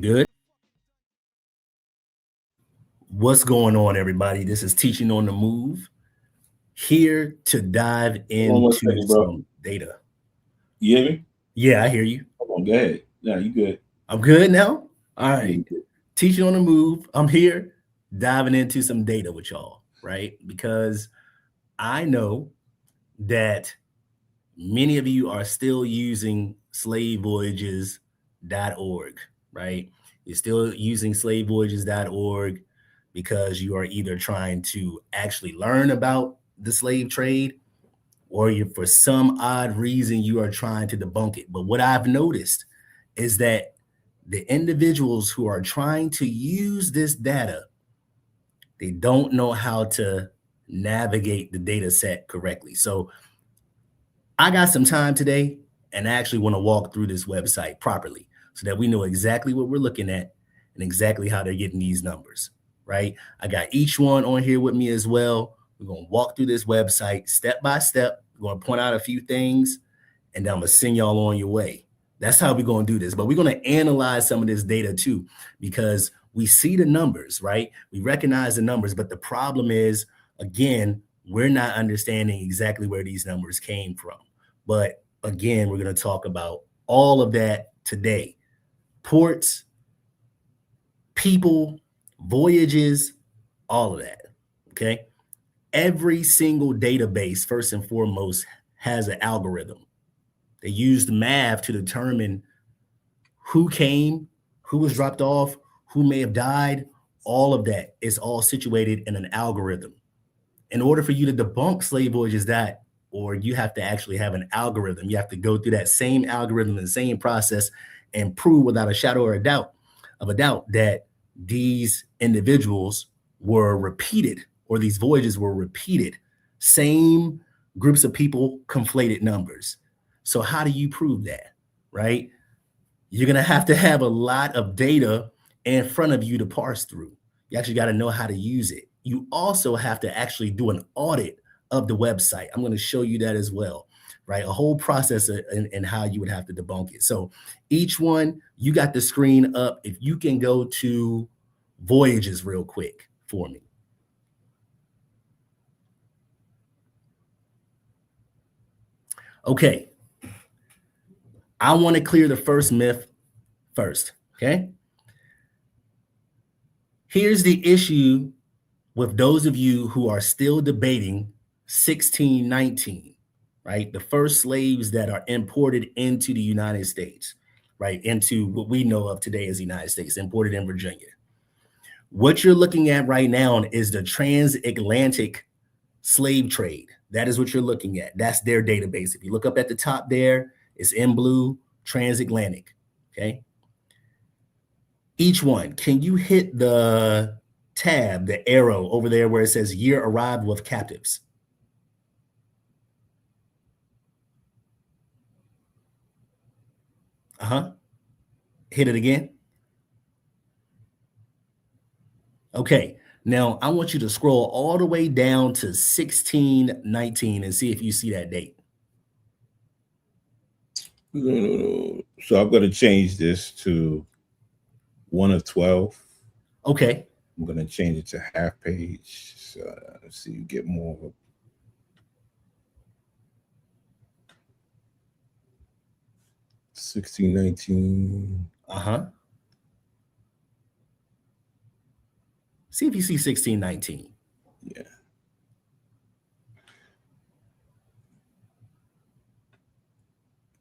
good? What's going on, everybody? This is Teaching on the Move, here to dive Hold on one into second, bro. some data. You hear me? Yeah, I hear you. Hold on, go ahead. Yeah, you good. I'm good now? All Yeah, right. you good. Teaching on the Move. I'm here diving into some data with y'all, right? Because I know that many of you are still using SlaveVoyages.org, right? You're still using SlaveVoyages.org because you are either trying to actually learn about the slave trade or you, for some odd reason, you are trying to debunk it. But what I've noticed is that the individuals who are trying to use this data, they don't know how to navigate the data set correctly. So I got some time today and I actually want to walk through this website properly so that we know exactly what we're looking at and exactly how they're getting these numbers, right? I got each one on here with me as well. We're going to walk through this website step by step. We're going to point out a few things and then I'm going to send y'all on your way. That's how we're going to do this. But we're going to analyze some of this data too, because we see the numbers, right? We recognize the numbers, but the problem is, again, we're not understanding exactly where these numbers came from. But again, we're going to talk about all of that today. Ports, people, voyages, all of that. Okay. Every single database, first and foremost, has an algorithm. They used math to determine who came, who was dropped off, who may have died. All of that is all situated in an algorithm. In order for you to debunk slave voyages, that or you have to actually have an algorithm. You have to go through that same algorithm and the same process and prove without a shadow or a doubt that these individuals were repeated or these voyages were repeated. Same groups of people, conflated numbers. So how do you prove that, right? You're going to have a lot of data in front of you to parse through. You actually got to know how to use it. You also have to actually do an audit of the website. I'm going to show you that as well, right? A whole process and how you would have to debunk it. So each one, you got the screen up. If you can go to Voyages real quick for me. Okay. I want to clear the first myth first, okay? Here's the issue with those of you who are still debating 1619, right? The first slaves that are imported into the United States, right? Into what we know of today as the United States, imported in Virginia. What you're looking at right now is the transatlantic slave trade. That is what you're looking at. That's their database. If you look up at the top there, it's in blue, transatlantic, okay? Each one, can you hit the tab, the arrow over there where it says year arrived with captives? Hit it again. Okay, now I want you to scroll all the way down to 1619 and see if you see that date. No. So I'm going to change this to 1 of 12. Okay. I'm going to change it to half page. So you get more of a 1619. See if you see 1619. Yeah.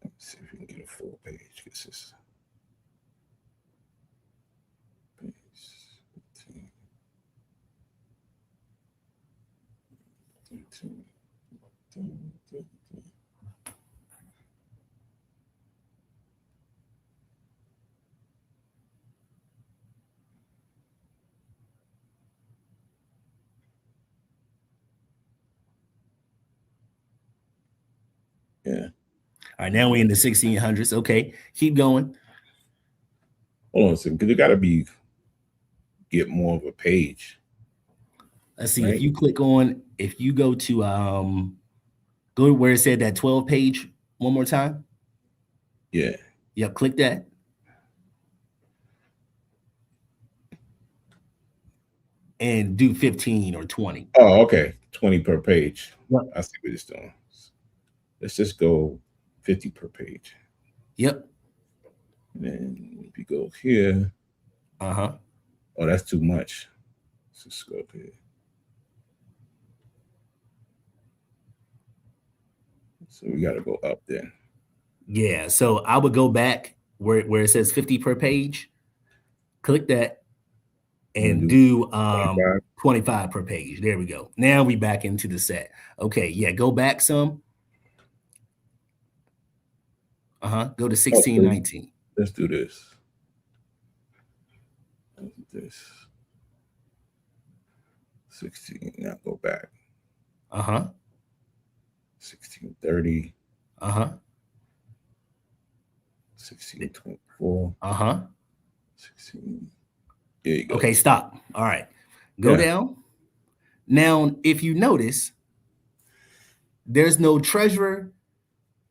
Let's see if we can get a full page. This is page 15, 13, 13, 13. Yeah. All right, now we're in the 1600s. Okay, keep going. Hold on a second, because it got to get more of a page. Let's see, right? If you click on, if you go to go to where it said that 12 page one more time. Yeah. Yep, click that. and do 15 or 20. Oh, okay. 20 per page. Yep. I see what it's doing. Let's just go 50 per page. Yep. And then if you go here, Uh-huh. oh, that's too much. Let's just go up here. So we got to go up then. Yeah. So I would go back where it says 50 per page, click that, and do 25 per page. There we go. Now we back into the set. Okay. Yeah. Go back some. Go to 1619. Let's do this. Let's do this. 16. Now go back. 1630. 1624. 16. There you go. Okay, stop. All right. Go down. Now, if you notice, there's no treasurer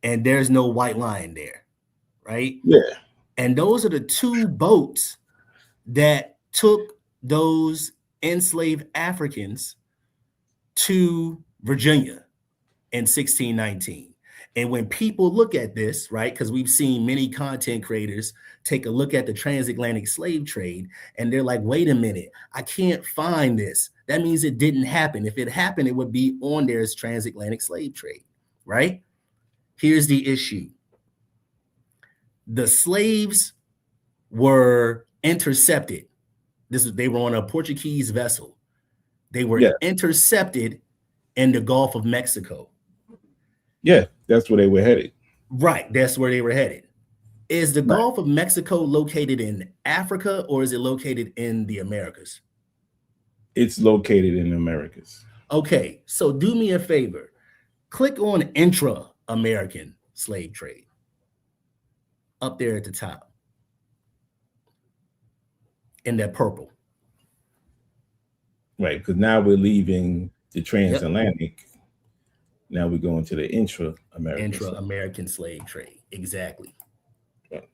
and there's no white lion there, right? Yeah. And those are the two boats that took those enslaved Africans to Virginia in 1619. And when people look at this, right, because we've seen many content creators take a look at the transatlantic slave trade, and they're like, wait a minute, I can't find this. That means it didn't happen. If it happened, it would be on there as transatlantic slave trade, right? Here's the issue. The slaves were intercepted. They were on a Portuguese vessel. They were intercepted in the Gulf of Mexico. Yeah, that's where they were headed. Right, that's where they were headed. Is the Gulf of Mexico located in Africa or is it located in the Americas? It's located in the Americas. Okay, so do me a favor. Click on intra-American slave trade. Up there at the top. In that purple. Right, because now we're leaving the transatlantic. Now we're going to the intra-American slave trade. Exactly.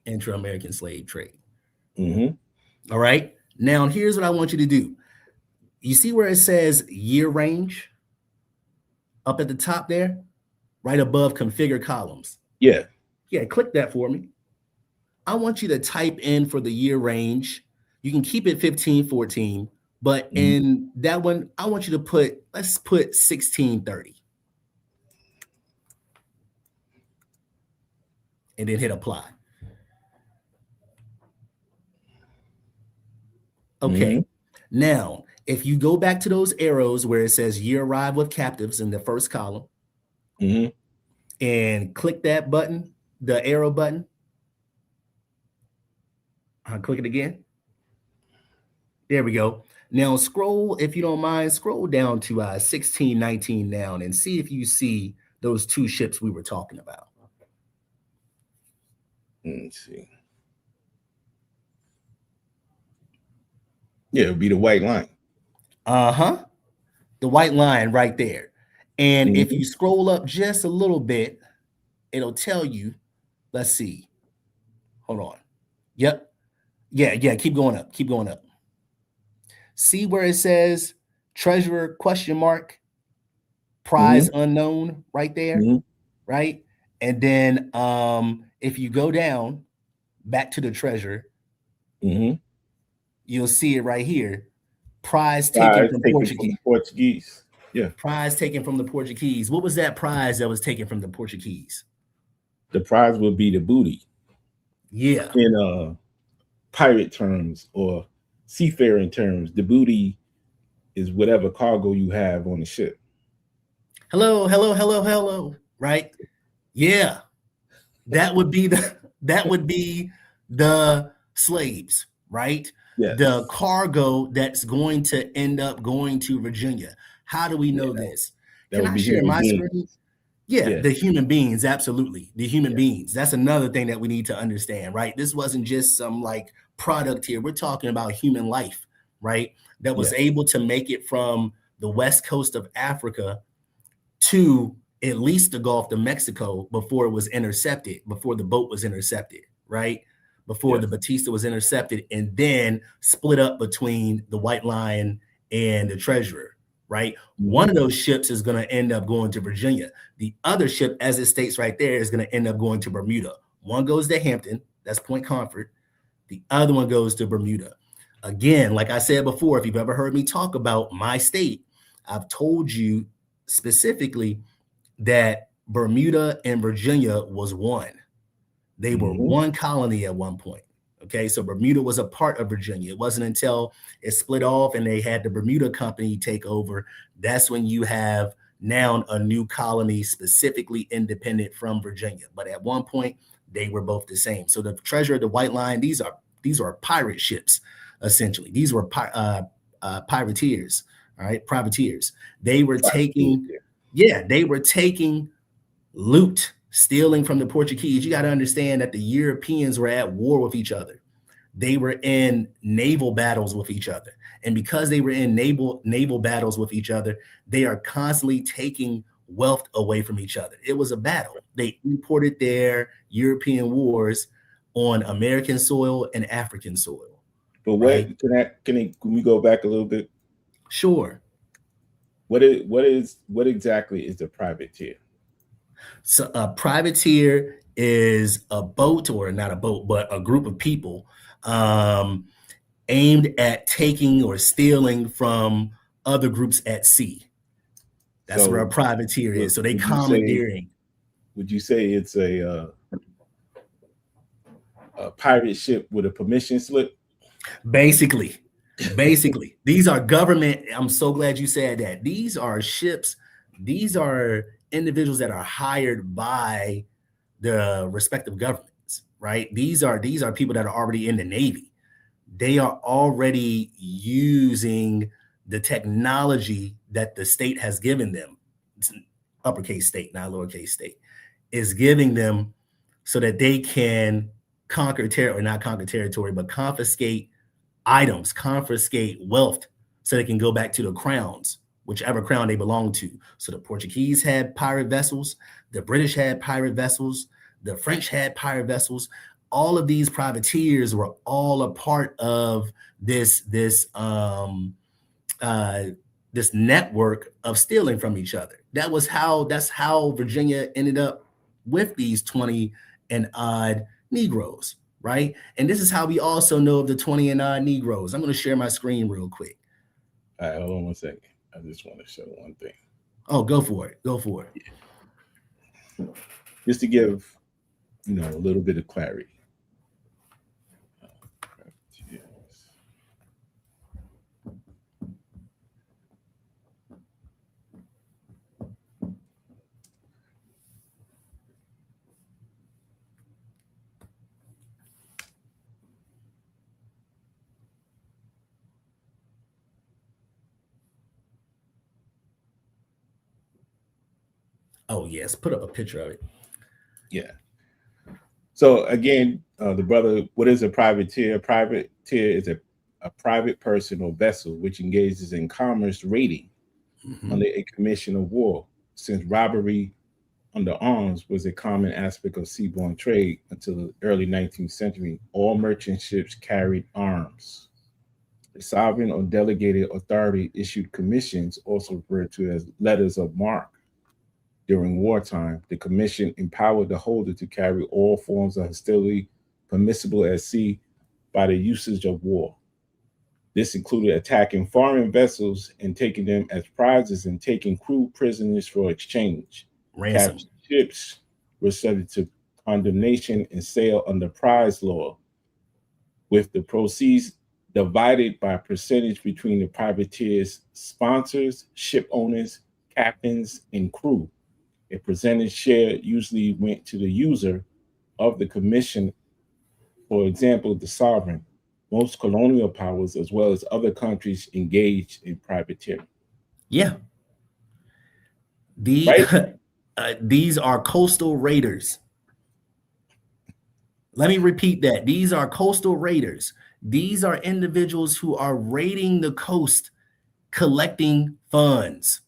Intra-American slave trade. All right. Now, here's what I want you to do. You see where it says year range? Up at the top there? Right above configure columns. Yeah. Yeah, click that for me. I want you to type in for the year range. You can keep it 15, 14. But in that one, I want you to put, let's put 1630. And then hit apply. Okay. Now, if you go back to those arrows where it says year arrived with captives in the first column, and click that button, the arrow button. I'll click it again. There we go. Now scroll, if you don't mind, scroll down to 1619 now and see if you see those two ships we were talking about. Let's see. Yeah, it would be the white line. The white line right there. And if you scroll up just a little bit, it'll tell you, let's see. Hold on. Yep. Yeah, keep going up. Keep going up. See where it says treasurer question mark, prize unknown right there, right? And then if you go down back to the treasurer, you'll see it right here. Prize taken from Portuguese. Yeah. Prize taken from the Portuguese. What was that prize that was taken from the Portuguese? The prize would be the booty. Yeah. In pirate terms or seafaring terms, the booty is whatever cargo you have on the ship. Hello. Right? Yeah. That would be the slaves, right? Yes. The cargo that's going to end up going to Virginia. How do we know this? Can I share my screen? Yeah, the human beings, absolutely. The human beings. That's another thing that we need to understand, right? This wasn't just some like product here. We're talking about human life, right? That was able to make it from the west coast of Africa to at least the Gulf of Mexico before it was intercepted, before the boat was intercepted, right? Before the Batista was intercepted and then split up between the White Lion and the treasurer, right? One of Mhm. those ships is going to end up going to Virginia. The other ship, as it states right there, is going to end up going to Bermuda. One goes to Hampton, that's Point Comfort. The other one goes to Bermuda. Again, like I said before, if you've ever heard me talk about my state, I've told you specifically that Bermuda and Virginia was one. They were Mhm. one colony at one point. Okay, so Bermuda was a part of Virginia. It wasn't until it split off and they had the Bermuda Company take over. That's when you have now a new colony specifically independent from Virginia. But at one point, they were both the same. So the Treasure, the White Line, these are pirate ships, essentially. These were pirateers, all right, privateers. They were Privateers, taking, yeah. yeah, they were taking loot, stealing from the Portuguese. You got to understand that the Europeans were at war with each other. They were in naval battles with each other. And because they were in naval battles with each other, they are constantly taking wealth away from each other. It was a battle. They imported their European wars on American soil and African soil, But right? can we go back a little bit? Sure. What exactly is the privateer? So a privateer is a boat, or not a boat, but a group of people um, aimed at taking or stealing from other groups at sea. That's where a So privateer would, is. So they would you say commandeering. would you say it's a pirate ship with a permission slip? Basically, basically, these are government. I'm so glad you said that. These are ships. These are individuals that are hired by the respective governments, right? These are people that are already in the Navy. They are already using the technology that the state has given them. It's an uppercase state, not lowercase state, is giving them so that they can conquer territory, or not conquer territory, but confiscate items, confiscate wealth so they can go back to the crowns, whichever crown they belong to. So the Portuguese had pirate vessels, the British had pirate vessels, the French had pirate vessels. All of these privateers were all a part of uh, this network of stealing from each other. That's how Virginia ended up with these 20 and odd Negroes, right? And this is how we also know of the 20 and odd Negroes. I'm going to share my screen real quick. All right, hold on one second. I just want to show one thing. Oh, go for it. Go for it. Just to give, a little bit of clarity. Oh, yes. Put up a picture of it. Yeah. So again, the brother, what is a privateer? A privateer is a private person or vessel which engages in commerce raiding Mm-hmm. under a commission of war. Since robbery under arms was a common aspect of seaborne trade until the early 19th century, all merchant ships carried arms. The sovereign or delegated authority issued commissions, also referred to as letters of marque. During wartime, the commission empowered the holder to carry all forms of hostility permissible at sea by the usage of war. This included attacking foreign vessels and taking them as prizes and taking crew prisoners for exchange. Ransom. Captured ships were subject to condemnation and sale under prize law, with the proceeds divided by percentage between the privateers' sponsors, ship owners, captains, and crew. A percentage share usually went to the user of the commission, for example, the sovereign. Most colonial powers, as well as other countries, engaged in privateering. Yeah. The Right? these are coastal raiders. Let me repeat that. These are coastal raiders. These are individuals who are raiding the coast, collecting funds.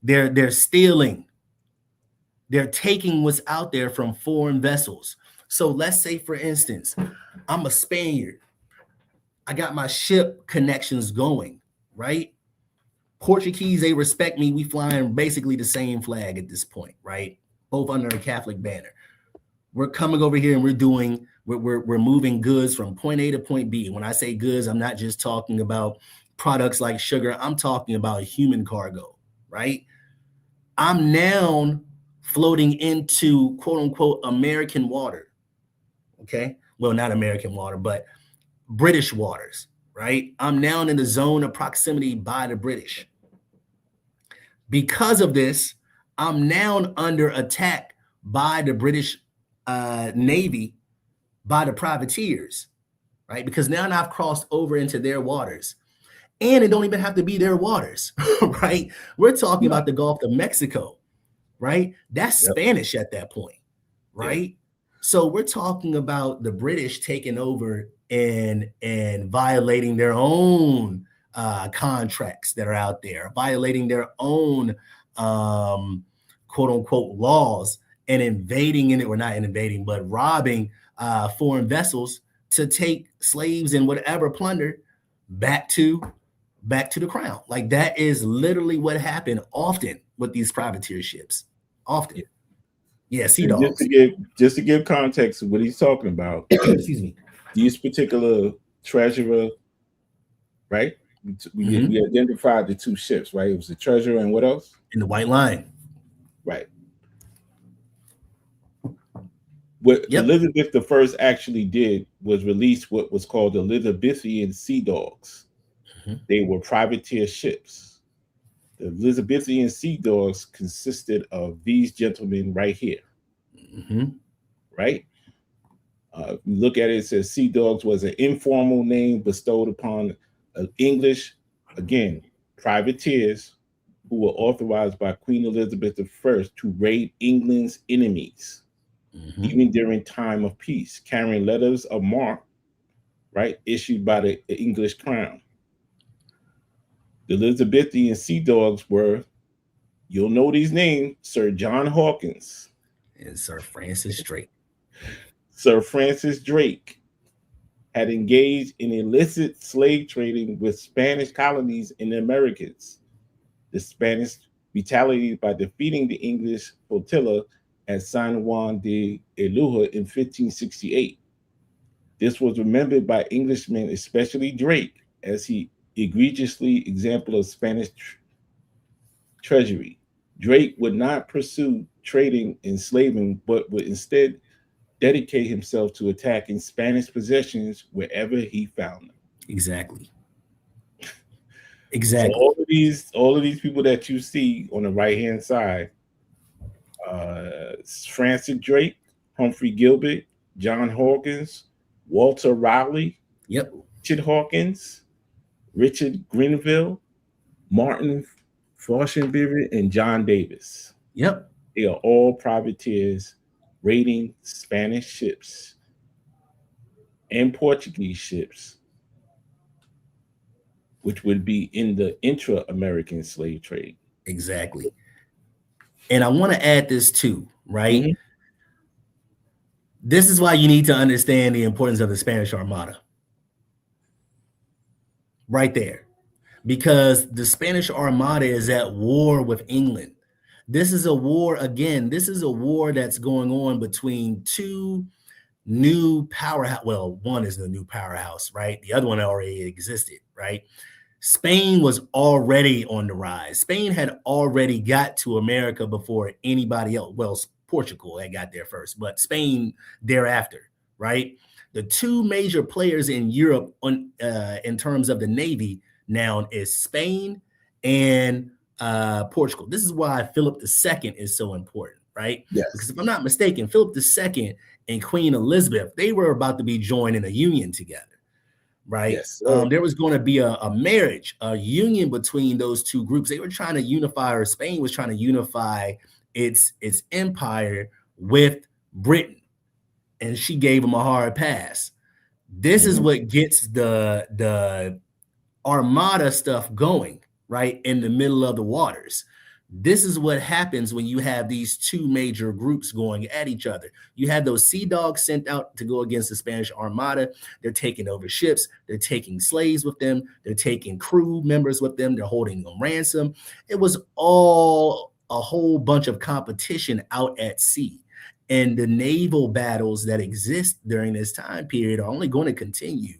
They're stealing. They're taking what's out there from foreign vessels. So let's say, for instance, I'm a Spaniard. I got my ship connections going. right? Portuguese, they respect me. We flying basically the same flag at this point, right? Both under a Catholic banner. We're coming over here and we're moving goods from point A to point B. When I say goods, I'm not just talking about products like sugar. I'm talking about human cargo, right? I'm now floating into quote unquote American water. Okay. Well, not American water, but British waters, right? I'm now in the zone of proximity by the British. Because of this, I'm now under attack by the British Navy, by the privateers, right? Because now I've crossed over into their waters. And it don't even have to be their waters, right? We're talking about the Gulf of Mexico, right? That's Spanish at that point, right? Yep. So we're talking about the British taking over and violating their own contracts that are out there, violating their own quote unquote laws, and invading in it, or not invading, but robbing foreign vessels to take slaves and whatever plunder back to the crown. Like that is literally what happened often with these privateer ships. Often. Yeah, sea dogs. Just to give context of what he's talking about. Excuse me. These particular treasurer, right? We identified the two ships, right? It was the treasurer and what else? And the White Line. Right. What Elizabeth I actually did was release what was called the Elizabethan Sea Dogs. They were privateer ships. The Elizabethan Sea Dogs consisted of these gentlemen right here. Right? If you look at it, it says Sea Dogs was an informal name bestowed upon English, again, privateers who were authorized by Queen Elizabeth I to raid England's enemies, even during time of peace, carrying letters of marque, right, issued by the English crown. The Elizabethan Sea Dogs were, you'll know these names, Sir John Hawkins and Sir Francis Drake. Sir Francis Drake had engaged in illicit slave trading with Spanish colonies in the Americas. The Spanish retaliated by defeating the English flotilla at San Juan de Ulúa in 1568. This was remembered by Englishmen, especially Drake, as he egregiously example of Spanish treasury. Drake would not pursue trading and enslaving, but would instead dedicate himself to attacking Spanish possessions wherever he found them. Exactly. So all of these people that you see on the right hand side, Francis Drake, Humphrey Gilbert, John Hawkins, Walter Raleigh, Richard Hawkins, Richard Grenville, Martin Fauconberry, and John Davis. They are all privateers raiding Spanish ships and Portuguese ships, which would be in the intra-American slave trade. Exactly. And I want to add this too, right? This is why you need to understand the importance of the Spanish Armada. Right there. Because the Spanish Armada is at war with England. This is a war, again, this is a war that's going on between two new powerhouse. Well, one is the new powerhouse, right? The other one already existed, right? Spain was already on the rise. Spain had already got to America before anybody else. Well, Portugal had got there first, but Spain thereafter, right? The two major players in Europe in terms of the Navy now is Spain and Portugal. This is why Philip II is so important, right? Yes. Because if I'm not mistaken, Philip II and Queen Elizabeth, they were about to be joined in a union together, right? Yes, there was going to be a marriage, a union between those two groups. They were trying to unify, or Spain was trying to unify its empire with Britain, and she gave them a hard pass. This is what gets the Armada stuff going, right, in the middle of the waters. This is what happens when you have these two major groups going at each other. You had those sea dogs sent out to go against the Spanish Armada. They're taking over ships. They're taking slaves with them. They're taking crew members with them. They're holding them ransom. It was all a whole bunch of competition out at sea. And the naval battles that exist during this time period are only going to continue,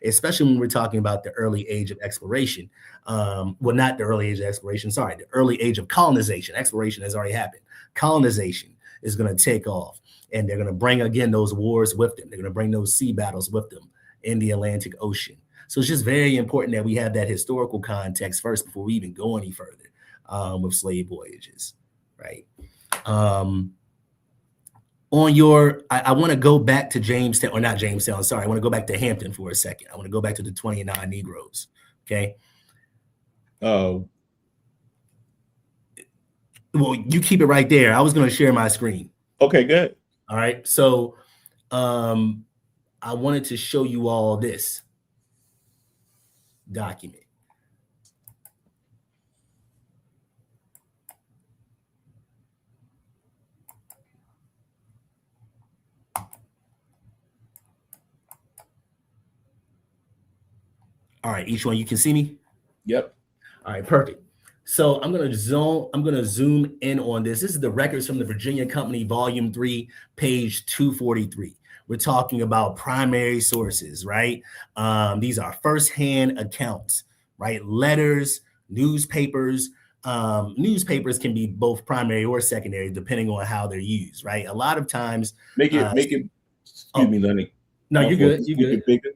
especially when we're talking about the early age of exploration. Well, not the early age of exploration, sorry, the early age of colonization. Exploration has already happened. Colonization is going to take off, and they're going to bring, again, those wars with them. They're going to bring those sea battles with them in the Atlantic Ocean. So it's just very important that we have that historical context first before we even go any further with slave voyages, right? On your, I want to go back to Jamestown, or not Jamestown, sorry. I want to go back to Hampton for a second. I want to go back to the 29 Negroes, okay? Oh. Well, you keep it right there. I was going to share my screen. Okay, good. All right. So I wanted to show you all this document. All right, each one, you can see me? Yep. All right, perfect. So I'm gonna zoom in on this. This is the records from the Virginia Company, Volume 3, page 243. We're talking about primary sources, right? These are firsthand accounts, right? Letters, newspapers. Newspapers can be both primary or secondary, depending on how they're used, right? A lot of times, make it. Excuse me, Lenny. No, you're good. You're good. Bigger.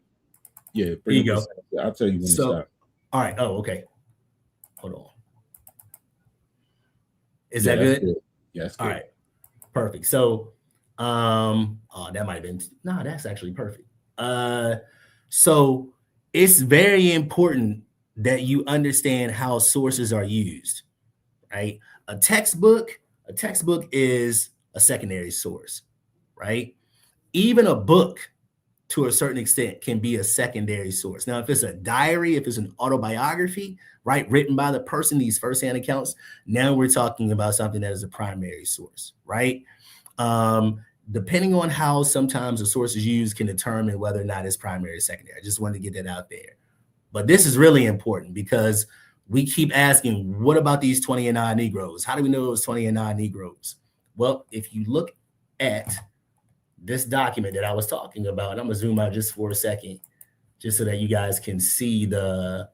Yeah, here you go. I'll tell you when to stop. All right. Oh, okay. Hold on. Is that good? Yes. All right. Perfect. So, that might have been, no, that's actually perfect. So it's very important that you understand how sources are used, right? A textbook is a secondary source, right? Even a book, to a certain extent, can be a secondary source. Now, if it's a diary, if it's an autobiography, right, written by the person, these firsthand accounts, now we're talking about something that is a primary source, right? Depending on how sometimes the source is used can determine whether or not it's primary or secondary. I just wanted to get that out there. But this is really important because we keep asking, what about these 29 Negroes? How do we know it was 29 Negroes? Well, if you look at this document that I was talking about, I'm gonna zoom out just for a second, just so that you guys can see the,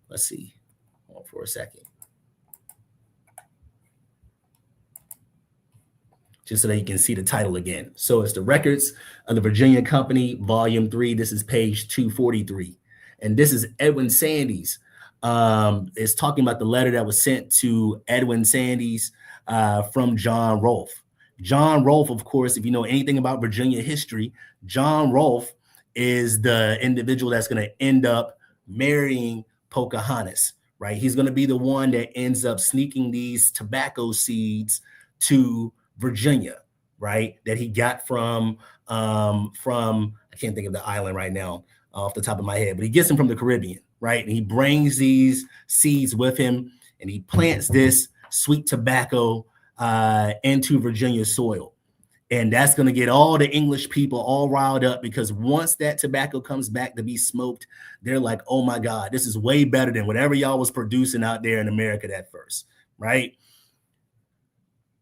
let's see, hold on for a second. Just so that you can see the title again. So it's the records of the Virginia Company, Volume 3. This is page 243. And this is Edwin Sandys. It's talking about the letter that was sent to Edwin Sandys from John Rolfe. John Rolfe, of course, if you know anything about Virginia history, John Rolfe is the individual that's going to end up marrying Pocahontas, right? He's going to be the one that ends up sneaking these tobacco seeds to Virginia, right? That he got from I can't think of the island right now off the top of my head, but he gets them from the Caribbean, right? And he brings these seeds with him and he plants this sweet tobacco into Virginia soil. And that's going to get all the English people all riled up because once that tobacco comes back to be smoked, they're like, oh my God, this is way better than whatever y'all was producing out there in America at first, right?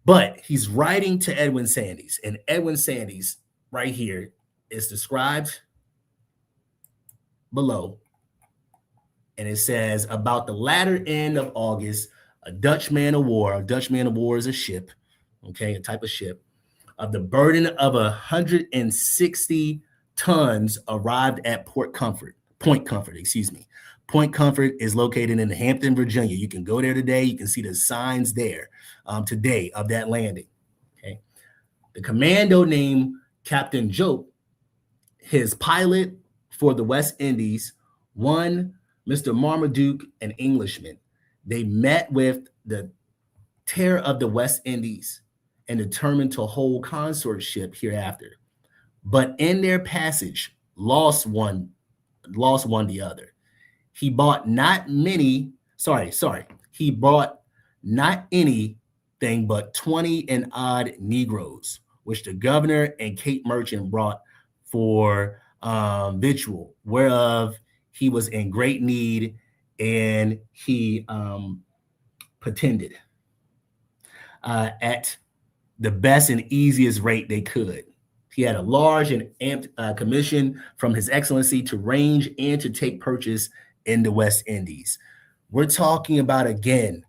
But he's writing to Edwin Sandys, and Edwin Sandys right here is described below. And it says, about the latter end of August, a Dutch man of war is a ship, okay, a type of ship, of the burden of 160 tons arrived at Point Comfort, excuse me. Point Comfort is located in Hampton, Virginia. You can go there today. You can see the signs there today of that landing, okay? The commando named Captain Jope, his pilot for the West Indies, one Mr. Marmaduke, an Englishman. They met with the terror of the West Indies and determined to hold consortship hereafter. But in their passage, lost one the other. He brought not anything but 20 and odd Negroes, which the governor and Cape Merchant brought for victual, whereof he was in great need, and he pretended at the best and easiest rate they could. He had a large and amped commission from His Excellency to range and to take purchase in the West Indies. We're talking about, again,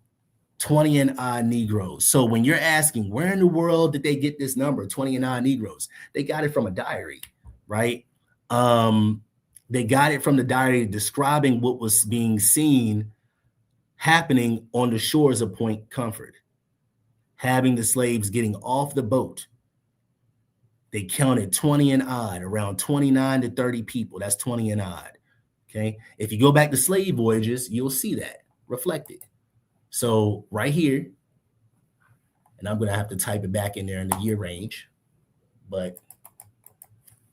20 and odd Negroes. So when you're asking, where in the world did they get this number, 20 and odd Negroes? They got it from a diary, right? They got it from the diary describing what was being seen happening on the shores of Point Comfort, having the slaves getting off the boat. They counted 20 and odd, around 29 to 30 people. That's 20 and odd. Okay. If you go back to Slave Voyages, you'll see that reflected. So right here, and I'm going to have to type it back in there in the year range, but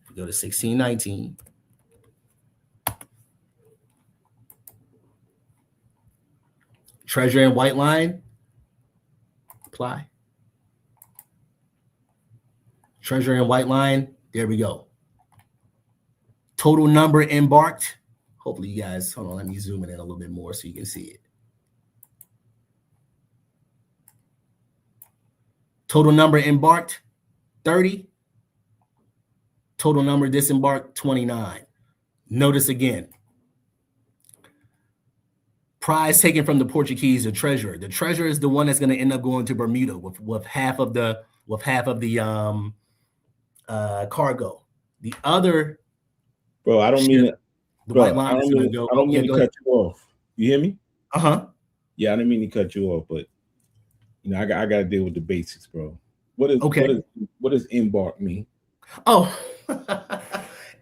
if we go to 1619, treasure and white line, apply. Treasure and white line, there we go. Total number embarked. Hopefully you guys, hold on, let me zoom it in a little bit more so you can see it. Total number embarked, 30. Total number disembarked, 29. Notice again, prize taken from the Portuguese, the treasurer. The treasurer is the one that's going to end up going to Bermuda with half of the cargo. The other, bro, I don't mean it. The bro, white line is going to go. I don't mean to cut you off. You hear me? Yeah, I didn't mean to cut you off, but I got to deal with the basics, bro. What does embark mean? Oh,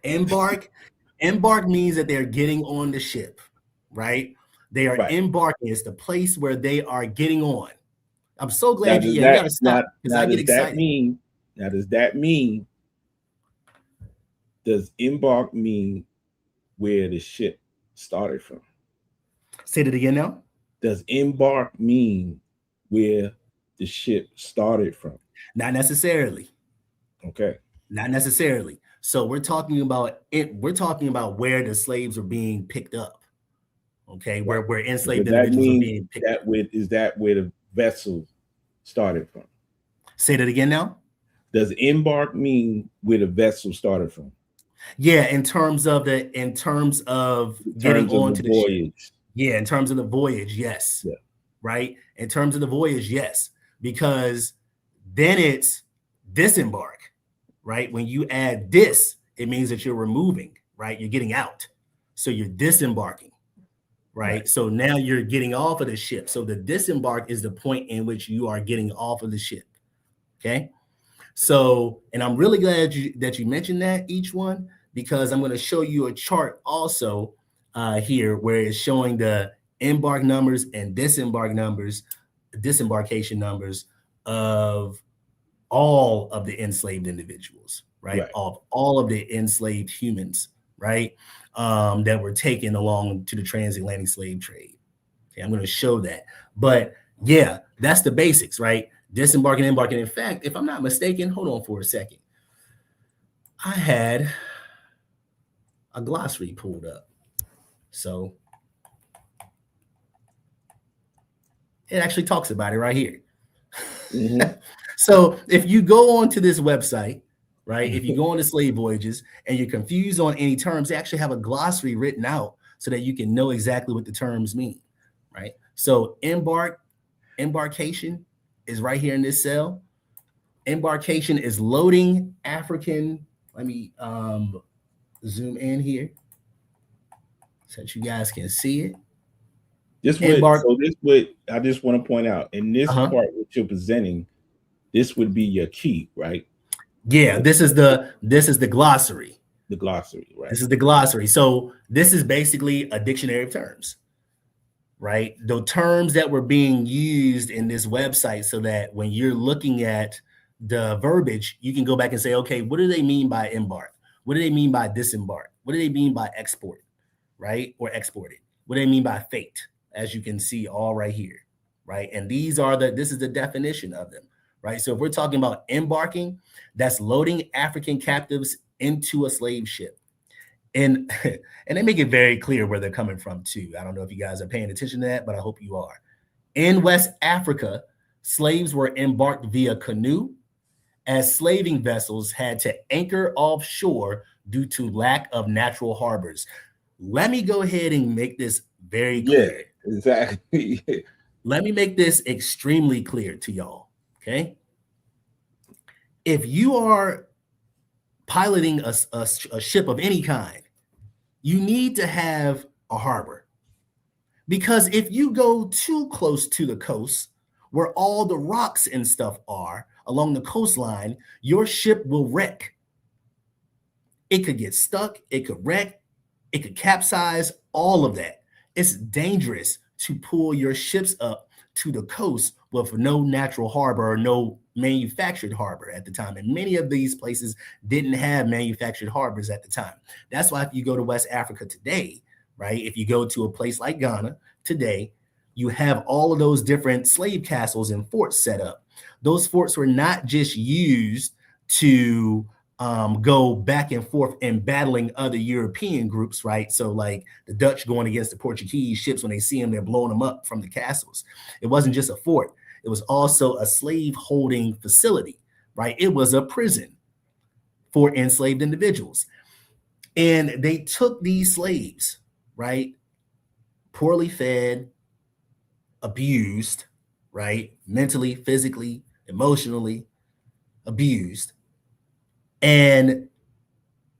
embark means that they're getting on the ship, right? They are embarking. It's the place where they are getting on. I'm so glad you got to stop because I get excited. Does embark mean where the ship started from? Say that again now. Does embark mean where the ship started from? Not necessarily. Okay. Not necessarily. So we're talking about it. We're talking about where the slaves are being picked up. Okay, where enslaved individuals are being picked up. Is that where the vessel started from? Say that again now. Does embark mean where the vessel started from? Yeah, in terms of getting onto the voyage. Ship. Yeah, in terms of the voyage, yes. Yeah. Right? In terms of the voyage, yes. Because then it's disembark, right? When you add this, it means that you're removing, right? You're getting out. So you're disembarking, right? So now you're getting off of the ship. So the disembark is the point in which you are getting off of the ship. Okay. So, and I'm really glad that you mentioned that, each one, because I'm going to show you a chart also here where it's showing the embark numbers and disembarkation numbers of all of the enslaved individuals, right? Of all of the enslaved humans, right? That were taken along to the transatlantic slave trade. Okay, I'm going to show that. But yeah, that's the basics, right? Disembarking, embarking. In fact, if I'm not mistaken, hold on for a second. I had a glossary pulled up. So it actually talks about it right here. Mm-hmm. So if you go onto this website, right, if you go on to Slave Voyages and you're confused on any terms, they actually have a glossary written out so that you can know exactly what the terms mean, right? So embarkation is right here in this cell. Embarkation is loading African. Let me zoom in here so that you guys can see it. I just want to point out in this part what you're presenting, this would be your key, right? Yeah, this is the glossary. The glossary, right? This is the glossary. So this is basically a dictionary of terms, right? The terms that were being used in this website, so that when you're looking at the verbiage, you can go back and say, okay, what do they mean by embark? What do they mean by disembark? What do they mean by export, right? Or exported? What do they mean by fate? As you can see all right here, right? And this is the definition of them, right? So if we're talking about embarking, that's loading African captives into a slave ship. And and they make it very clear where they're coming from too. I don't know if you guys are paying attention to that, but I hope you are. In West Africa, slaves were embarked via canoe, as slaving vessels had to anchor offshore due to lack of natural harbors. Let me go ahead and make this very Yeah, clear. exactly. Let me make this extremely clear to y'all. Okay. If you are piloting a ship of any kind, you need to have a harbor. Because if you go too close to the coast, where all the rocks and stuff are along the coastline, your ship will wreck. It could get stuck, it could wreck, it could capsize, all of that. It's dangerous to pull your ships up to the coast with no natural harbor or no manufactured harbor at the time. And many of these places didn't have manufactured harbors at the time. That's why if you go to West Africa today, right, if you go to a place like Ghana today, you have all of those different slave castles and forts set up. Those forts were not just used to go back and forth and battling other European groups, right? So, like the Dutch going against the Portuguese ships, when they see them, they're blowing them up from the castles. It wasn't just a fort, it was also a slave holding facility, right? It was a prison for enslaved individuals. And they took these slaves, right? Poorly fed, abused, right? Mentally, physically, emotionally abused. And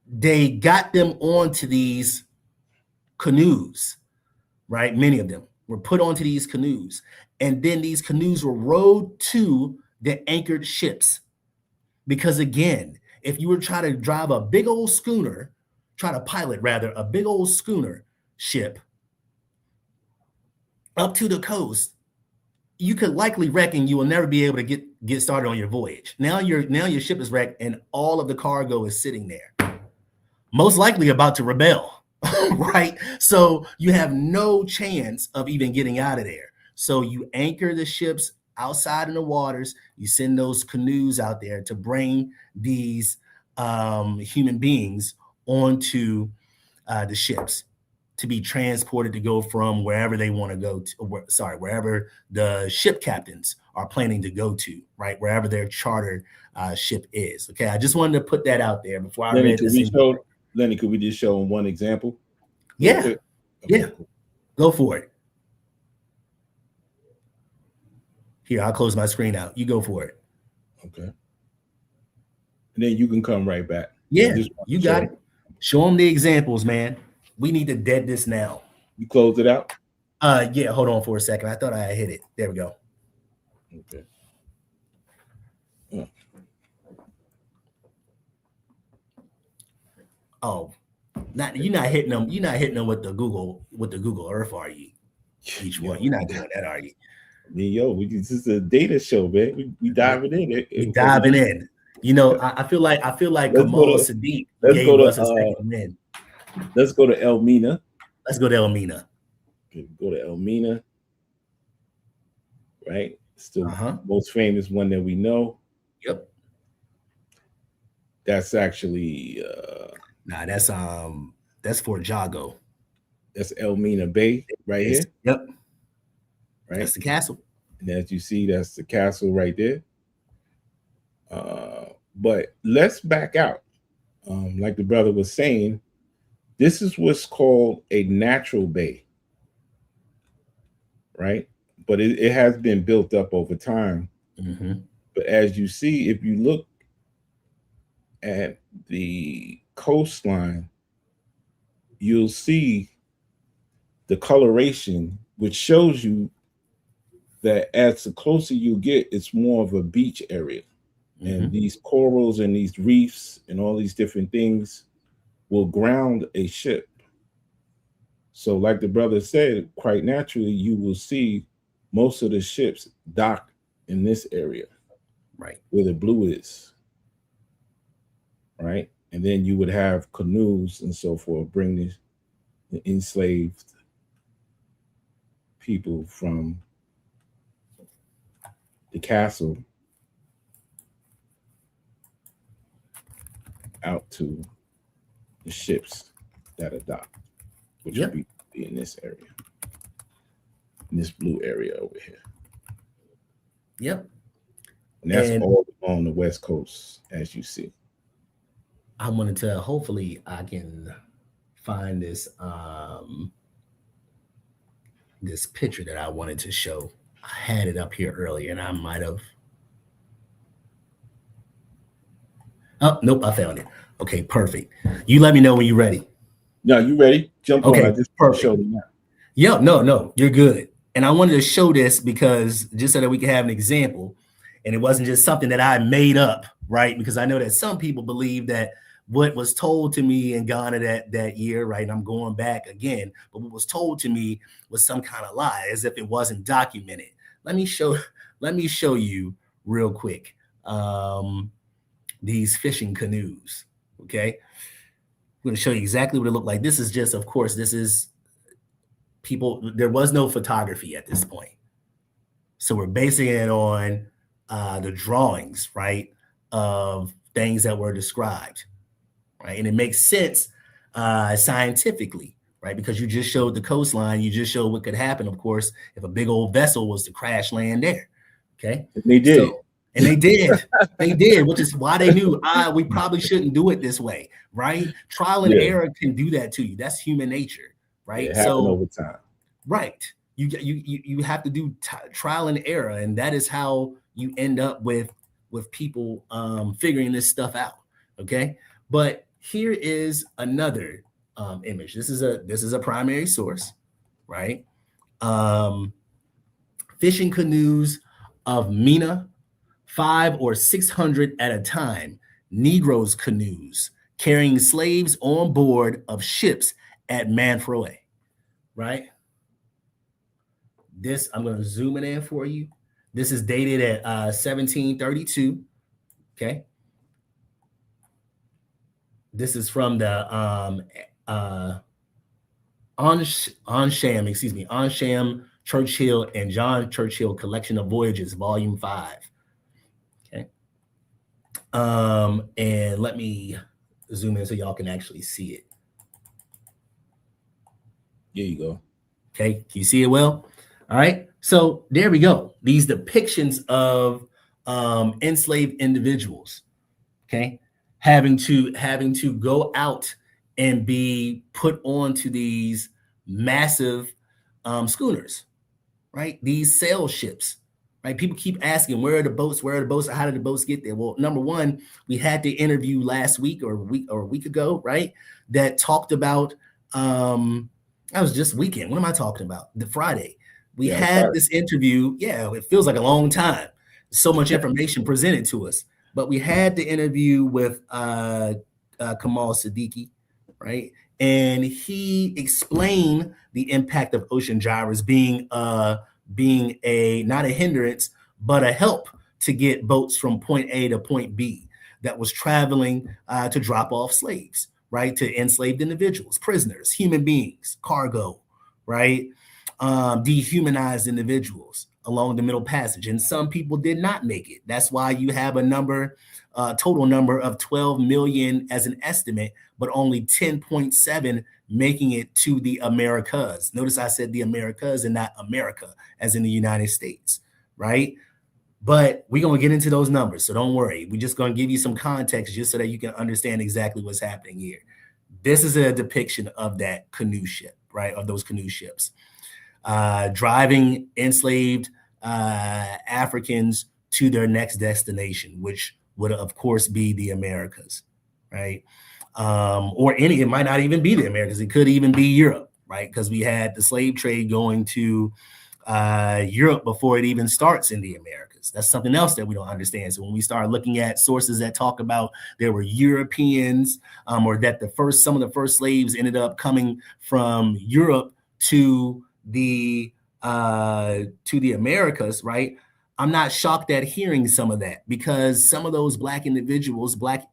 they got them onto these canoes, right? Many of them were put onto these canoes. And then these canoes were rowed to the anchored ships. Because again, if you were trying to drive a big old schooner, try to pilot rather, a big old schooner ship up to the coast, you could likely wreck and you will never be able to get started on your voyage. Now your ship is wrecked and all of the cargo is sitting there, most likely about to rebel, right? So you have no chance of even getting out of there. So you anchor the ships outside in the waters. You send those canoes out there to bring these human beings onto the ships to be transported to go from wherever they want to go to, wherever the ship captains are planning to go to, right? Wherever their charter ship is. Okay, I just wanted to put that out there before I read this. Lenny, could we just show one example? Yeah, okay, yeah, cool. Go for it. Here, I'll close my screen out. You go for it. Okay. And then you can come right back. Yeah, you got it. Show them the examples, man. We need to dead this now. You close it out? Yeah, hold on for a second. I thought I hit it. There we go. Okay. Oh, you're not hitting them. You're not hitting them with the Google Earth, are you? Each one. You're not doing that, are you? This is a data show, man. We diving in. We diving in. You know, I feel like Kamal Sadiq gave us a second win. Let's go to Elmina. Let's go to Elmina. Okay, go to Elmina. Right? It's the most famous one that we know. Yep. That's actually that's Fort Jago. That's Elmina Bay right here. Yep. Right. That's the castle. And as you see, that's the castle right there. But let's back out. Like the brother was saying, this is what's called a natural bay. Right? But it has been built up over time. Mm-hmm. But as you see, if you look at the coastline, you'll see the coloration, which shows you that as the closer you get, it's more of a beach area. Mm-hmm. And these corals and these reefs and all these different things will ground a ship. So like the brother said, quite naturally, you will see most of the ships dock in this area, right, where the blue is, right? And then you would have canoes and so forth, bring the enslaved people from the castle out to the ships that are docked, which Yep. would be in this area, in this blue area over here. Yep. And that's And all along the West Coast, as you see. I wanted to, hopefully I can find this picture that I wanted to show. I had it up here earlier and I might have. Oh, nope, I found it. Okay, perfect. You let me know when you're ready. No, you ready? Jump Okay, on. I just perfect. showed it now. Yeah, no, you're good. And I wanted to show this because just so that we can have an example, and it wasn't just something that I made up, right? Because I know that some people believe that what was told to me in Ghana that year, right? And I'm going back again, but what was told to me was some kind of lie, as if it wasn't documented. Let me show you real quick these fishing canoes. Okay, I'm going to show you exactly what it looked like. This is just, of course, this is people. There was no photography at this point, so we're basing it on the drawings, right, of things that were described, right, and it makes sense scientifically, right, because you just showed the coastline, you just showed what could happen, of course, if a big old vessel was to crash land there. Okay, they did. So, and they did, which is why they knew we probably shouldn't do it this way, right? Trial and error can do that to you. That's human nature, right? It happened over time, right? You have to do trial and error, and that is how you end up with people figuring this stuff out. Okay, but here is another image. This is a primary source, right? Fishing canoes of Mina, 500 or 600 at a time, Negroes canoes carrying slaves on board of ships at Manfroy, right? This, I'm going to zoom it in for you. This is dated at 1732, okay? This is from the Onsham, Churchill, and John Churchill Collection of Voyages, Volume 5. Okay. And let me zoom in so y'all can actually see it. There you go. Okay, can you see it well? All right, so there we go. These depictions of enslaved individuals, okay, having to go out and be put onto these massive schooners, right? These sail ships, right? People keep asking, where are the boats? Where are the boats? How did the boats get there? Well, number one, we had the interview last week or a week ago, right? That talked about, that was just weekend. What am I talking about? The Friday. We had this interview. Yeah, it feels like a long time. So much information presented to us. But we had the interview with Kamal Siddiqui, right? And he explained the impact of ocean gyres being a not a hindrance, but a help to get boats from point A to point B that was traveling to drop off slaves, right? To enslaved individuals, prisoners, human beings, cargo, right? Dehumanized individuals along the Middle Passage. And some people did not make it. That's why you have a total number of 12 million as an estimate, but only 10.7 making it to the Americas. Notice I said the Americas and not America, as in the United States, right? But we're going to get into those numbers, so don't worry. We're just going to give you some context just so that you can understand exactly what's happening here. This is a depiction of that canoe ship, right? Of those canoe ships. Driving enslaved Africans to their next destination, which would, of course, be the Americas, right? It might not even be the Americas. It could even be Europe, right? Because we had the slave trade going to Europe before it even starts in the Americas. That's something else that we don't understand. So when we start looking at sources that talk about there were Europeans or that some of the first slaves ended up coming from Europe to the Americas, right? I'm not shocked at hearing some of that because some of those Black individuals, Black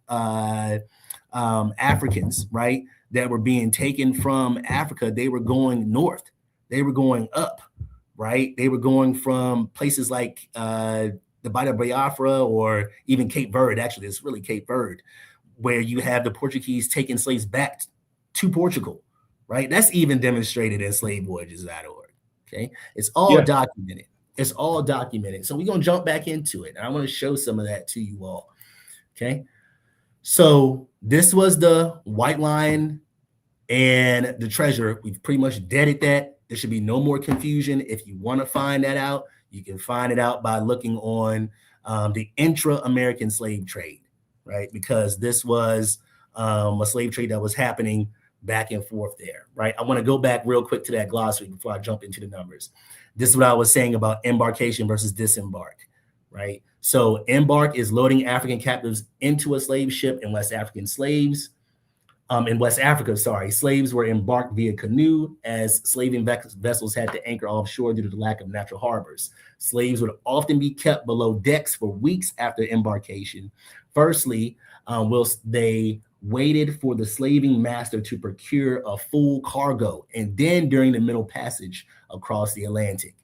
Africans, right, that were being taken from Africa, they were going north, they were going up, right? They were going from places like the Bight of Biafra, or even Cape Verde. Actually, it's really Cape Verde, where you have the Portuguese taking slaves back to Portugal, right? That's even demonstrated in SlaveVoyages.org. Okay, it's all Yeah. documented. It's all documented. So we're gonna jump back into it. I want to show some of that to you all. Okay, so this was the White Lion and the treasure. We've pretty much deaded that. There should be no more confusion. If you want to find that out, you can find it out by looking on the intra-American slave trade, right? Because this was a slave trade that was happening back and forth there, right? I want to go back real quick to that glossary before I jump into the numbers. This is what I was saying about embarkation versus disembark, right? So embark is loading African captives into a slave ship and West African slaves. In West Africa, slaves were embarked via canoe, as slaving vessels had to anchor offshore due to the lack of natural harbors. Slaves would often be kept below decks for weeks after embarkation. Firstly, whilst they waited for the slaving master to procure a full cargo, and then during the middle passage across the Atlantic.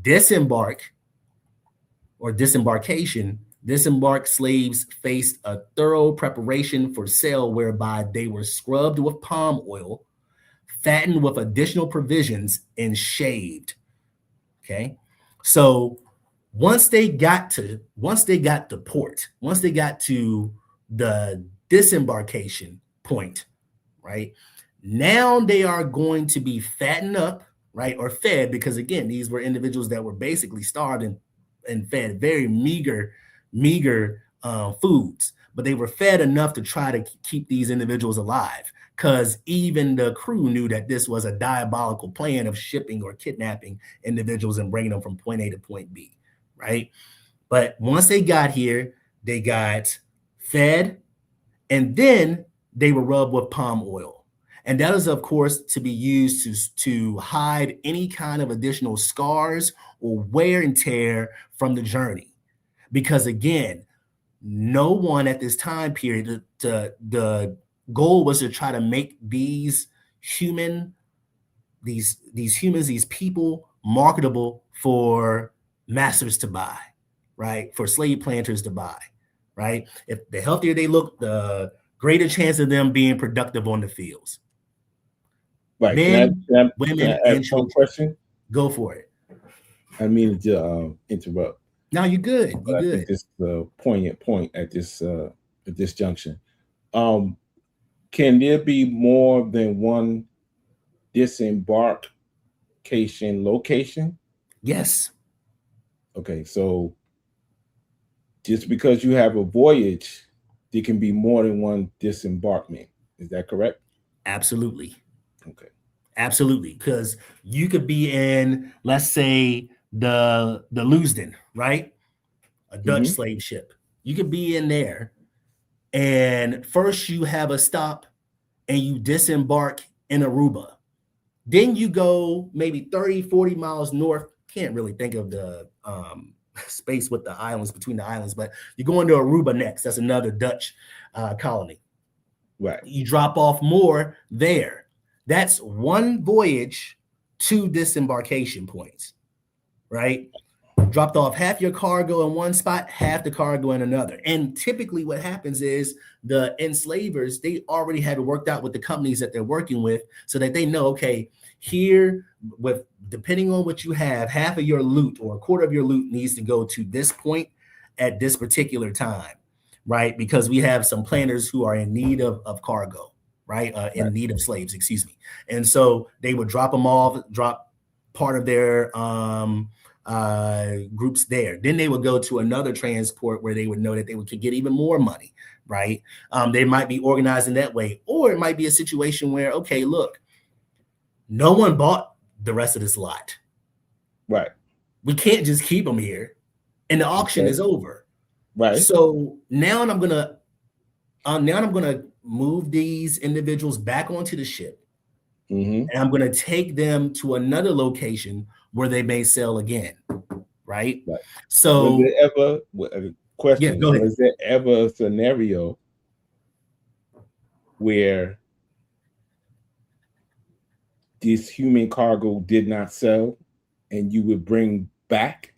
Disembarkation, disembarked slaves faced a thorough preparation for sale, whereby they were scrubbed with palm oil, fattened with additional provisions, and shaved. Okay, so once they got to port, once they got to the disembarkation point, right? Now they are going to be fattened up, right, or fed, because again, these were individuals that were basically starved and fed very meager foods, but they were fed enough to try to keep these individuals alive, because even the crew knew that this was a diabolical plan of shipping or kidnapping individuals and bringing them from point A to point B, right? But once they got here, they got fed, and then they were rubbed with palm oil. And that is, of course, to be used to hide any kind of additional scars or wear and tear from the journey. Because again, no one at this time period, the goal was to try to make these humans, these people marketable for masters to buy, right? For slave planters to buy, right? If the healthier they look, the greater chance of them being productive on the fields. Right. Men, Can I women, ask and one children. question? Go for it. I mean to interrupt. No, you're good. But You're I good. think this is a poignant point at this junction. Can there be more than one disembarkation location? Yes. Okay, so just because you have a voyage, there can be more than one disembarkment. Is that correct? Absolutely. Okay. Absolutely. Because you could be in, let's say, the Leusden, right? A Dutch Mm-hmm. slave ship. You could be in there, and first you have a stop and you disembark in Aruba. Then you go maybe 30, 40 miles north. Can't really think of the space with the islands, between the islands, but you're going to Aruba next. That's another Dutch colony. Right. You drop off more there. That's one voyage, two disembarkation points, right? Dropped off half your cargo in one spot, half the cargo in another. And typically what happens is the enslavers, they already had worked out with the companies that they're working with, so that they know, okay, here, with depending on what you have, half of your loot or a quarter of your loot needs to go to this point at this particular time, right? Because we have some planters who are in need of cargo, right? In need of slaves, excuse me. And so they would drop them off, drop part of their groups there. Then they would go to another transport where they would know that they could get even more money, right? They might be organized in that way. Or it might be a situation where, okay, look, no one bought the rest of this lot. Right. We can't just keep them here, and the auction is over. Right. So now I'm gonna move these individuals back onto the ship, Mm-hmm. and I'm gonna take them to another location where they may sell again. Right. So was there ever question? Yeah, go ahead. Was there ever a scenario where this human cargo did not sell and you would bring back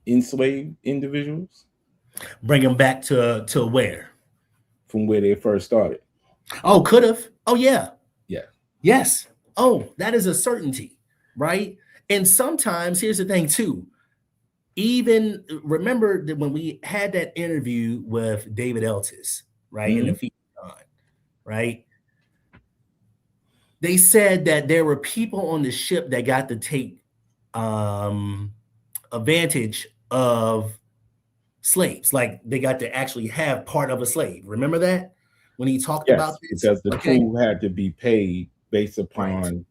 enslaved individuals Bring them back to where? from where they first started. Oh, could have. Oh, yeah. Yeah. Yes. Oh, that is a certainty, right? And sometimes, here's the thing, too. Even remember that when we had that interview with David Eltis, right, in the Mhm. feature, right? They said that there were people on the ship that got to take um, advantage of slaves, like they got to actually have part of a slave. Remember that when he talked about Yes, this? because the Okay, crew had to be paid based right, upon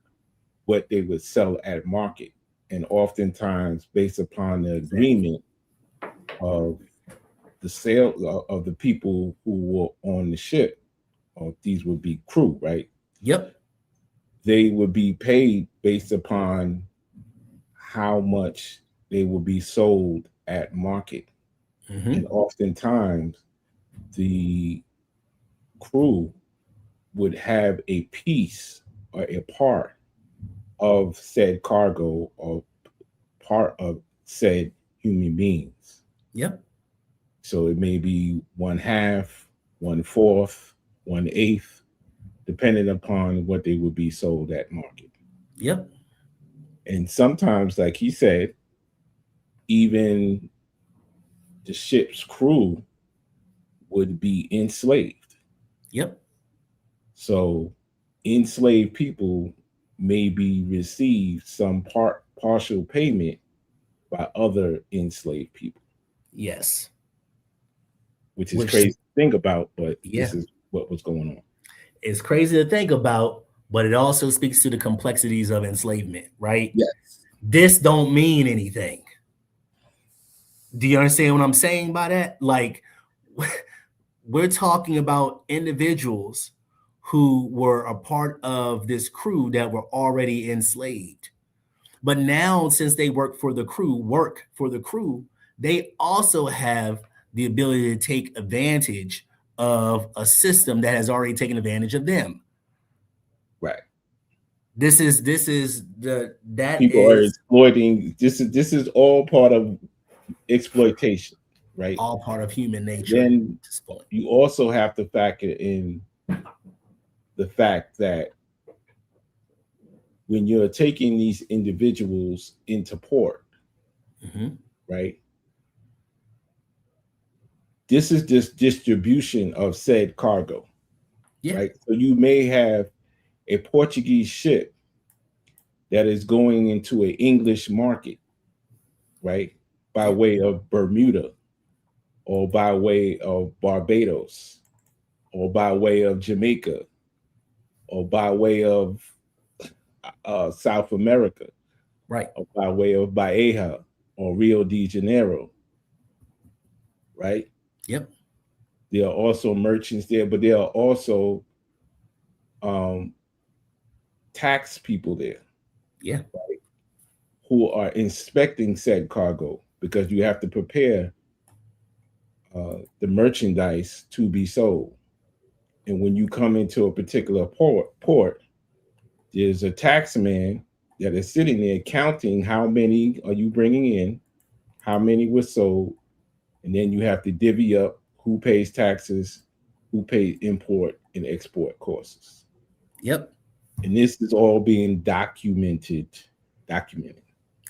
what they would sell at market, and oftentimes based upon the exactly. agreement of the sale of the people who were on the ship, or these would be crew, right? Yep. They would be paid based upon how much they will be sold at market. And Hmm. oftentimes the crew would have a piece or a part of said cargo or part of said human beings. Yep. So it may be one half, one fourth, one eighth, depending upon what they would be sold at market. Yep. And sometimes, like he said, even the ship's crew would be enslaved. Yep. So enslaved people maybe receive some partial payment by other enslaved people, Yes. which is Which, crazy to think about, but yeah, this is what was going on. it's crazy to think about, but it also speaks to the complexities of enslavement, right? Yes. This don't mean anything. Do you understand what I'm saying by that? Like, we're talking about individuals who were a part of this crew that were already enslaved. But now, since they work for the crew, they also have the ability to take advantage of a system that has already taken advantage of them. Right. This is the that People are is exploiting. This is all part of exploitation, right? all part of human nature at Then this point. you also have to factor in the fact that when you're taking these individuals into port, Hmm. right? This is just distribution of said cargo, Yeah. right? So you may have a Portuguese ship that is going into an English market, right? By Yeah. way of Bermuda or by way of Barbados or by way of Jamaica or by way of South America Right. or by way of Bahia or Rio de Janeiro, right? Yep. There are also merchants there, but there are also um, tax people there Yeah. who are inspecting said cargo because you have to prepare the merchandise to be sold. And when you come into a particular port, there's a tax man that is sitting there counting how many are you bringing in, how many were sold, and then you have to divvy up who pays taxes, who pays import and export costs. Yep. And this is all being documented.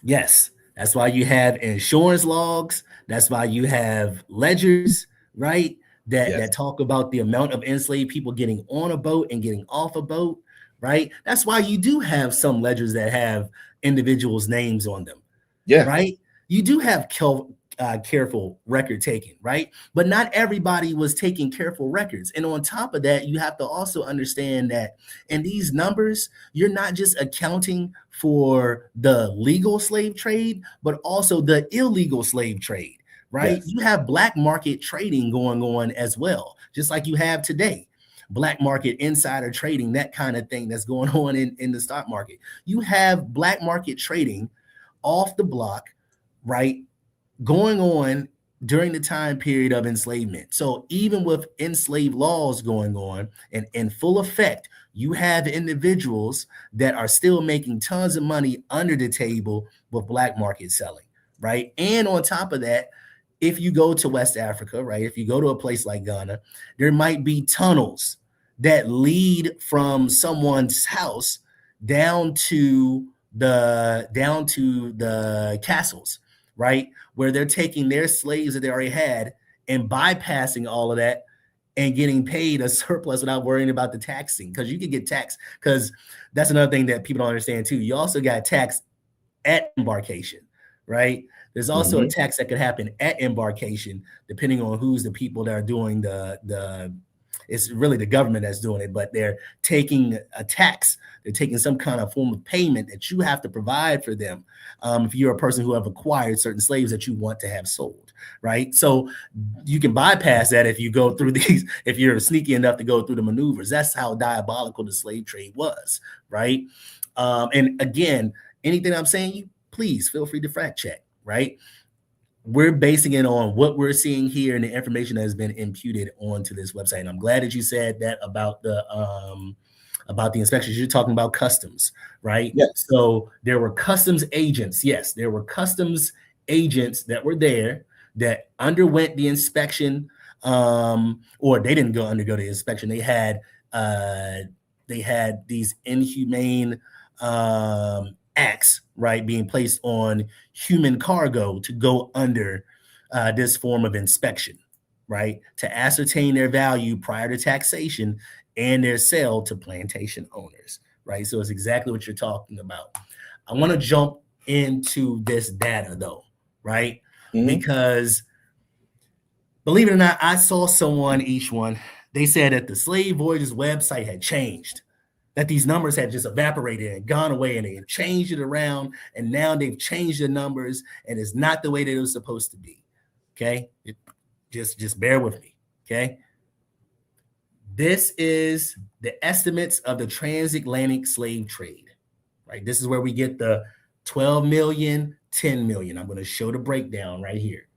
Yes. That's why you have insurance logs. That's why you have ledgers, right? Yes. That talk about the amount of enslaved people getting on a boat and getting off a boat, right? That's why you do have some ledgers that have individuals' names on them, Yeah. right? You do have careful record taking, right? But not everybody was taking careful records. And on top of that, you have to also understand that in these numbers, you're not just accounting for the legal slave trade, but also the illegal slave trade, right? Yes. You have black market trading going on as well, just like you have today. Black market insider trading, that kind of thing that's going on in the stock market. You have black market trading off the block, right? Going on during the time period of enslavement. So even with enslaved laws going on and in full effect, you have individuals that are still making tons of money under the table with black market selling, right? And on top of that, if you go to West Africa, right, if you go to a place like Ghana, there might be tunnels that lead from someone's house down to the castles, right, where they're taking their slaves that they already had and bypassing all of that and getting paid a surplus without worrying about the taxing, because you can get taxed. Because that's another thing that people don't understand too. You also got taxed at embarkation, right? There's also a tax that could happen at embarkation, depending on who's the people that are doing the. It's really the government that's doing it, but they're taking a tax. They're taking some kind of form of payment that you have to provide for them, if you're a person who have acquired certain slaves that you want to have sold, right? So you can bypass that if you go through these, if you're sneaky enough to go through the maneuvers. That's how diabolical the slave trade was, right? And again, anything I'm saying, you please feel free to fact check, right? We're basing it on what we're seeing here and the information that has been imputed onto this website. And I'm glad that you said that about the inspections. You're talking about customs, right? Yes. So there were customs agents. Yes, there were customs agents that were there that underwent the inspection, or they didn't undergo the inspection. They had these inhumane acts, right, being placed on human cargo to go under this form of inspection, right, to ascertain their value prior to taxation and their sale to plantation owners, right? So it's exactly what you're talking about. I want to jump into this data though, right? Because believe it or not, I saw they said that the SlaveVoyages website had changed, that these numbers had just evaporated and gone away, and they had changed it around, and now they've changed the numbers, and it's not the way that it was supposed to be. Okay, just bear with me. Okay, this is the estimates of the transatlantic slave trade, right? This is where we get the 12 million, 10 million. I'm going to show the breakdown right here.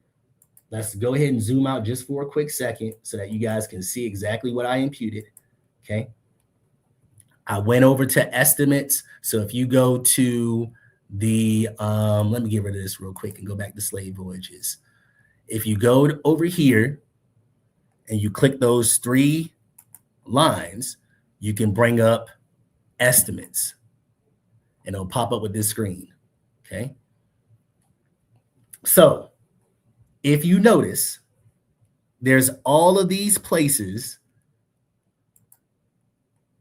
Let's go ahead and zoom out just for a quick second so that you guys can see exactly what I imputed. Okay. I went over to estimates. So if you go to the, let me get rid of this real quick and go back to SlaveVoyages. If you go over here and you click those three lines, you can bring up estimates and it'll pop up with this screen. Okay. So if you notice, there's all of these places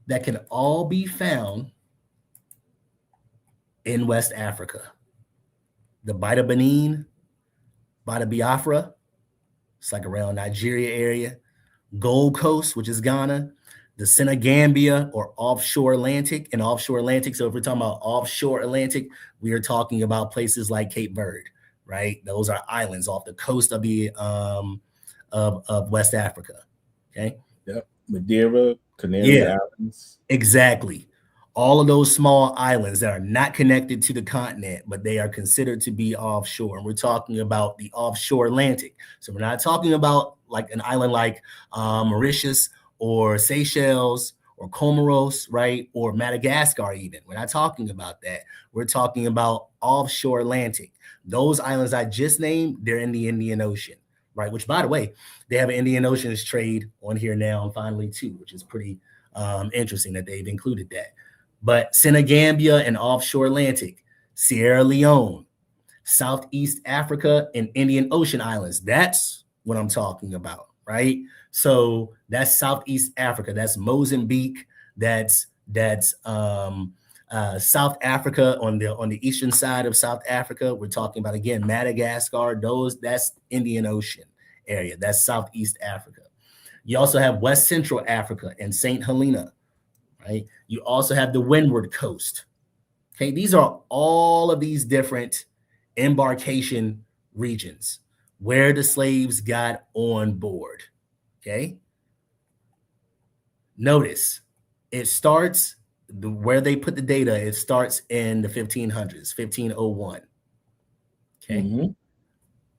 that can all be found in West Africa. The Bida Benin, Bida Biafra, it's like around Nigeria area, Gold Coast, which is Ghana, the Senegambia or offshore Atlantic, and offshore Atlantic. So if we're talking about offshore Atlantic, we are talking about places like Cape Verde, right? Those are islands off the coast of the of West Africa. Okay. Yep. Madeira, Canary Islands. Exactly. All of those small islands that are not connected to the continent, but they are considered to be offshore. And we're talking about the offshore Atlantic. So we're not talking about like an island like Mauritius or Seychelles or Comoros, right? Or Madagascar even. We're not talking about that. We're talking about offshore Atlantic. Those islands I just named, they're in the Indian Ocean, right? Which, by the way, they have an Indian Ocean trade on here now, finally, too, which is pretty interesting that they've included that. But Senegambia and offshore Atlantic, Sierra Leone, Southeast Africa, and Indian Ocean islands. That's what I'm talking about, right? So that's Southeast Africa. That's Mozambique. That's South Africa on the eastern side of South Africa. We're talking about, again, Madagascar. That's Indian Ocean area. That's Southeast Africa. You also have West Central Africa and St. Helena, right? You also have the Windward Coast. Okay, these are all of these different embarkation regions where the slaves got on board. Okay. Notice it starts where they put the data. It starts in the 1500s, 1501. Okay.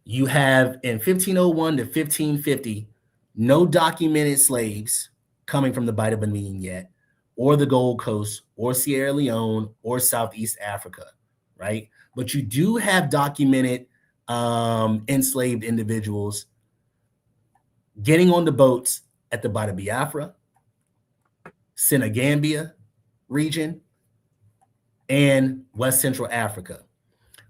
You have in 1501 to 1550, no documented slaves coming from the Bida Benin yet, or the Gold Coast, or Sierra Leone, or Southeast Africa, right? But you do have documented enslaved individuals getting on the boats at the Bada Biafra, Senegambia region, and West Central Africa.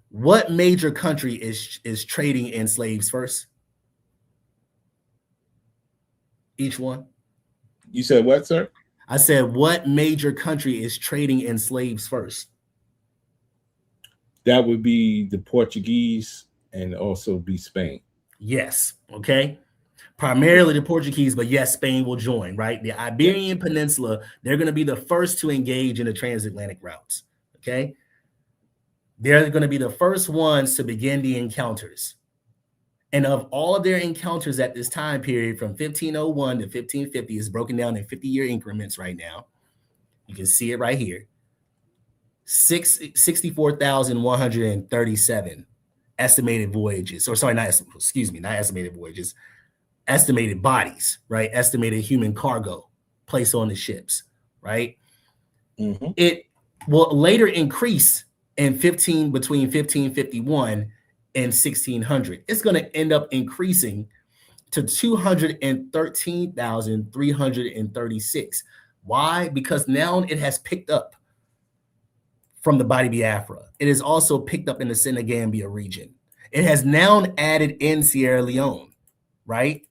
What major country is trading in slaves first? Each one. You said what, sir? I said, what major country is trading in slaves first? That would be the Portuguese and also be Spain. Yes. Okay. Primarily the Portuguese, but yes, Spain will join, right? The Iberian Peninsula, they're going to be the first to engage in the transatlantic routes. Okay. They're going to be the first ones to begin the encounters. And of all of their encounters at this time period from 1501 to 1550 is broken down in 50-year increments right now. You can see it right here. 64,137 estimated voyages, or sorry, not estimated voyages, estimated bodies, right? Estimated human cargo placed on the ships, right? Mm-hmm. It will later increase between 1551 and 1600. It's going to end up increasing to 213,336. Why? Because now it has picked up from the Bada Biafra. It is also picked up in the Senegambia region. It has now added in Sierra Leone, right?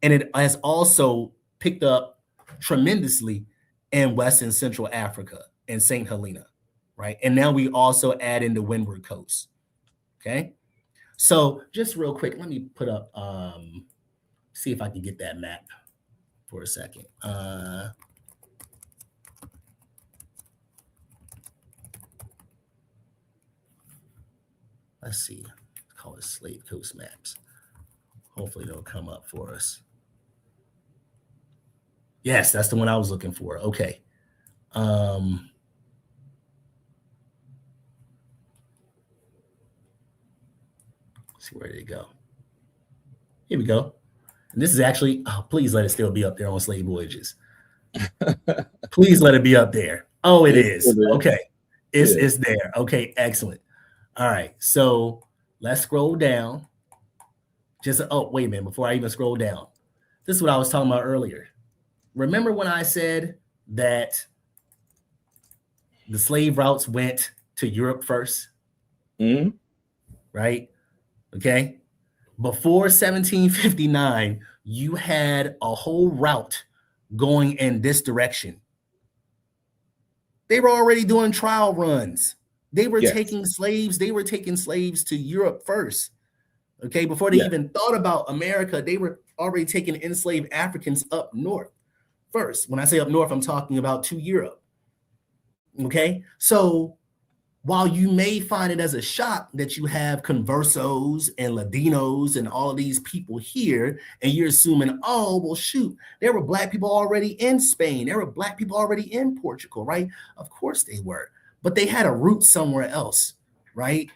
And it has also picked up tremendously in West and Central Africa and St. Helena, right? And now we also add in the Windward Coast, okay? So just real quick, let me put up, see if I can get that map for a second. Let's see, call it Slave Coast Maps. Hopefully they'll come up for us. Yes, that's the one I was looking for. Okay. Let's see where they go. Here we go. And this is actually, oh, please let it still be up there on Slave Voyages. Please let it be up there. Oh, it is. Okay. It's there. Okay, excellent. All right. So let's scroll down. Wait a minute, before I even scroll down. This is what I was talking about earlier. Remember when I said that the slave routes went to Europe first? Mm-hmm. Right? Okay. Before 1759, you had a whole route going in this direction. They were already doing trial runs. They were taking slaves. They were taking slaves to Europe first. Okay. Before they even thought about America, they were already taking enslaved Africans up north first. When I say up north, I'm talking about to Europe. Okay. So while you may find it as a shock that you have conversos and Ladinos and all of these people here, and you're assuming, oh, well, shoot, there were Black people already in Spain. There were Black people already in Portugal, right? Of course they were, but they had a root somewhere else, right?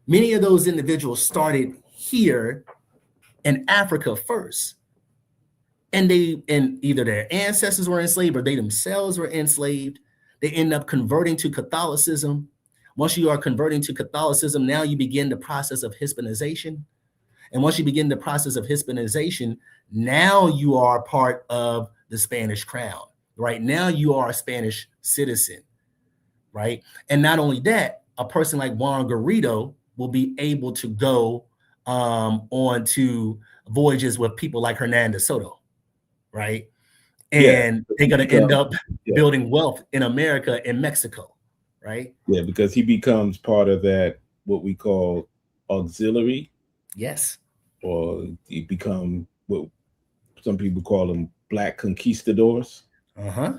Many of those individuals started here in Africa first. And either their ancestors were enslaved or they themselves were enslaved. They end up converting to Catholicism. Once you are converting to Catholicism, now you begin the process of Hispanization. And once you begin the process of Hispanization, now you are part of the Spanish crown, right? Now you are a Spanish citizen, right? And not only that, a person like Juan Garrido will be able to go on to voyages with people like Hernando Soto, right? And they're going to end up building wealth in America and Mexico. Right? Yeah, because he becomes part of that, what we call auxiliary. Yes. Or he become what some people call them Black conquistadors. Uh-huh.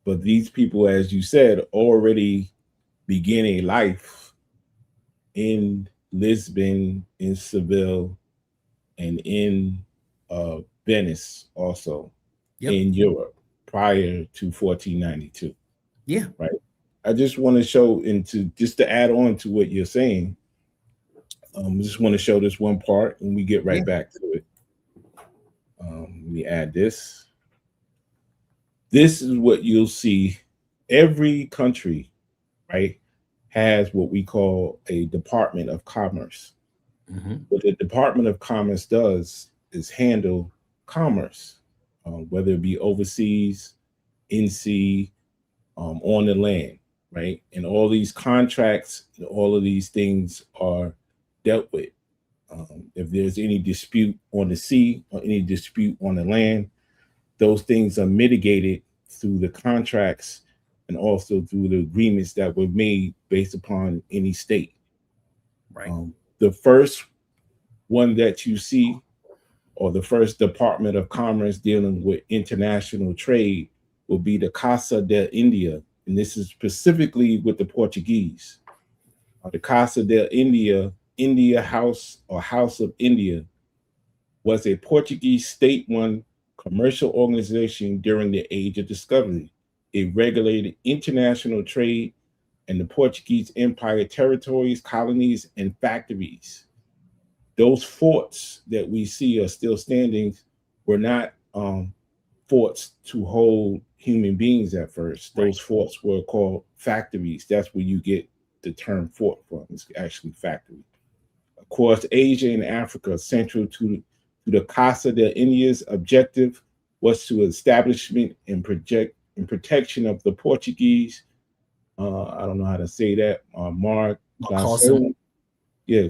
But these people, as you said, already begin a life in Lisbon, in Seville, and in Venice also, in Europe prior to 1492. Yeah. Right. I just want to show just to add on to what you're saying. I just want to show this one part and we get right back to it. Let me add this. This is what you'll see. Every country, right, has what we call a Department of Commerce. What the Department of Commerce does is handle commerce, whether it be overseas, in sea, on the land, right? And all these contracts, all of these things are dealt with. If there's any dispute on the sea or any dispute on the land, those things are mitigated through the contracts and also through the agreements that were made based upon any state. Right. The first one that you see, or the first Department of Commerce dealing with international trade, will be the Casa de India, and this is specifically with the Portuguese. The Casa de India, India House or House of India, was a Portuguese state-run commercial organization during the Age of Discovery. It regulated international trade and the Portuguese Empire territories, colonies, and factories. Those forts that we see are still standing were not forts to hold human beings at first. Those forts were called factories. That's where you get the term fort from. It's actually factory. Of course, Asia and Africa, central to the Casa de India's objective was to establishment and protection of the Portuguese. I don't know how to say that.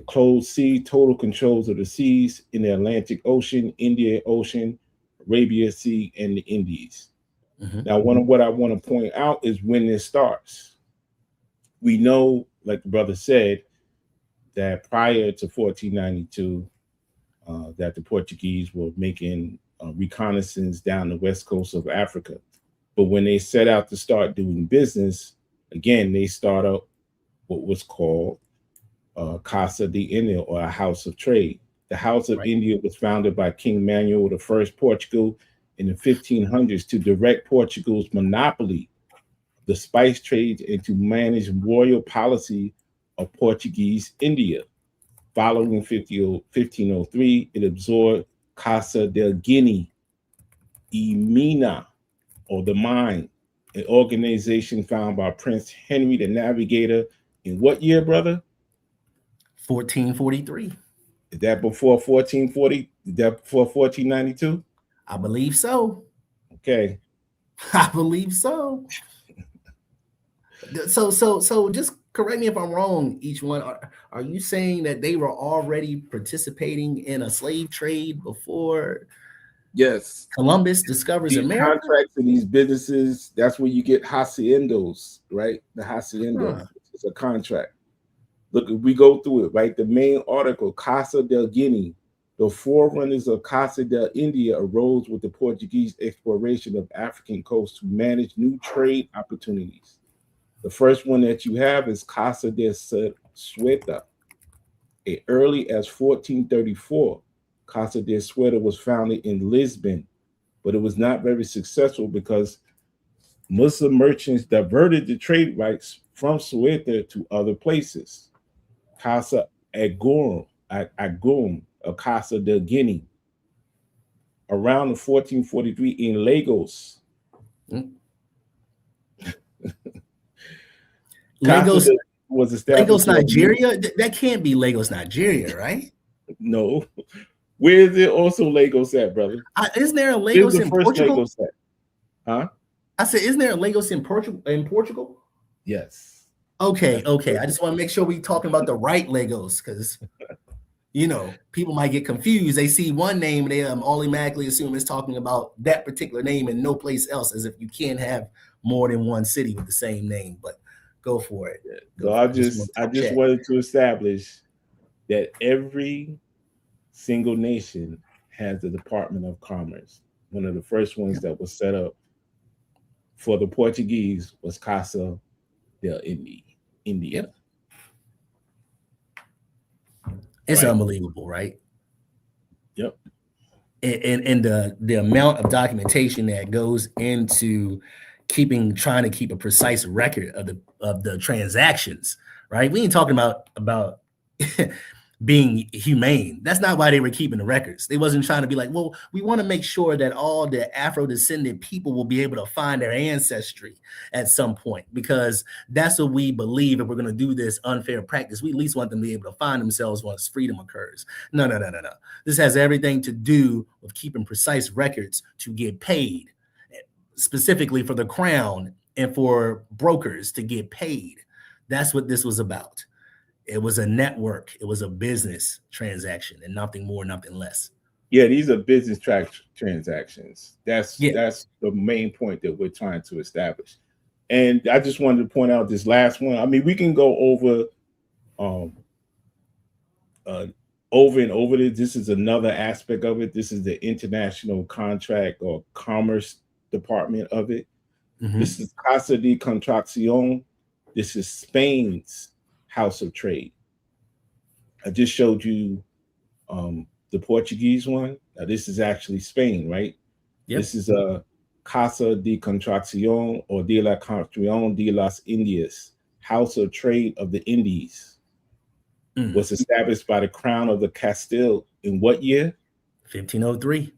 Closed sea, total controls of the seas in the Atlantic Ocean, Indian Ocean, Arabia Sea, and the Indies. Now, what I want to point out is when this starts. We know, like the brother said, that prior to 1492, that the Portuguese were making reconnaissance down the west coast of Africa. But when they set out to start doing business, again, they start up what was called Casa de India, or a house of trade. The House of India was founded by King Manuel I Portugal in the 1500s to direct Portugal's monopoly of the spice trade and to manage royal policy of Portuguese India. Following 1503, it absorbed Casa del Guinea, Mina, or the Mine, an organization founded by Prince Henry the Navigator in what year, brother? 1443. Is that before 1440? Is that before 1492? I believe so. Okay. I believe so. So just correct me if I'm wrong, each one. Are you saying that they were already participating in a slave trade before Columbus discovers these America? Contracts and these businesses, that's where you get haciendos, right? The hacienda is a contract. Look, if we go through it, right? The main article, Casa del Guinea, the forerunners of Casa del India arose with the Portuguese exploration of African coast to manage new trade opportunities. The first one that you have is Casa de Ceuta. As early as 1434, Casa de Ceuta was founded in Lisbon, but it was not very successful because Muslim merchants diverted the trade rights from Ceuta to other places. Casa Agum, or Casa del Guinea, around 1443 in Lagos. Lagos was established. Lagos, Nigeria? That can't be Lagos, Nigeria, right? No. Where is it also Lagos at, brother? Isn't there a Lagos in Portugal? Lagos at? Huh? I said, isn't there a Lagos in Portugal? Yes. Okay. I just want to make sure we're talking about the right Lagos, because people might get confused. They see one name, they automatically assume it's talking about that particular name and no place else, as if you can't have more than one city with the same name. But go for it. I just wanted to establish that every single nation has a Department of Commerce. One of the first ones that was set up for the Portuguese was Casa del India. Yep. It's unbelievable, right? Yep. And the amount of documentation that goes into trying to keep a precise record of the transactions, right? We ain't talking about being humane. That's not why they were keeping the records. They wasn't trying to be like, well, we want to make sure that all the Afro-descendant people will be able to find their ancestry at some point, because that's what we believe. If we're going to do this unfair practice, we at least want them to be able to find themselves once freedom occurs. No, no, no, no, no. This has everything to do with keeping precise records to get paid, specifically for the crown and for brokers to get paid. That's what this was about. It was a network. It was a business transaction, and nothing more, nothing less. Yeah, these are business transactions. That's Yeah. that's the main point that we're trying to establish. And I just wanted to point out this last one. I mean, we can go um over and over this. This is another aspect of it. This is the international contract or commerce department of it. Mm-hmm. This is Casa de Contratación. This is Spain's House of Trade. I just showed you the Portuguese one. Now this is actually Spain, right? Yep. This is a Casa de Contratación or de la Contratación de las Indias, House of Trade of the Indies. Was established by the Crown of the Castile in what year? 1503.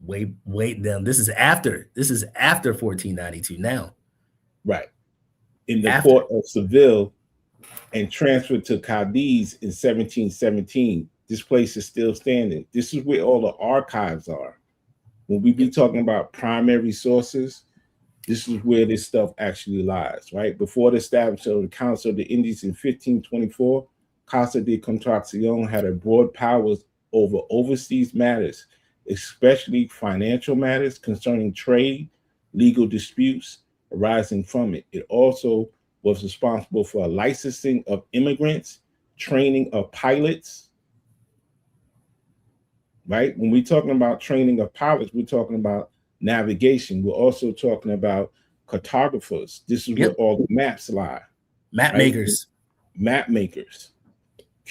Wait, then this is after 1492 now. Right. In the port of Seville and transferred to Cadiz in 1717. This place is still standing. This is where all the archives are. When we be talking about primary sources, this is where this stuff actually lies, right? Before the establishment of the Council of the Indies in 1524, Casa de Contratación had a broad powers over overseas matters, especially financial matters concerning trade, legal disputes arising from it. It also was responsible for licensing of immigrants, training of pilots, right? When we're talking about training of pilots, we're talking about navigation. We're also talking about cartographers. This is where all the maps lie. Map makers. Map makers.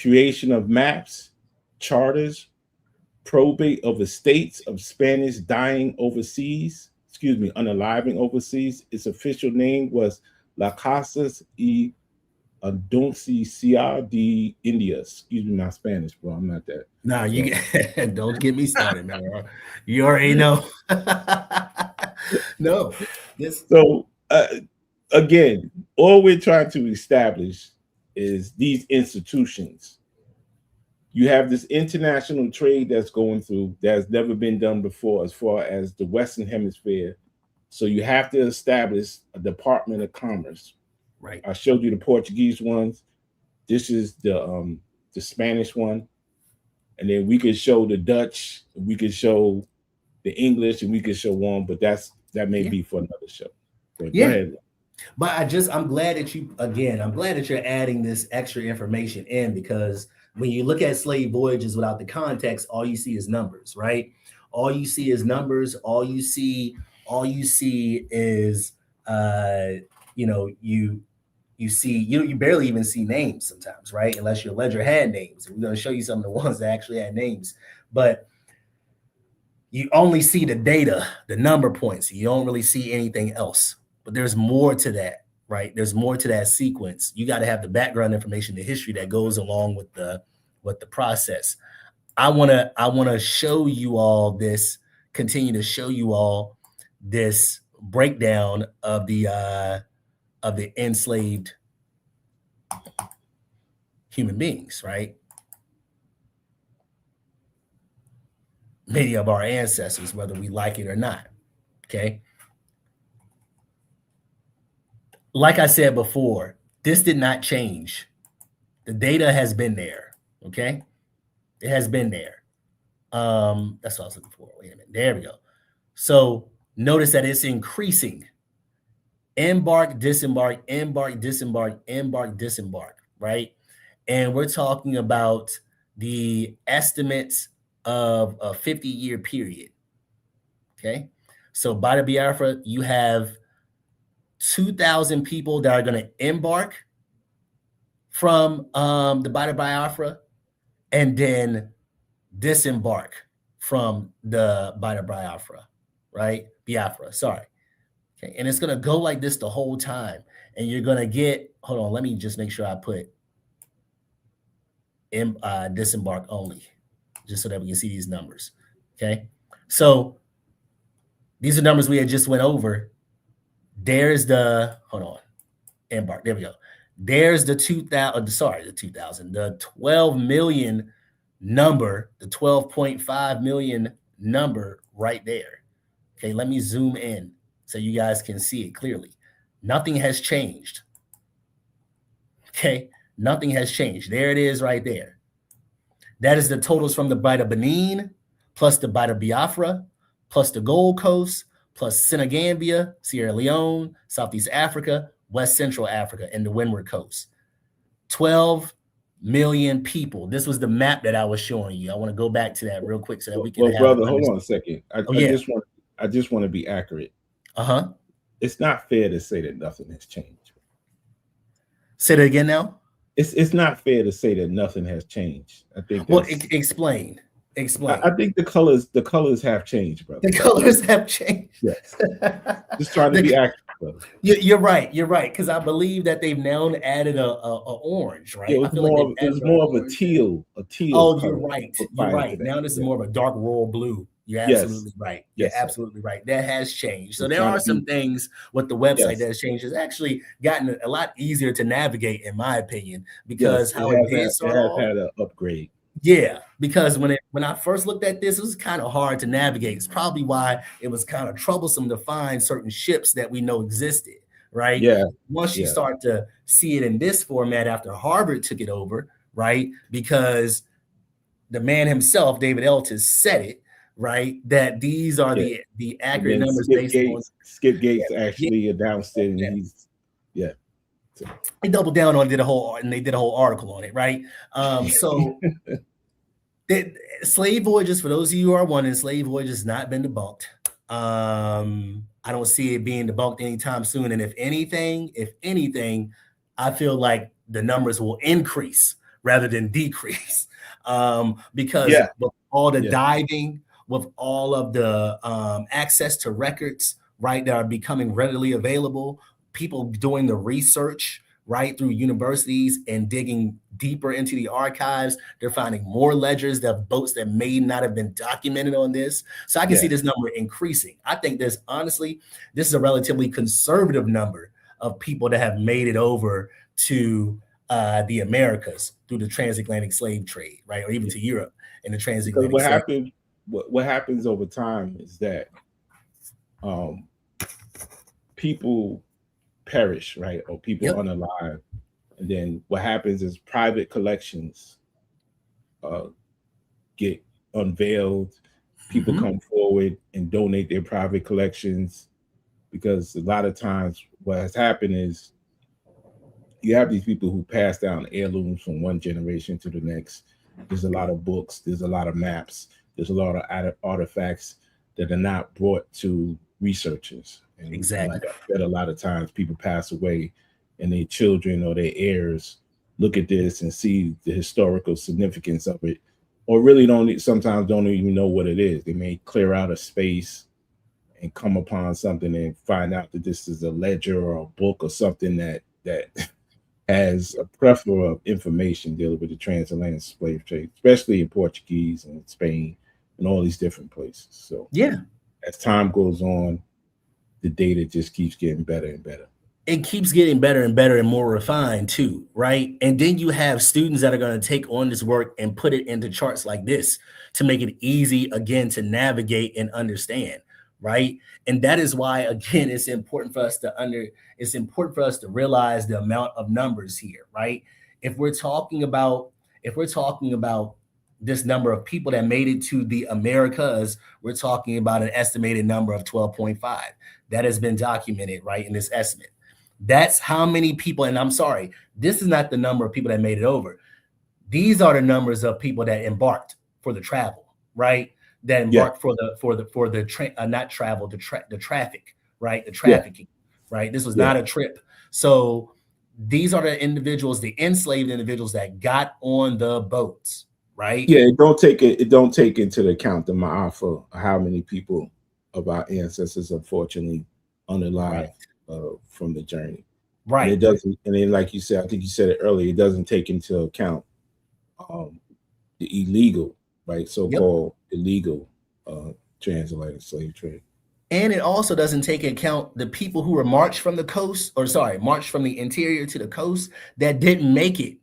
Creation of maps, charters, probate of estates of Spanish dying overseas, unaliving overseas. Its official name was La Casas y Aduancia de Indias. Excuse me, my Spanish, bro. I'm not that. No, you don't get me started, man. You already know. No. So again, all we're trying to establish is these institutions. You have this international trade that's going through that's never been done before as far as the Western Hemisphere. So you have to establish a Department of Commerce. Right. I showed you the Portuguese ones. This is the Spanish one. And then we could show the Dutch, we could show the English, and we could show one, but that may be for another show. But go ahead. But I'm glad that you're adding this extra information in, because when you look at Slave Voyages without the context, all you see is numbers, right? All you see is numbers. All you see is you barely even see names sometimes, right? Unless your ledger had names. We're going to show you some of the ones that actually had names, but you only see the data, the number points. You don't really see anything else. But there's more to that, right? There's more to that sequence. You got to have the background information, the history that goes along with the process. I want to show you all this, continue to show you all this breakdown of the enslaved human beings, right? Many of our ancestors, whether we like it or not. Okay. Like I said before, this did not change. The data has been there. Okay. It has been there. That's what I was looking for. Wait a minute. There we go. So notice that it's increasing. Embark, disembark, embark, disembark, embark, disembark, right? And we're talking about the estimates of a 50-year period. Okay. So by the Biafra, you have 2,000 people that are going to embark from the Bada Biafra and then disembark from the Bada Biafra, right? Biafra, sorry. Okay, and it's going to go like this the whole time. And you're going to get, hold on, let me just make sure I put disembark only, just so that we can see these numbers. Okay, so these are numbers we had just went over. There's the hold on, embark. There we go. There's the 2000. Sorry, the 2000. The 12 million number, the 12.5 million number right there. Okay, let me zoom in so you guys can see it clearly. Nothing has changed. Okay, nothing has changed. There it is right there. That is the totals from the Bight of Benin, plus the Bight of Biafra, plus the Gold Coast, plus Senegambia, Sierra Leone, Southeast Africa, West Central Africa, and the Windward Coast. 12 million people. This was the map that I was showing you. I want to go back to that real quick so that we can Well, brother, hold on a second. I just want to be accurate. It's not fair to say that nothing has changed. Say that again now. It's not fair to say that nothing has changed. I think. Well, explain. I think the colors have changed, brother. The colors have changed. Yes. Just trying to be accurate, brother. You're right. You're right. Because I believe that they've now added a orange, right? Yeah, it was more of a teal. Oh, you're right. You're right. Now this is more of a dark royal blue. You're absolutely right. You're absolutely right. That has changed. So there are some things with the website that has changed. It's actually gotten a lot easier to navigate, in my opinion, because how it did start off, had an upgrade. Yeah, because when I first looked at this, it was kind of hard to navigate. It's probably why it was kind of troublesome to find certain ships that we know existed, right? Yeah. Once you start to see it in this format after Harvard took it over, right? Because the man himself, David Eltis, said it, right? That these are the accurate numbers based on Skip Gates actually announced it, and he's they doubled down on it, they did a whole article on it, right? So Slave Voyages, for those of you who are wondering, Slave Voyages has not been debunked. I don't see it being debunked anytime soon. And if anything, I feel like the numbers will increase rather than decrease. Because with all the diving, with all of the access to records, right, that are becoming readily available, people doing the research, right, through universities and digging deeper into the archives, they're finding more ledgers of boats that may not have been documented on this. So I can see this number increasing. I think this is a relatively conservative number of people that have made it over to the Americas through the transatlantic slave trade, right, or even to Europe in the transatlantic. What happens over time is that people perish, right, or people unalive, and then what happens is private collections get unveiled. People come forward and donate their private collections, because a lot of times what has happened is you have these people who pass down heirlooms from one generation to the next. There's a lot of books, there's a lot of maps, there's a lot of artifacts that are not brought to researchers. And like I said, a lot of times people pass away and their children or their heirs look at this and see the historical significance of it, or really sometimes don't even know what it is. They may clear out a space and come upon something and find out that this is a ledger or a book or something that has a plethora of information dealing with the transatlantic slave trade, especially in Portuguese and Spain and all these different places. So as time goes on, the data just keeps getting better and better. It keeps getting better and better and more refined too, right? And then you have students that are going to take on this work and put it into charts like this to make it easy, again, to navigate and understand, right? And that is why, again, it's important for us to realize the amount of numbers here, right? If we're talking about this number of people that made it to the Americas, we're talking about an estimated number of 12.5. That has been documented, right, in this estimate. That's how many people, and I'm sorry, this is not the number of people that made it over. These are the numbers of people that embarked for the travel, right? That embarked for the traffic, right? The trafficking, right? This was not a trip. So these are the individuals, the enslaved individuals that got on the boats, right? Yeah, it don't take into account the ma'afa, how many people of our ancestors unfortunately unalive from the journey. Right. And it doesn't, and then like you said, I think you said it earlier, it doesn't take into account um, the illegal, right, Yep. so-called illegal transatlantic slave trade. And it also doesn't take into account the people who were marched from the coast, or sorry, marched from the interior to the coast that didn't make it,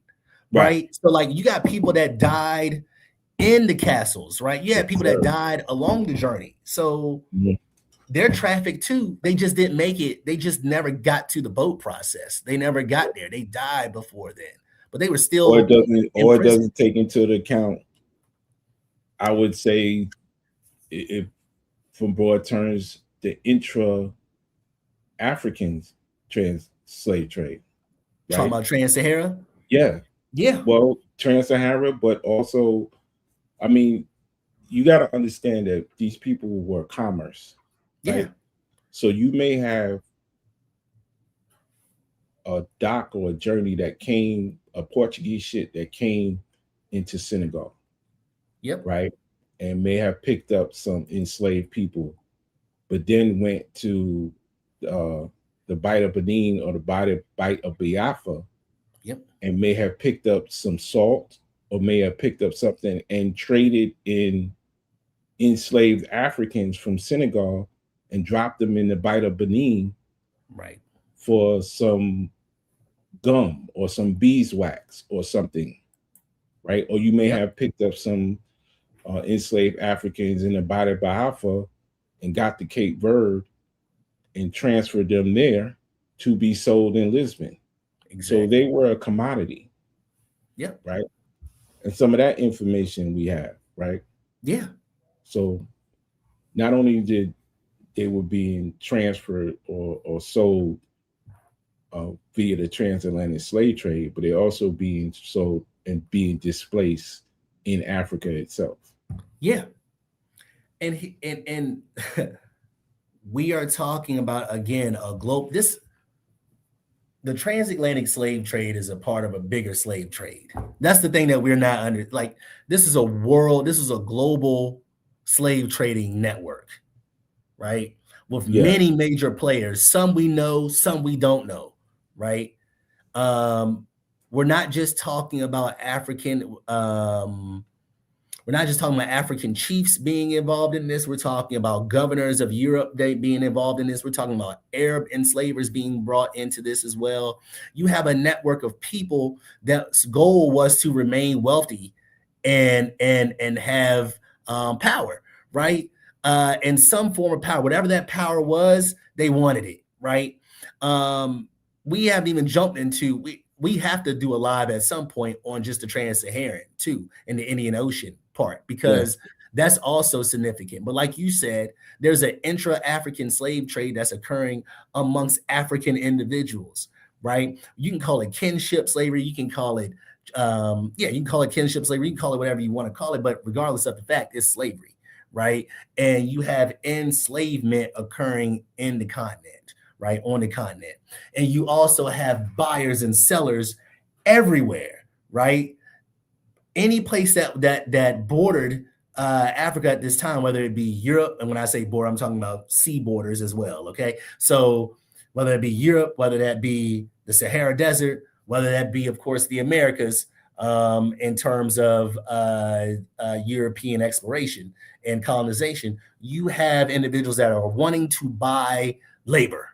Right. right? So like you got people that died in the castles, right? You had Yes, people that sir. died along the journey. So Mhm. they're trafficked too. They just didn't make it. They just never got to the boat process. They never got there. They died before then, but they were still in Or it prison. doesn't take into account, I would say, if from broad terms, the intra Africans trans slave trade, Talking right? about Trans-Sahara. Yeah. Yeah, Well, trans-Sahara, but also, I mean, you got to understand that these people were commerce, yeah, right? So you may have a dock or a journey that came, a Portuguese ship that came into Senegal, yep, right? And may have picked up some enslaved people, but then went to uh, the Bight of Benin or the Bight of Biafra, yep, and may have picked up some salt or may have picked up something and traded in enslaved Africans from Senegal and dropped them in the Bight of Benin right. for some gum or some beeswax or something, right? Or you may Yep, have picked up some enslaved Africans in the Bight of Biafra and got to Cape Verde and transferred them there to be sold in Lisbon. So exactly. they were a commodity, Yep, right? And some of that information we have, right? yeah, So not only did they were being transferred or sold via the transatlantic slave trade, but they're also being sold and being displaced in Africa itself. yeah. And we are talking about again a globe. This the transatlantic slave trade is a part of a bigger slave trade. That's the thing that we're not under. Like this is a world. This is a global slave trading network, right? With Yeah, many major players. Some we know, some we don't know, right? Um, we're not just talking about African. We're not just talking about African chiefs being involved in this. We're talking about governors of Europe they being involved in this. We're talking about Arab enslavers being brought into this as well. You have a network of people that's goal was to remain wealthy and have power, right? And some form of power, whatever that power was, they wanted it, right? Um, we haven't even jumped into we have to do a live at some point on just the trans-Saharan too in the Indian Ocean part yeah, because that's also significant. But like you said, there's an intra-African slave trade that's occurring amongst African individuals, right? You can call it kinship slavery, you can call it you can call it kinship slavery, you can call it whatever you want to call it, but regardless of the fact, it's slavery, right? And you have enslavement occurring in the continent, right? On the continent. And you also have buyers and sellers everywhere, right? Any place that bordered Africa at this time, whether it be Europe, and when I say border, I'm talking about sea borders as well. Okay, so whether it be Europe, whether that be the Sahara Desert, whether that be, of course, the Americas, in terms of European exploration and colonization, you have individuals that are wanting to buy labor.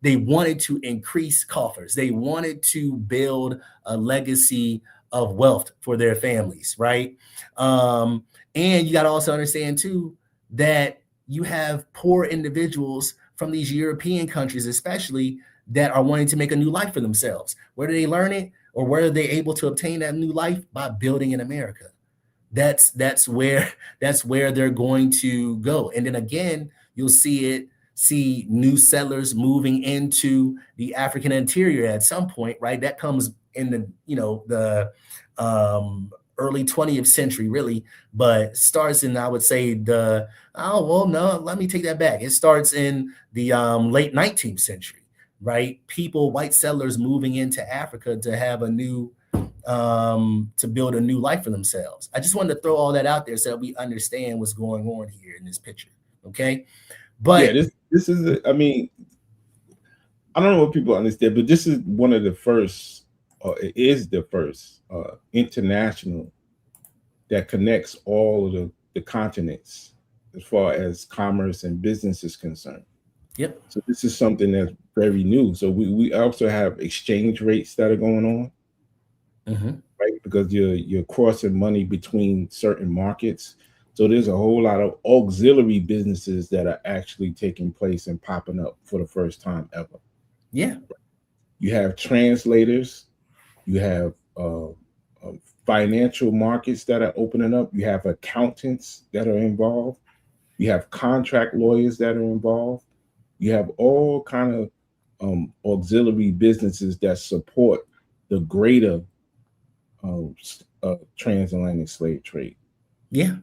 They wanted to increase coffers. They wanted to build a legacy of wealth for their families, right? Um, and you got to also understand too that you have poor individuals from these European countries, especially that are wanting to make a new life for themselves. Where do they learn it, or where are they able to obtain that new life? By building in America. That's where that's where they're going to go. And then again, you'll see new settlers moving into the African interior at some point, right? That comes in the early 20th century, really, but starts in, I would say, no, let me take that back. It starts in the late 19th century, right? White settlers moving into Africa to have a new to build a new life for themselves. I just wanted to throw all that out there so that we understand what's going on here in this picture. Okay. yeah. But This is. I mean, I don't know what people understand, but this is one of the first. It is the first international that connects all of the continents as far as commerce and business is concerned. Yep. So this is something that's very new. So we also have exchange rates that are going on, right? Because you're crossing money between certain markets. So there's a whole lot of auxiliary businesses that are actually taking place and popping up for the first time ever. Yeah. You have translators, you have financial markets that are opening up, you have accountants that are involved, you have contract lawyers that are involved, you have all kind of auxiliary businesses that support the greater transatlantic slave trade. Yeah.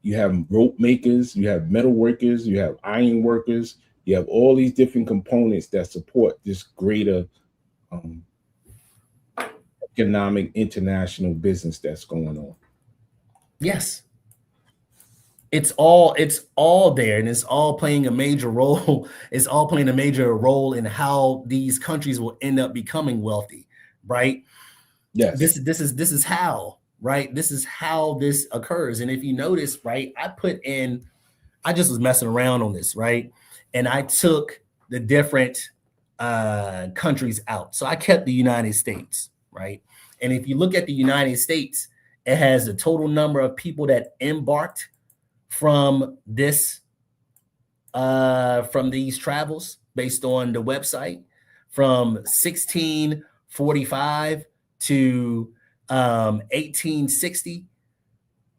You have rope makers, you have metal workers, you have iron workers, you have all these different components that support this greater um, economic international business that's going on. Yes. It's all there, and it's all playing a major role. It's all playing a major role in how these countries will end up becoming wealthy, right? Yes. This is how, right? This is how this occurs. And if you notice, right, I just was messing around on this, right? And I took the different countries out. So I kept the United States, right? And if you look at the United States, it has the total number of people that embarked from these travels based on the website from 1645 to 1860.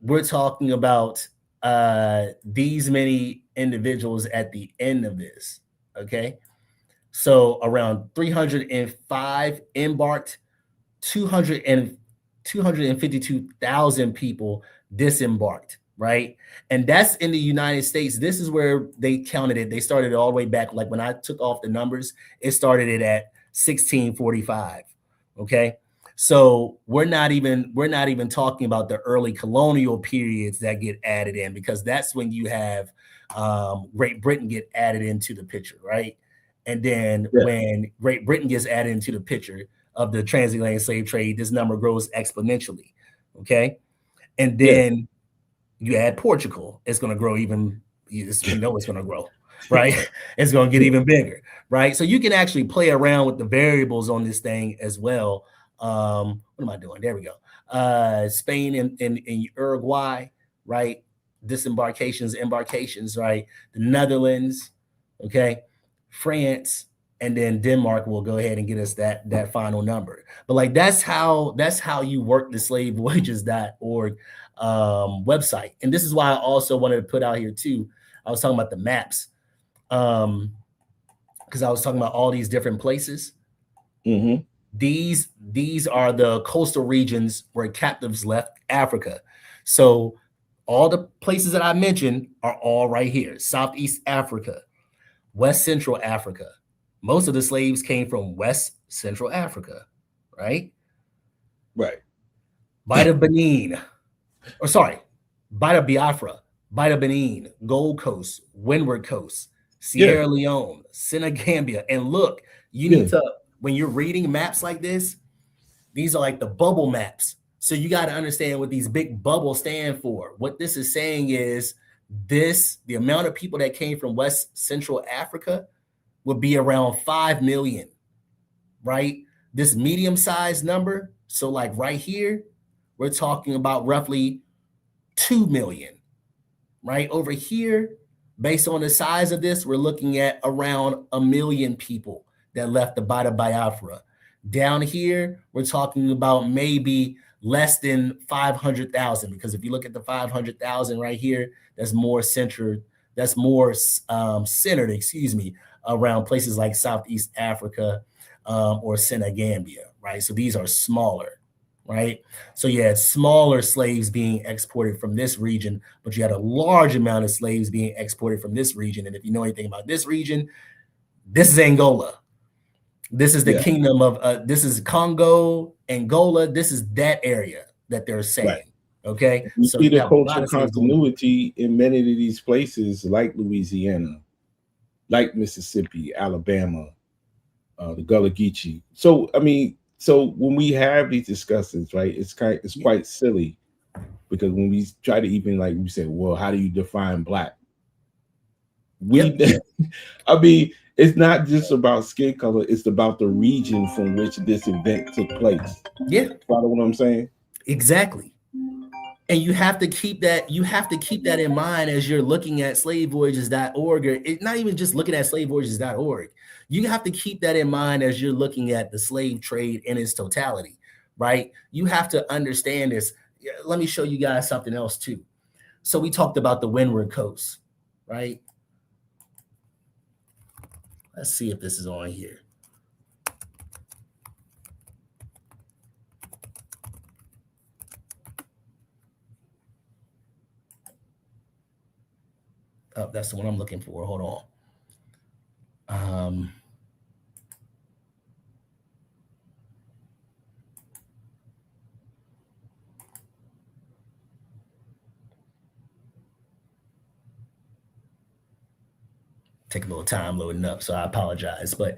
We're talking about these many individuals at the end of this. Okay. So around 305 embarked, 252,000 people disembarked, right? And that's in the United States. This is where they counted it. They started it all the way back. Like when I took off the numbers, it started it at 1645. Okay. So we're not even talking about the early colonial periods that get added in, because that's when you have Great Britain get added into the picture, right? And then Yeah. when Great Britain gets added into the picture of the transatlantic slave trade, this number grows exponentially. Okay. And Yeah. then you add Portugal, it's going to grow even, we know it's going to grow, right? It's going to get even bigger, right? So you can actually play around with the variables on this thing as well. What am I doing? There we go. Spain and Uruguay, right? Disembarkations, embarkations, right? The Netherlands, okay? France, and then Denmark will go ahead and get us that final number. But like that's how you work the SlaveVoyages.org website. And this is why I also wanted to put out here too. I was talking about the maps, because I was talking about all these different places. Mm-hmm. These are the coastal regions where captives left Africa. So all the places that I mentioned are all right here: Southeast Africa, West Central Africa. Most of the slaves came from West Central Africa, right? Right. Bida Benin, or sorry, Bida Biafra, Bida Benin, Gold Coast, Windward Coast, Yeah. Sierra Leone, Senegambia. And look, you Yeah. need to, when you're reading maps like this, these are like the bubble maps. So you got to understand what these big bubbles stand for. What this is saying is the amount of people that came from West Central Africa would be around 5 million, right? This medium-sized number, so like right here, we're talking about roughly 2 million, right? Over here, based on the size of this, we're looking at around 1 million people that left the Bada Biafra. Down here, we're talking about maybe less than 500,000, because if you look at the 500,000 right here, that's more centered, centered, excuse me, around places like Southeast Africa or Senegambia, right? So these are smaller, right? So you had smaller slaves being exported from this region, but you had a large amount of slaves being exported from this region. And if you know anything about this region, this is Angola. This is the Yeah. kingdom of, this is Congo, Angola. This is that area that they're saying. Right. Okay. You So see you the have a lot cultural of slaves going on. continuity in many of these places, like Louisiana, like Mississippi, Alabama, the Gullah Geechee. So I mean, so when we have these discussions, right, it's quite silly Because when we try to even like you said, well, how do you define black? Yep. I mean, it's not just about skin color, it's about the region from which this event took place. Yeah. Follow what I'm saying? Exactly. And you have to keep that in mind as you're looking at slavevoyages.org, or not even just looking at slavevoyages.org. You have to keep that in mind as you're looking at the slave trade in its totality, right? You have to understand this. Let me show you guys something else too. So we talked about the Windward Coast, right? Let's see if this is on here. Oh, that's the one I'm looking for. Hold on. Take a little time loading up, so I apologize, but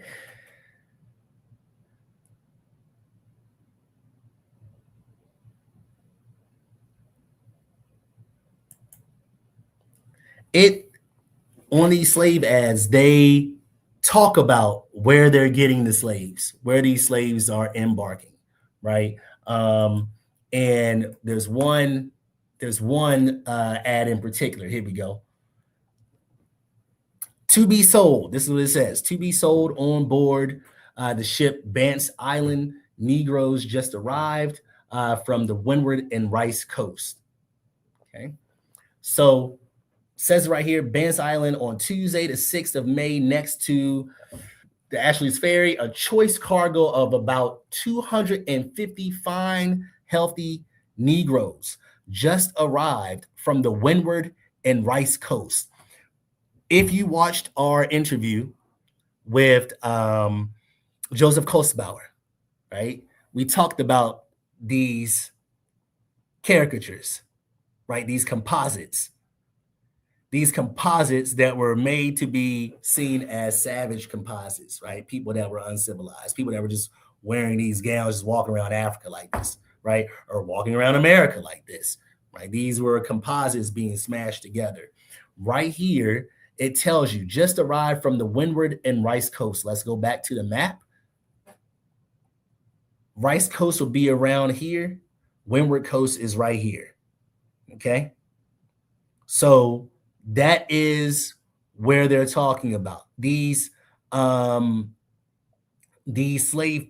on these slave ads, they talk about where they're getting the slaves, where these slaves are embarking, right? And there's one ad in particular. Here we go. To be sold. This is what it says. To be sold on board the ship Bance Island. Negroes just arrived from the Windward and Rice Coast. Okay. So says right here, Bance Island on Tuesday, the 6th of May, next to the Ashley's Ferry, a choice cargo of about 250 fine, healthy Negroes just arrived from the Windward and Rice Coast. If you watched our interview with Joseph Kostbauer, right, we talked about these caricatures, right, these composites that were made to be seen as savage composites, right? People that were uncivilized, people that were just wearing these gowns, just walking around Africa like this, right? Or walking around America like this, right? These were composites being smashed together. Right here, it tells you just arrived from the Windward and Rice Coast. Let's go back to the map. Rice Coast will be around here. Windward Coast is right here, okay? So that is where they're talking about these slave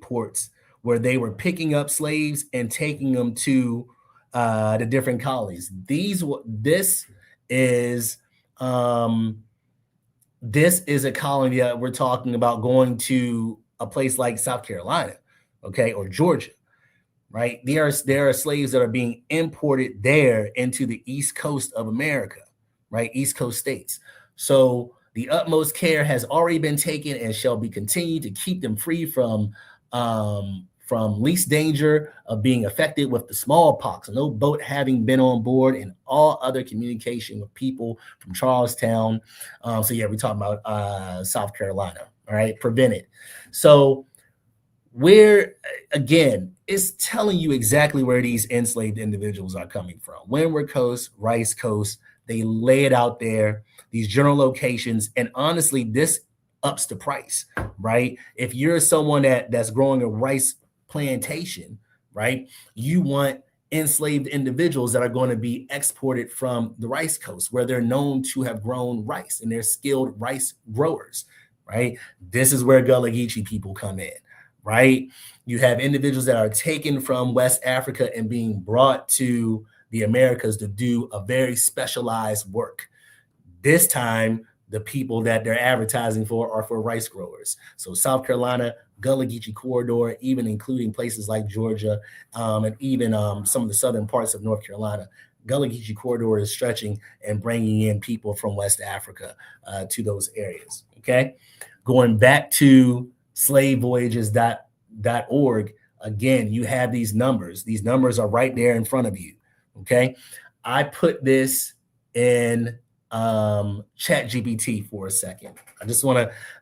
ports where they were picking up slaves and taking them to the different colonies. This is a colony that we're talking about going to a place like South Carolina, okay, or Georgia, right? There are slaves that are being imported there into the East Coast of America, right? East Coast states. So the utmost care has already been taken and shall be continued to keep them free from least danger of being affected with the smallpox, no boat having been on board, and all other communication with people from Charlestown. So yeah, we're talking about South Carolina, all right, prevented. So where, again, it's telling you exactly where these enslaved individuals are coming from. Windward Coast, Rice Coast, they lay it out there, these general locations, and honestly, this ups the price, right? If you're someone that's growing a rice plantation, right, you want enslaved individuals that are going to be exported from the Rice Coast, where they're known to have grown rice and they're skilled rice growers, right? This is where Gullah Geechee people come in, right? You have individuals that are taken from West Africa and being brought to the Americas to do a very specialized work. This time, the people that they're advertising for are for rice growers. So South Carolina, Gullah Geechee corridor, even including places like Georgia, and even some of the southern parts of North Carolina. Gullah Geechee corridor is stretching and bringing in people from West Africa to those areas, okay? Going back to SlaveVoyages.org, again, you have these numbers. These numbers are right there in front of you, okay? I put this in chat GPT for a second. I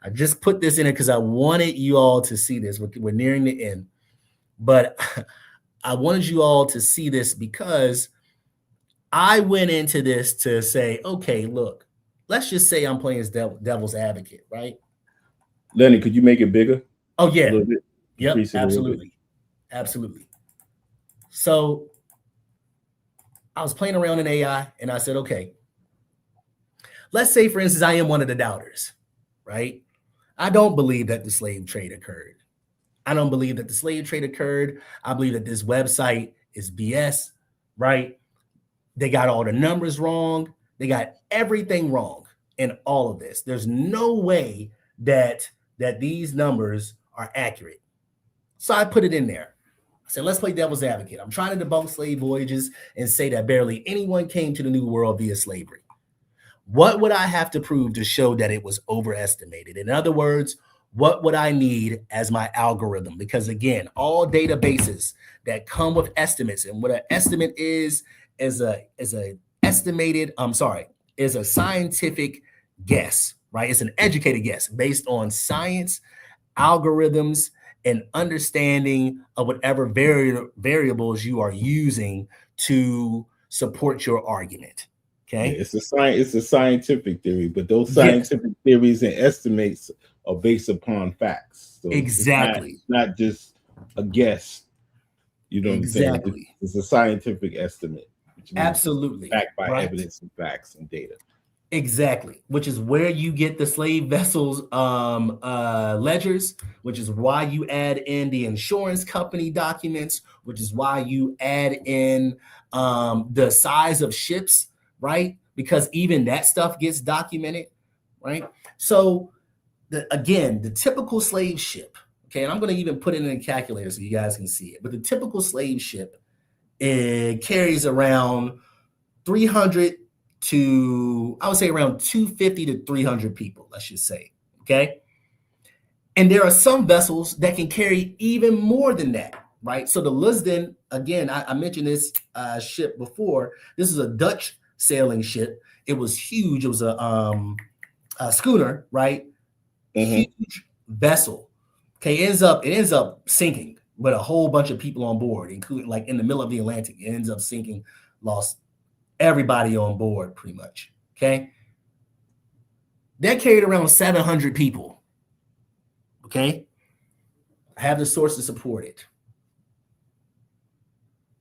just put this in it because I wanted you all to see this. We're nearing the end, but I wanted you all to see this because I went into this to say, okay, look, let's just say I'm playing as devil's advocate, right? Lenny, could you make it bigger Oh a yeah, little bit? yep, Increase it a little bit. absolutely, absolutely. So I was playing around in AI, and I said, okay, let's say, for instance, I am one of the doubters, right? I don't believe that the slave trade occurred. I don't believe that the slave trade occurred. I believe that this website is BS, right? They got all the numbers wrong. They got everything wrong in all of this. There's no way that these numbers are accurate. So I put it in there. I said, let's play devil's advocate. I'm trying to debunk slave voyages and say that barely anyone came to the New World via slavery. What would I have to prove to show that it was overestimated? In other words, what would I need as my algorithm? Because again, all databases that come with estimates, and what an estimate is a estimated, is a scientific guess, right? It's an educated guess based on science, algorithms, and understanding of whatever variables you are using to support your argument. Yeah, Okay. it's a scientific theory, but those Yes, scientific theories and estimates are based upon facts. So exactly. it's not just a guess. You know what I'm saying? Exactly. It's a scientific estimate, which means it's Absolutely. backed by Right. evidence and facts and data. Exactly. Which is where you get the slave vessels ledgers, which is why you add in the insurance company documents, which is why you add in the size of ships, right? Because even that stuff gets documented, right? So again, the typical slave ship, okay, and I'm going to even put it in a calculator so you guys can see it. But the typical slave ship, it carries around 300 to, I would say, around 250 to 300 people, let's just say, okay? And there are some vessels that can carry even more than that, right? So the Lisden, again, I mentioned this ship before. This is a Dutch sailing ship. It was huge. It was a schooner, right? Mm-hmm. Huge vessel. Okay, it ends up sinking with a whole bunch of people on board, including like in the middle of the Atlantic. It ends up sinking, lost everybody on board pretty much. Okay, that carried around 700 people. Okay, I have the source to support it.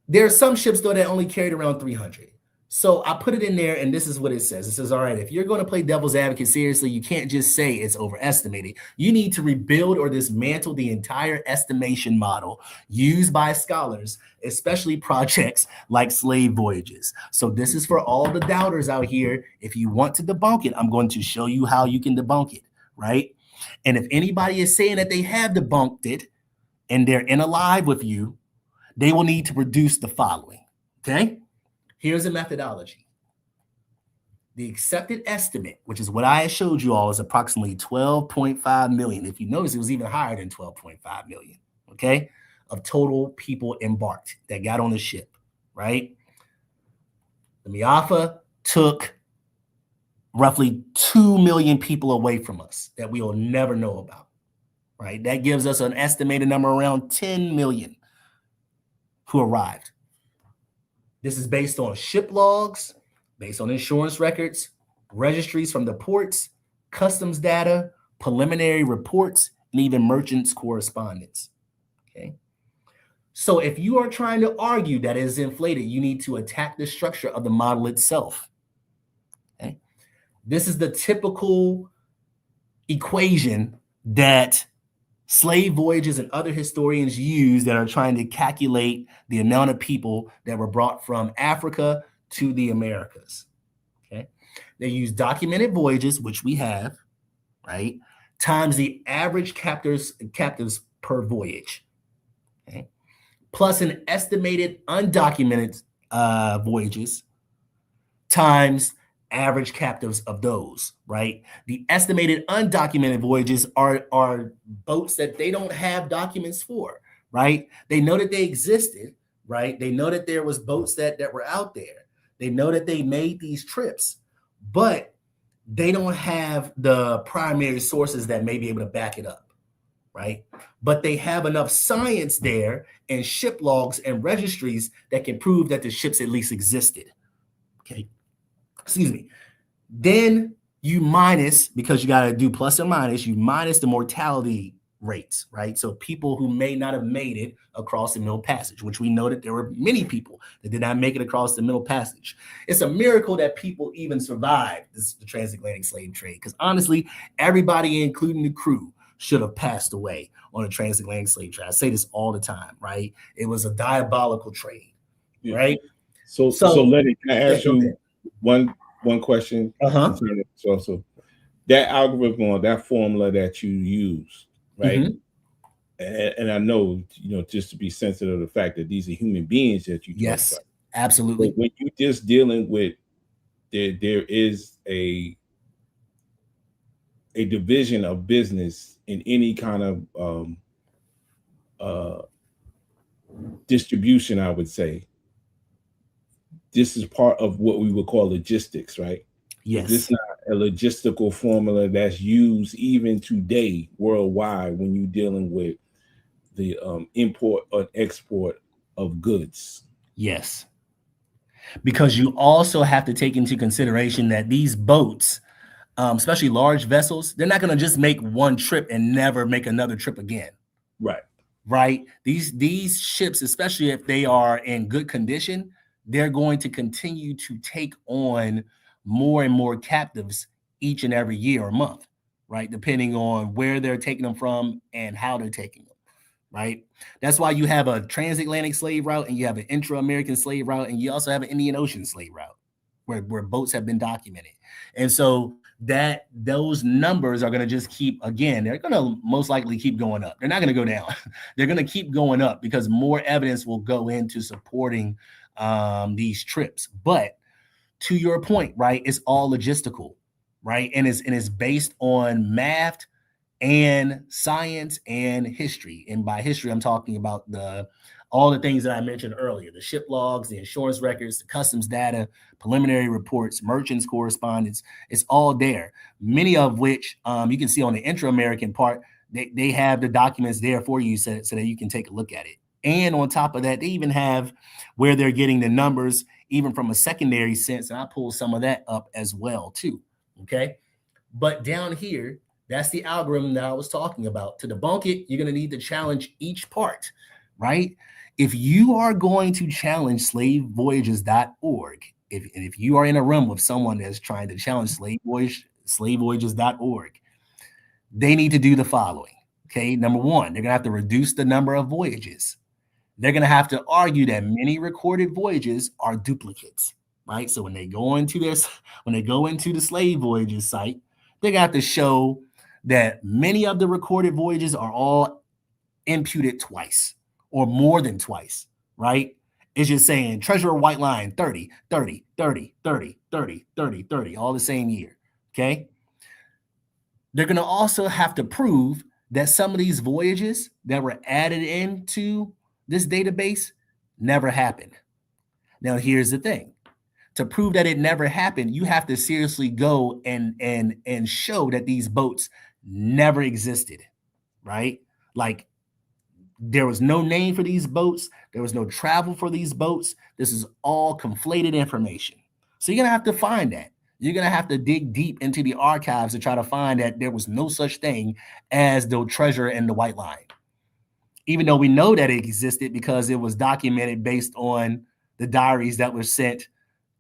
There are some ships though that only carried around 300. So I put it in there, and this is what it says. It says, all right, if you're going to play devil's advocate seriously, you can't just say it's overestimated. You need to rebuild or dismantle the entire estimation model used by scholars, especially projects like SlaveVoyages. So this is for all the doubters out here. If you want to debunk it, I'm going to show you how you can debunk it, right? And if anybody is saying that they have debunked it and they're in a live with you, they will need to produce the following, okay? Here's a methodology. The accepted estimate, which is what I showed you all, is approximately 12.5 million. If you notice, it was even higher than 12.5 million, okay, of total people embarked that got on the ship, right? The Miafa took roughly 2 million people away from us that we will never know about, right? That gives us an estimated number around 10 million who arrived. This is based on ship logs, based on insurance records, registries from the ports, customs data, preliminary reports, and even merchants' correspondence. Okay. So if you are trying to argue that it is inflated, you need to attack the structure of the model itself. Okay. This is the typical equation that SlaveVoyages and other historians use that are trying to calculate the amount of people that were brought from Africa to the Americas. Okay. They use documented voyages, which we have, right, times the average captives per voyage. Okay. Plus an estimated undocumented voyages times average captives of those, right? The estimated undocumented voyages are boats that they don't have documents for, right? They know that they existed, right? They know that there was boats that were out there. They know that they made these trips, but they don't have the primary sources that may be able to back it up, right? But they have enough science there and ship logs and registries that can prove that the ships at least existed, Okay, excuse me. Then you minus, because you got to do plus or minus, you minus the mortality rates, right? So people who may not have made it across the Middle Passage, which we know that there were many people that did not make it across the Middle Passage. It's a miracle that people even survived the transatlantic slave trade, because honestly, everybody, including the crew, should have passed away on the transatlantic slave trade. I say this all the time, right? It was a diabolical trade, right? So Lenny, can I ask you one question concerning this also? That algorithm or that formula that you use, right? Mm-hmm. And I know, just to be sensitive to the fact that these are human beings that you talk about. Absolutely. But when you're just dealing with, there is a division of business in any kind of distribution, I would say. This is part of what we would call logistics, right? Yes. This is not a logistical formula that's used even today worldwide when you're dealing with the import or export of goods. Yes. Because you also have to take into consideration that these boats, especially large vessels, they're not going to just make one trip and never make another trip again. Right. These ships, especially if they are in good condition, they're going to continue to take on more and more captives each and every year or month, right? Depending on where they're taking them from and how they're taking them, right? That's why you have a transatlantic slave route and you have an intra-American slave route, and you also have an Indian Ocean slave route where boats have been documented. And so that those numbers are going to just keep, again, they're going to most likely keep going up. They're not going to go down. They're going to keep going up because more evidence will go into supporting these trips. But to your point, right, it's all logistical, right? And it's based on math and science and history. And by history, I'm talking about all the things that I mentioned earlier: the ship logs, the insurance records, the customs data, preliminary reports, merchants' correspondence. It's all there. Many of which you can see on the intra-American part. They have the documents there for you so that you can take a look at it. And on top of that, they even have where they're getting the numbers, even from a secondary sense. And I pulled some of that up as well, too. Okay. But down here, that's the algorithm that I was talking about. To debunk it, you're going to need to challenge each part, right? If you are going to challenge SlaveVoyages.org, if you are in a room with someone that's trying to challenge SlaveVoyages.org, they need to do the following. Okay, number one, they're going to have to reduce the number of voyages. They're going to have to argue that many recorded voyages are duplicates, right? So when they go into the Slave Voyages site, they got to show that many of the recorded voyages are all imputed twice or more than twice, right? It's just saying Treasurer White Line 30, 30, 30, 30, 30, 30, 30, all the same year, okay? They're going to also have to prove that some of these voyages that were added into this database never happened. Now, here's the thing. To prove that it never happened, you have to seriously go and show that these boats never existed, right? Like, there was no name for these boats. There was no travel for these boats. This is all conflated information. So you're going to have to find that. You're going to have to dig deep into the archives to try to find that there was no such thing as the Treasure and the White Line. Even though we know that it existed because it was documented based on the diaries that were sent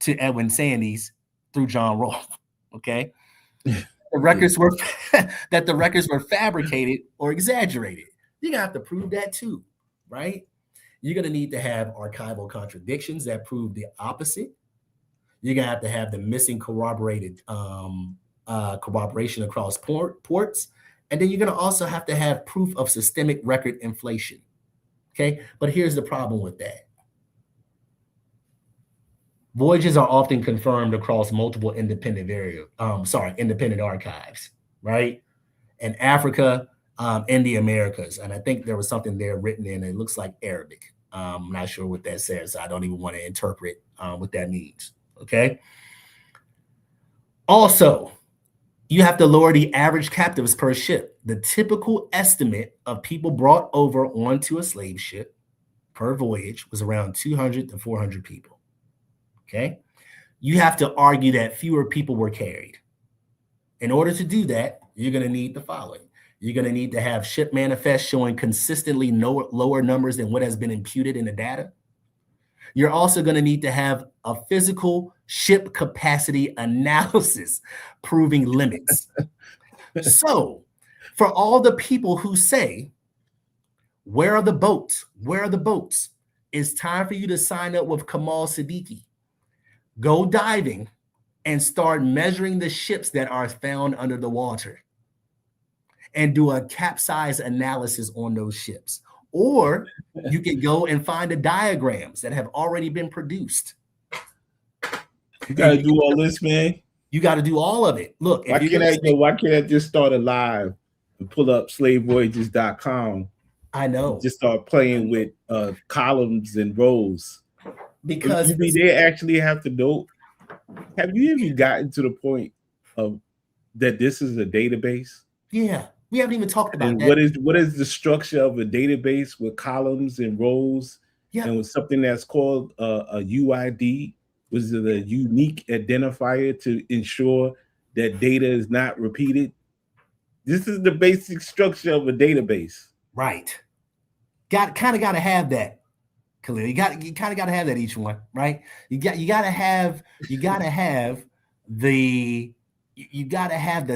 to Edwin Sandys through John Rolfe. Okay. The records were fabricated or exaggerated. You're going to have to prove that too, right? You're going to need to have archival contradictions that prove the opposite. You're going to have the missing corroboration across ports. And then you're going to also have to have proof of systemic record inflation. Okay. But here's the problem with that. Voyages are often confirmed across multiple independent archives, right? In Africa, in the Americas. And I think there was something there written in, it looks like Arabic. I'm not sure what that says. So I don't even want to interpret what that means. Okay. Also, you have to lower the average captives per ship. The typical estimate of people brought over onto a slave ship per voyage was around 200 to 400 people. Okay. you have to argue that fewer people were carried. In order to do that, you're going to need the following. You're going to need to have ship manifest showing consistently lower numbers than what has been imputed in the data. You're also going to need to have a physical ship capacity analysis proving limits. So, for all the people who say, where are the boats? Where are the boats? It's time for you to sign up with Kamal Siddiqui. Go diving and start measuring the ships that are found under the water and do a capsize analysis on those ships. Or you can go and find the diagrams that have already been produced. You got to do all this, man. You got to do all of it. Look, why can't I just start a live and pull up SlaveVoyages.com? I know. Just start playing with columns and rows. Because they actually have to know. Have you even gotten to the point of that this is a database? Yeah. We haven't even talked about and that. What is the structure of a database with columns and rows? Yeah. And with something that's called a UID, which is a unique identifier to ensure that data is not repeated. This is the basic structure of a database. Right. Kind of got to have that, Khalil. You kind of got to have that each one, right? You got to have the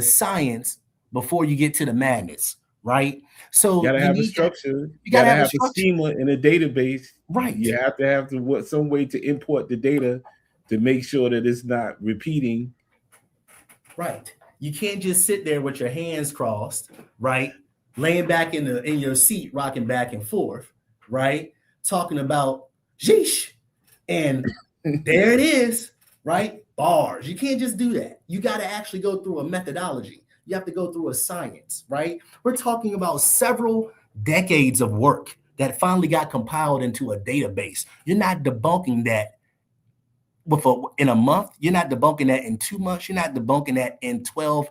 science before you get to the madness, right? So you gotta have a structure. You gotta have a schema in a database. Right. You have to have some way to import the data to make sure that it's not repeating. Right. You can't just sit there with your hands crossed, right? Laying back in your seat, rocking back and forth, right? Talking about sheesh, and there it is, right? Bars. You can't just do that. You got to actually go through a methodology. You have to go through a science, right? We're talking about several decades of work that finally got compiled into a database. You're not debunking that in a month. You're not debunking that in 2 months. You're not debunking that in 12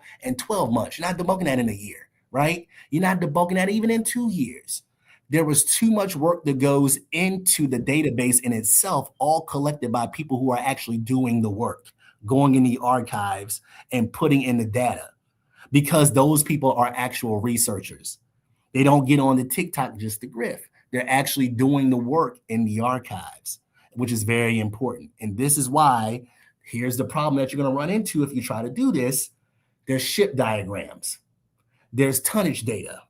months. You're not debunking that in a year, right? You're not debunking that even in 2 years. There was too much work that goes into the database in itself, all collected by people who are actually doing the work, going in the archives and putting in the data, because those people are actual researchers. They don't get on the TikTok just to grift. They're actually doing the work in the archives, which is very important. And this is why, here's the problem that you're going to run into if you try to do this. There's ship diagrams. There's tonnage data.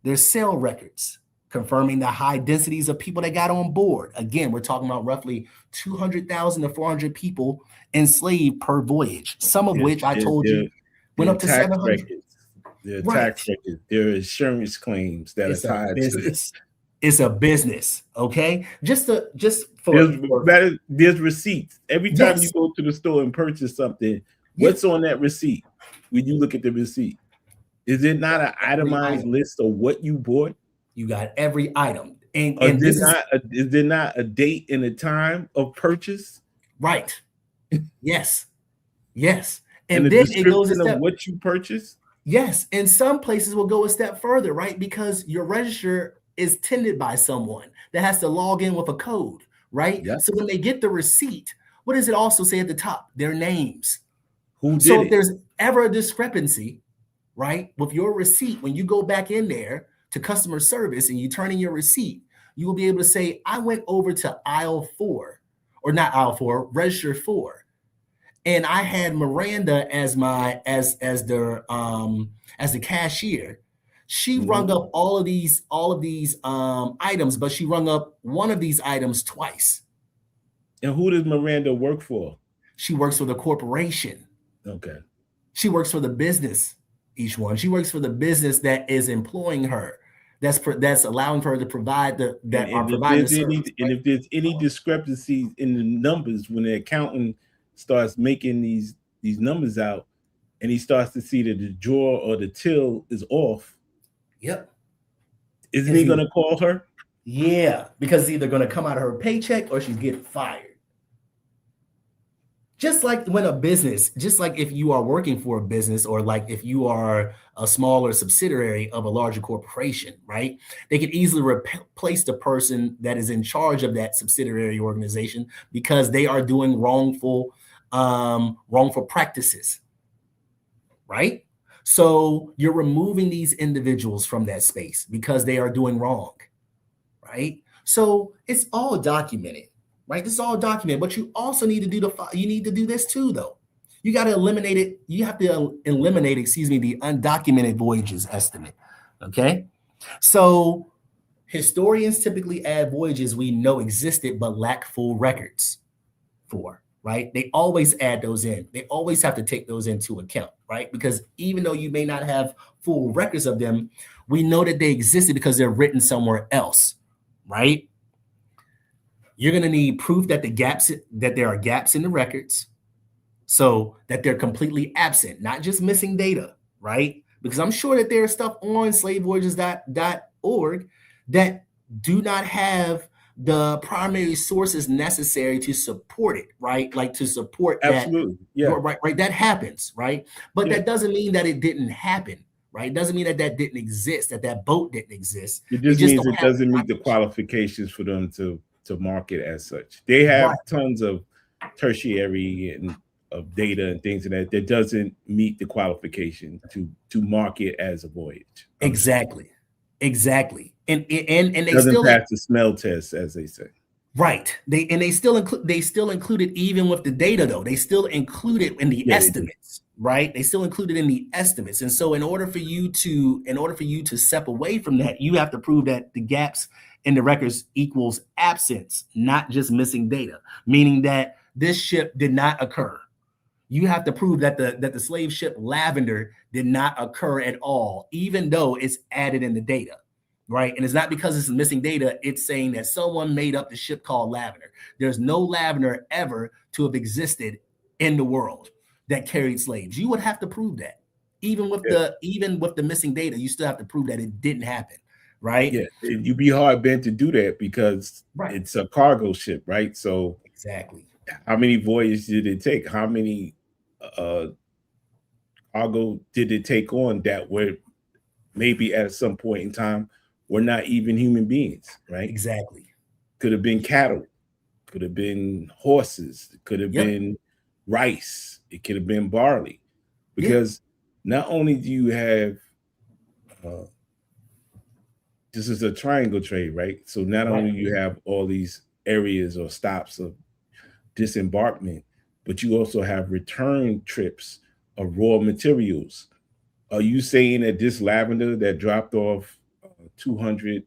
There's sail records confirming the high densities of people that got on board. Again, we're talking about roughly 200,000 to 400 people enslaved per voyage, some of which I told you went up to 700. There are tax records. There are insurance claims that are tied to this. It's a business, okay? There's receipts. Every time you go to the store and purchase something, what's on that receipt? When you look at the receipt, is it not an itemized list of what you bought? You got every item. And is there not a date and a time of purchase? Right. Yes. Yes. And then it goes into what you purchased? Yes. And some places will go a step further, right? Because your register is tended by someone that has to log in with a code, right? Yep. So when they get the receipt, what does it also say at the top? Their names. So if there's ever a discrepancy, right, with your receipt, when you go back in there to customer service and you turn in your receipt, you will be able to say, I went over to aisle 4, or not aisle 4, register 4. And I had Miranda as the cashier. She rung up all of these items, but she rung up one of these items twice. And who does Miranda work for? She works for the corporation. Okay. She works for the business. Each one. She works for the business that is employing her. That's allowing her to provide providing the service. And if there's any discrepancies in the numbers when the accountant starts making these numbers out, and he starts to see that the drawer or the till is off. Yep. Isn't he going to call her? Yeah, because it's either going to come out of her paycheck or she's getting fired. Just like if you are working for a business, or like if you are a smaller subsidiary of a larger corporation, right? They could easily replace the person that is in charge of that subsidiary organization because they are doing wrongful wrongful practices, right? So you're removing these individuals from that space because they are doing wrong, right? So it's all documented, right? This is all documented, but you also need to you need to do this too, though. You got to eliminate it. You have to eliminate, the undocumented voyages estimate. Okay. So historians typically add voyages we know existed but lack full records for, right? They always add those in. They always have to take those into account, right? Because even though you may not have full records of them, we know that they existed because they're written somewhere else, right? You're going to need proof that there are gaps in the records, so that they're completely absent, not just missing data, right? Because I'm sure that there's stuff on slavevoyages.org that do not have the primary sources necessary to support it, right? Like to support Absolutely. that. Yeah. Right. That happens, right? But that doesn't mean that it didn't happen, right? It doesn't mean that didn't exist, that boat didn't exist. It just means it doesn't meet the qualifications for them to market as such. They have tons of tertiary and of data and things like that doesn't meet the qualification to market as a voyage. Exactly. And they doesn't still pass the smell test, as they say. Right. They still include it even with the data, though. They still include it in the estimates, right? They still include it in the estimates. And so in order for you to step away from that, you have to prove that the gaps in the records equals absence, not just missing data, meaning that this ship did not occur. You have to prove that the slave ship Lavender did not occur at all, even though it's added in the data, right? And it's not because it's missing data. It's saying that someone made up the ship called Lavender. There's no Lavender ever to have existed in the world that carried slaves. You would have to prove that. Even with the missing data, you still have to prove that it didn't happen, right? Yeah, you'd be hard bent to do that because it's a cargo ship, right? So exactly. How many voyages did it take? How many cargo did it take on that were maybe at some point in time were not even human beings, right? Exactly. Could have been cattle, could have been horses, it could have been rice, it could have been barley. Because not only do you have this is a triangle trade, right? So not only do you have all these areas or stops of disembarkment, but you also have return trips of raw materials. Are you saying that this Lavender that dropped off 200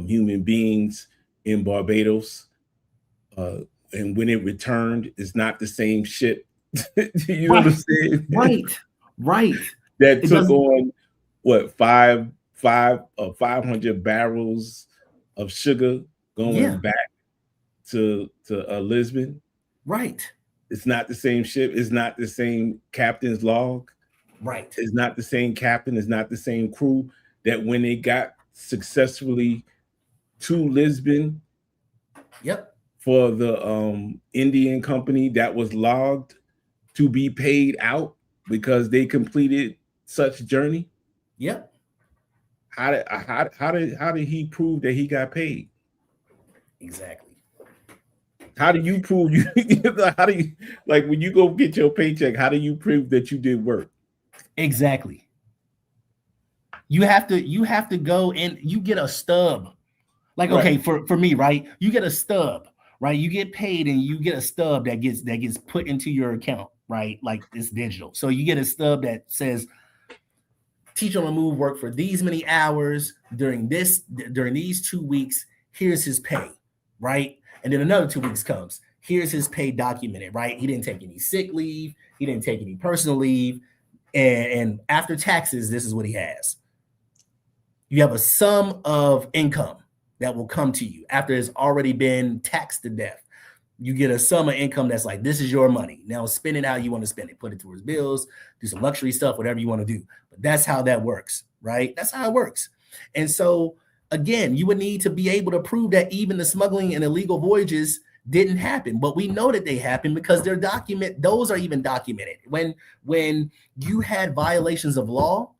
human beings in Barbados, and when it returned, is not the same ship? You know what I'm saying? Right. That took on what 500 barrels of sugar going back to Lisbon. Right. It's not the same ship. It's not the same captain's log. Right. It's not the same captain. It's not the same crew that when they got successfully to Lisbon. For the Indian company that was logged to be paid out because they completed such journey. How did he prove that he got paid? Exactly. How do you prove you? How do you, like, when you go get your paycheck? How do you prove that you did work? Exactly. You have to go and you get a stub. Like, okay, for me, right? You get a stub, right? You get paid and you get a stub that gets put into your account, right? Like it's digital. So you get a stub that says Teach on the Move worked for these many hours during these 2 weeks. Here's his pay, right? And then another 2 weeks comes. Here's his pay documented, right? He didn't take any sick leave. He didn't take any personal leave. And after taxes, this is what he has. You have a sum of income that will come to you after it's already been taxed to death. You get a sum of income that's like, this is your money. Now spend it how you want to spend it. Put it towards bills, do some luxury stuff, whatever you want to do. But that's how that works, right? That's how it works. And so, again, you would need to be able to prove that even the smuggling and illegal voyages didn't happen. But we know that they happened because those are even documented. When you had violations of law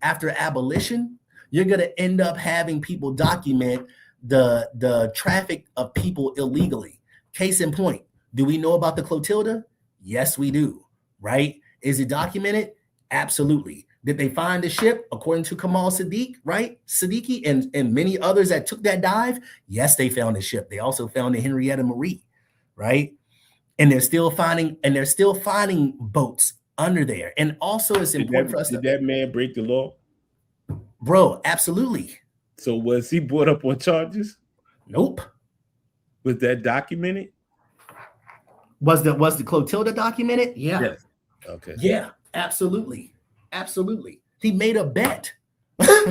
after abolition, you're going to end up having people document the traffic of people illegally. Case in point, Do we know about the Clotilda? Yes, we do. Right? Is it documented? Absolutely. Did they find the ship according to Kamal Siddiq, right? Siddiqui and many others that took that dive? Yes, they found the ship. They also found the Henrietta Marie, right? And they're still finding boats under there. And also it's important for us Did to, that man break the law? bro, absolutely. So was he brought up on charges? Nope. Was that documented? Was the Clotilda documented? Yeah. Yes. Okay. Yeah, absolutely. Absolutely. He made a bet.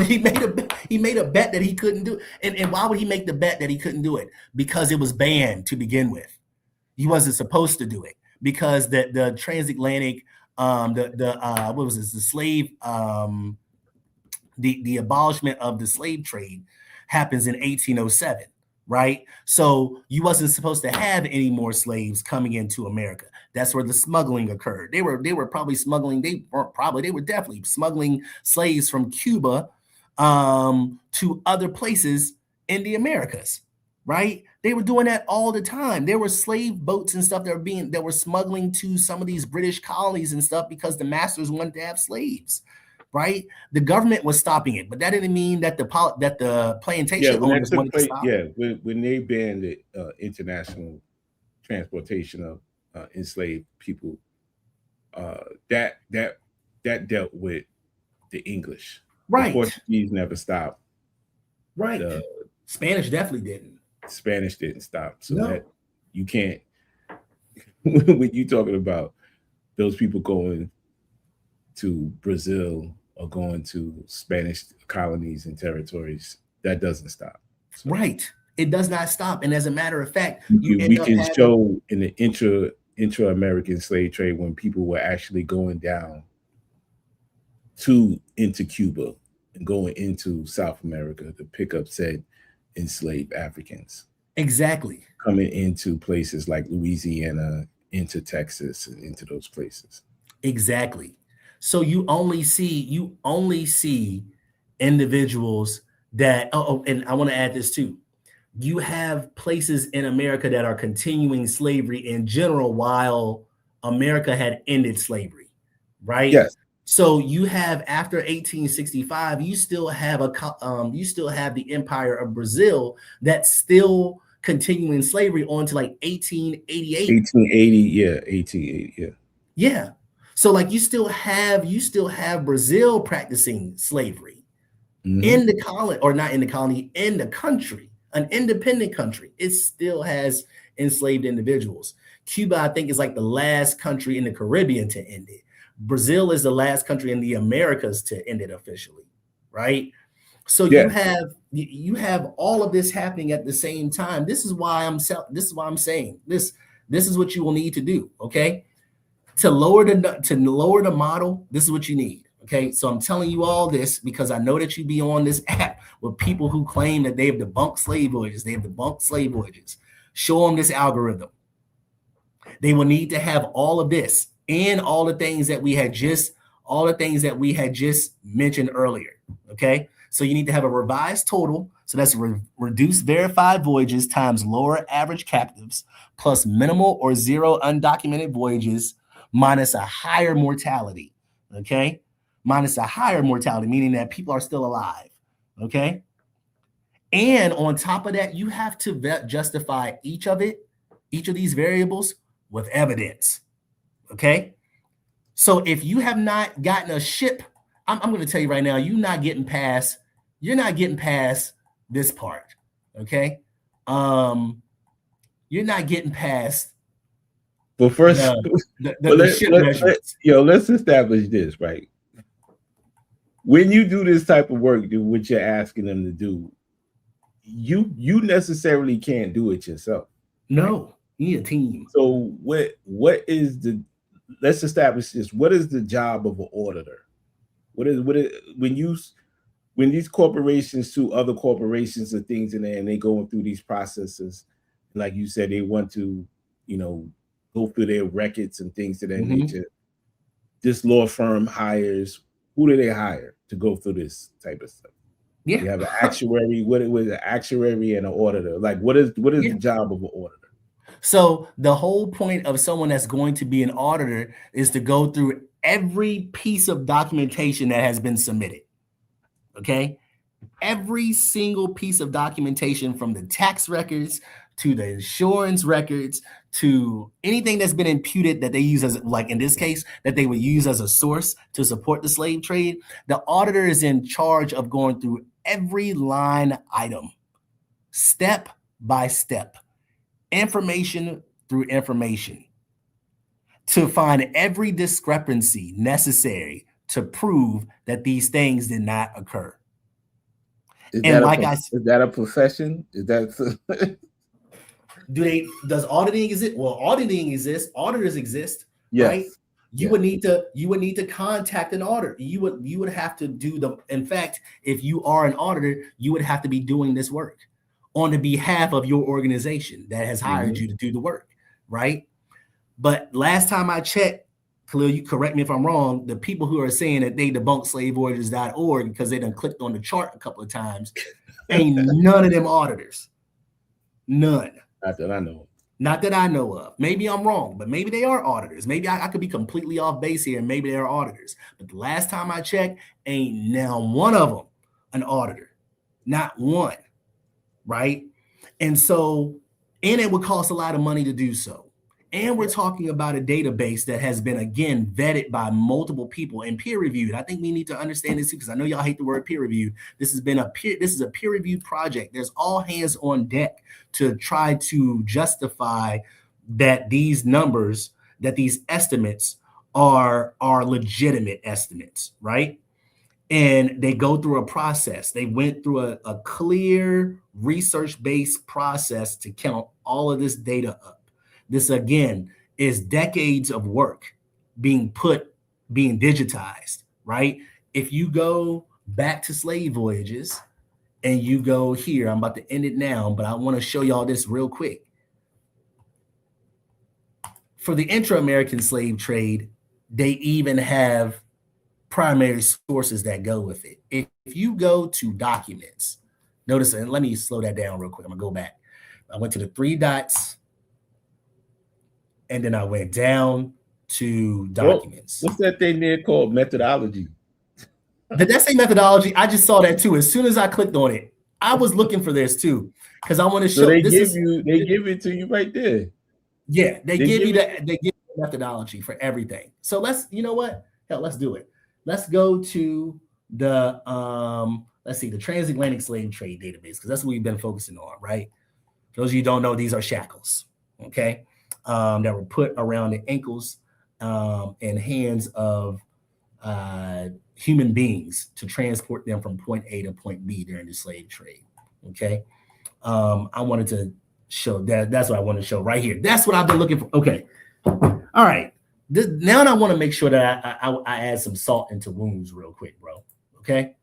he made a bet that he couldn't do. And why would he make the bet that he couldn't do it? Because it was banned to begin with. He wasn't supposed to do it because the transatlantic what was this, the slave the abolishment of the slave trade happens in 1807, right? So you wasn't supposed to have any more slaves coming into America. That's where the smuggling occurred. They were probably smuggling. They were definitely smuggling slaves from Cuba to other places in the Americas, right? They were doing that all the time. There were slave boats and stuff that were smuggling to some of these British colonies and stuff because the masters wanted to have slaves, right? The government was stopping it, but that didn't mean that the plantation owners wanted to stop it. Yeah, when they banned the international transportation of enslaved people, that dealt with the English. Right. The Portuguese never stopped. Right. Spanish definitely didn't. Spanish didn't stop. So No. that you can't when you talking about those people going to Brazil or going to Spanish colonies and territories, that doesn't stop. So, right. It does not stop. And as a matter of fact, we can show in the intra-American slave trade when people were actually going down into Cuba and going into South America to pick up said enslaved Africans. Exactly. Coming into places like Louisiana, into Texas, and into those places. Exactly. So you only see individuals that and I want to add this too. You have places in America that are continuing slavery in general while America had ended slavery, right? Yes. So you have after 1865, you still have the Empire of Brazil that's still continuing slavery on to like 1888. 1880, yeah, 1880, yeah. Yeah. So like you still have Brazil practicing slavery in the colony, or not in the colony, in the country, an independent country. It still has enslaved individuals. Cuba, I think, is like the last country in the Caribbean to end it. Brazil is the last country in the Americas to end it officially, right? So you have all of this happening at the same time. This is why I'm saying this is what you will need to do, okay? To lower the model, this is what you need. Okay, so I'm telling you all this because I know that you be on this app with people who claim that they have debunked slave voyages. They have debunked slave voyages. Show them this algorithm. They will need to have all of this and all the things that we had just mentioned earlier. Okay, so you need to have a revised total. So that's reduced verified voyages times lower average captives plus minimal or zero undocumented voyages minus a higher mortality. Okay. Minus a higher mortality, meaning that people are still alive, okay? And on top of that, you have to justify each of these variables with evidence, okay? So if you have not gotten a ship, I'm going to tell you right now, you're not getting past this part, okay? You're not getting past. Well, first, let's establish this, right? When you do this type of work, what you're asking them to do, you necessarily can't do it yourself. No, you need a team. So let's establish this. What is the job of an auditor? When these corporations sue other corporations and things in there, and they going through these processes, like you said, they want to, go through their records and things of that nature. This law firm hires. Who do they hire to go through this type of stuff? Yeah, you have an actuary. What is an actuary and an auditor? Like, what is the job of an auditor? So the whole point of someone that's going to be an auditor is to go through every piece of documentation that has been submitted. Okay? Every single piece of documentation, from the tax records to the insurance records to anything that's been imputed that they use as, like in this case, that they would use as a source to support the slave trade. The auditor is in charge of going through every line item, step by step, information through information, to find every discrepancy necessary to prove that these things did not occur. Is And that like is that a profession? Is that does auditing exist? Well, auditing exists. Auditors exist, yes. right? You would need to contact an auditor. You would have to do the. In fact, if you are an auditor, you would have to be doing this work on the behalf of your organization that has hired you to do the work, right? But last time I checked, Khalil, you correct me if I'm wrong, the people who are saying that they debunk SlaveVoyages.org because they done clicked on the chart a couple of times, ain't none of them auditors. None. Not that I know. Not that I know of. Maybe I'm wrong, but maybe they are auditors. Maybe I could be completely off base here, and maybe they are auditors. But the last time I checked, ain't now one of them an auditor. Not one, right? And so, and it would cost a lot of money to do so. And we're talking about a database that has been, again, vetted by multiple people and peer reviewed. I think we need to understand this because I know y'all hate the word peer reviewed. This is a peer reviewed project. There's all hands on deck to try to justify that these numbers, that these estimates are legitimate estimates, right? And they go through a process. They went through a clear research-based process to count all of this data up. This, again, is decades of work being digitized, right? If you go back to Slave Voyages and you go here, I'm about to end it now, but I want to show y'all this real quick. For the intra-American slave trade, they even have primary sources that go with it. If you go to documents, notice, and let me slow that down real quick. I'm gonna go back. I went to the three dots, and then I went down to documents. What's that thing there called? Methodology. Did that say methodology? I just saw that too. As soon as I clicked on it, I was looking for this too because I want to show. So they give it to you right there. Yeah, they give you the methodology for everything. So let's, you know what? Hell, let's do it. Let's go to the let's see, the transatlantic slave trade database, because that's what we've been focusing on, right? For those of you who don't know, these are shackles, okay, that were put around the ankles and hands of human beings to transport them from point A to point B during the slave trade. Okay, I wanted to show that. That's what I wanted to show right here. That's what I've been looking for. Okay, all right. Now I want to make sure that I add some salt into wounds real quick, bro. Okay.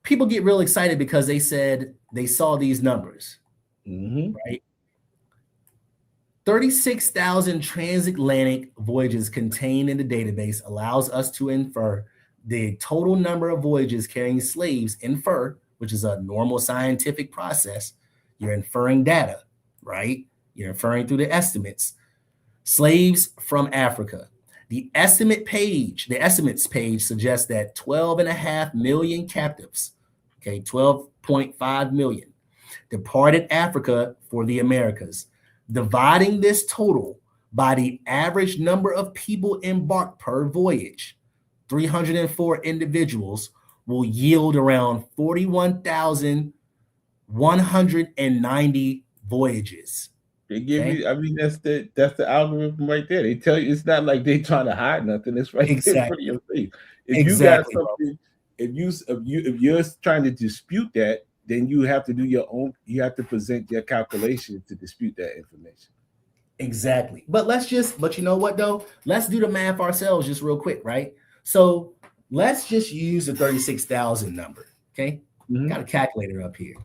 People get real excited because they said they saw these numbers, right? 36,000 transatlantic voyages contained in the database allows us to infer the total number of voyages carrying slaves, which is a normal scientific process. You're inferring data, right? You're inferring through the estimates. Slaves from Africa. The estimates page suggests that 12.5 million captives, okay, 12.5 million, departed Africa for the Americas. Dividing this total by the average number of people embarked per voyage, 304 individuals, will yield around 41,190 voyages. They give you, I mean, that's the algorithm right there. They tell you, it's not like they trying to hide nothing. It's right there in front of your face. If you got something, if you're trying to dispute that, then you have to do your own, you have to present your calculation to dispute that information. Exactly. But you know what though? Let's do the math ourselves just real quick, right? So let's just use the 36,000 number, okay? Got a calculator up here.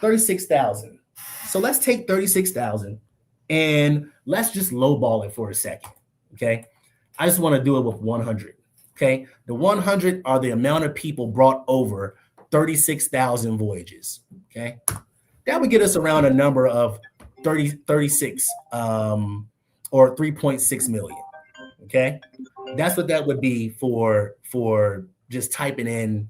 36,000. So let's take 36,000 and let's just lowball it for a second, okay? I just want to do it with 100, okay? The 100 are the amount of people brought over 36,000 voyages, okay? That would get us around a number of 36 or 3.6 million. Okay, that's what that would be for just typing in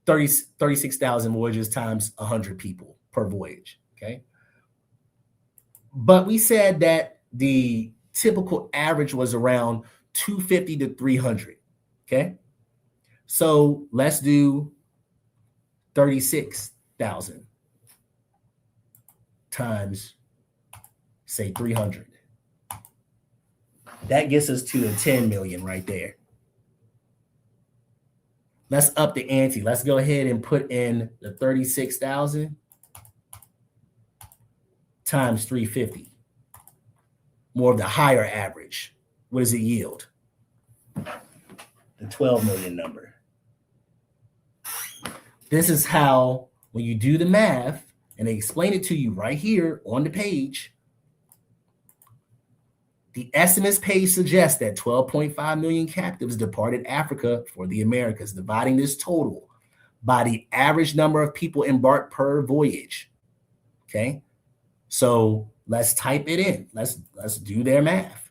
36,000 voyages times 100 people per voyage. Okay, but we said that the typical average was around 250 to 300. Okay, so let's do 36,000 times, say, 300. That gets us to the 10 million right there. Let's up the ante. Let's go ahead and put in the 36,000 times 350. More of the higher average. What does it yield? The 12 million number. This is how, when you do the math, and they explain it to you right here on the page, the estimates page suggests that 12.5 million captives departed Africa for the Americas, dividing this total by the average number of people embarked per voyage. Okay, so let's type it in. Let's do their math.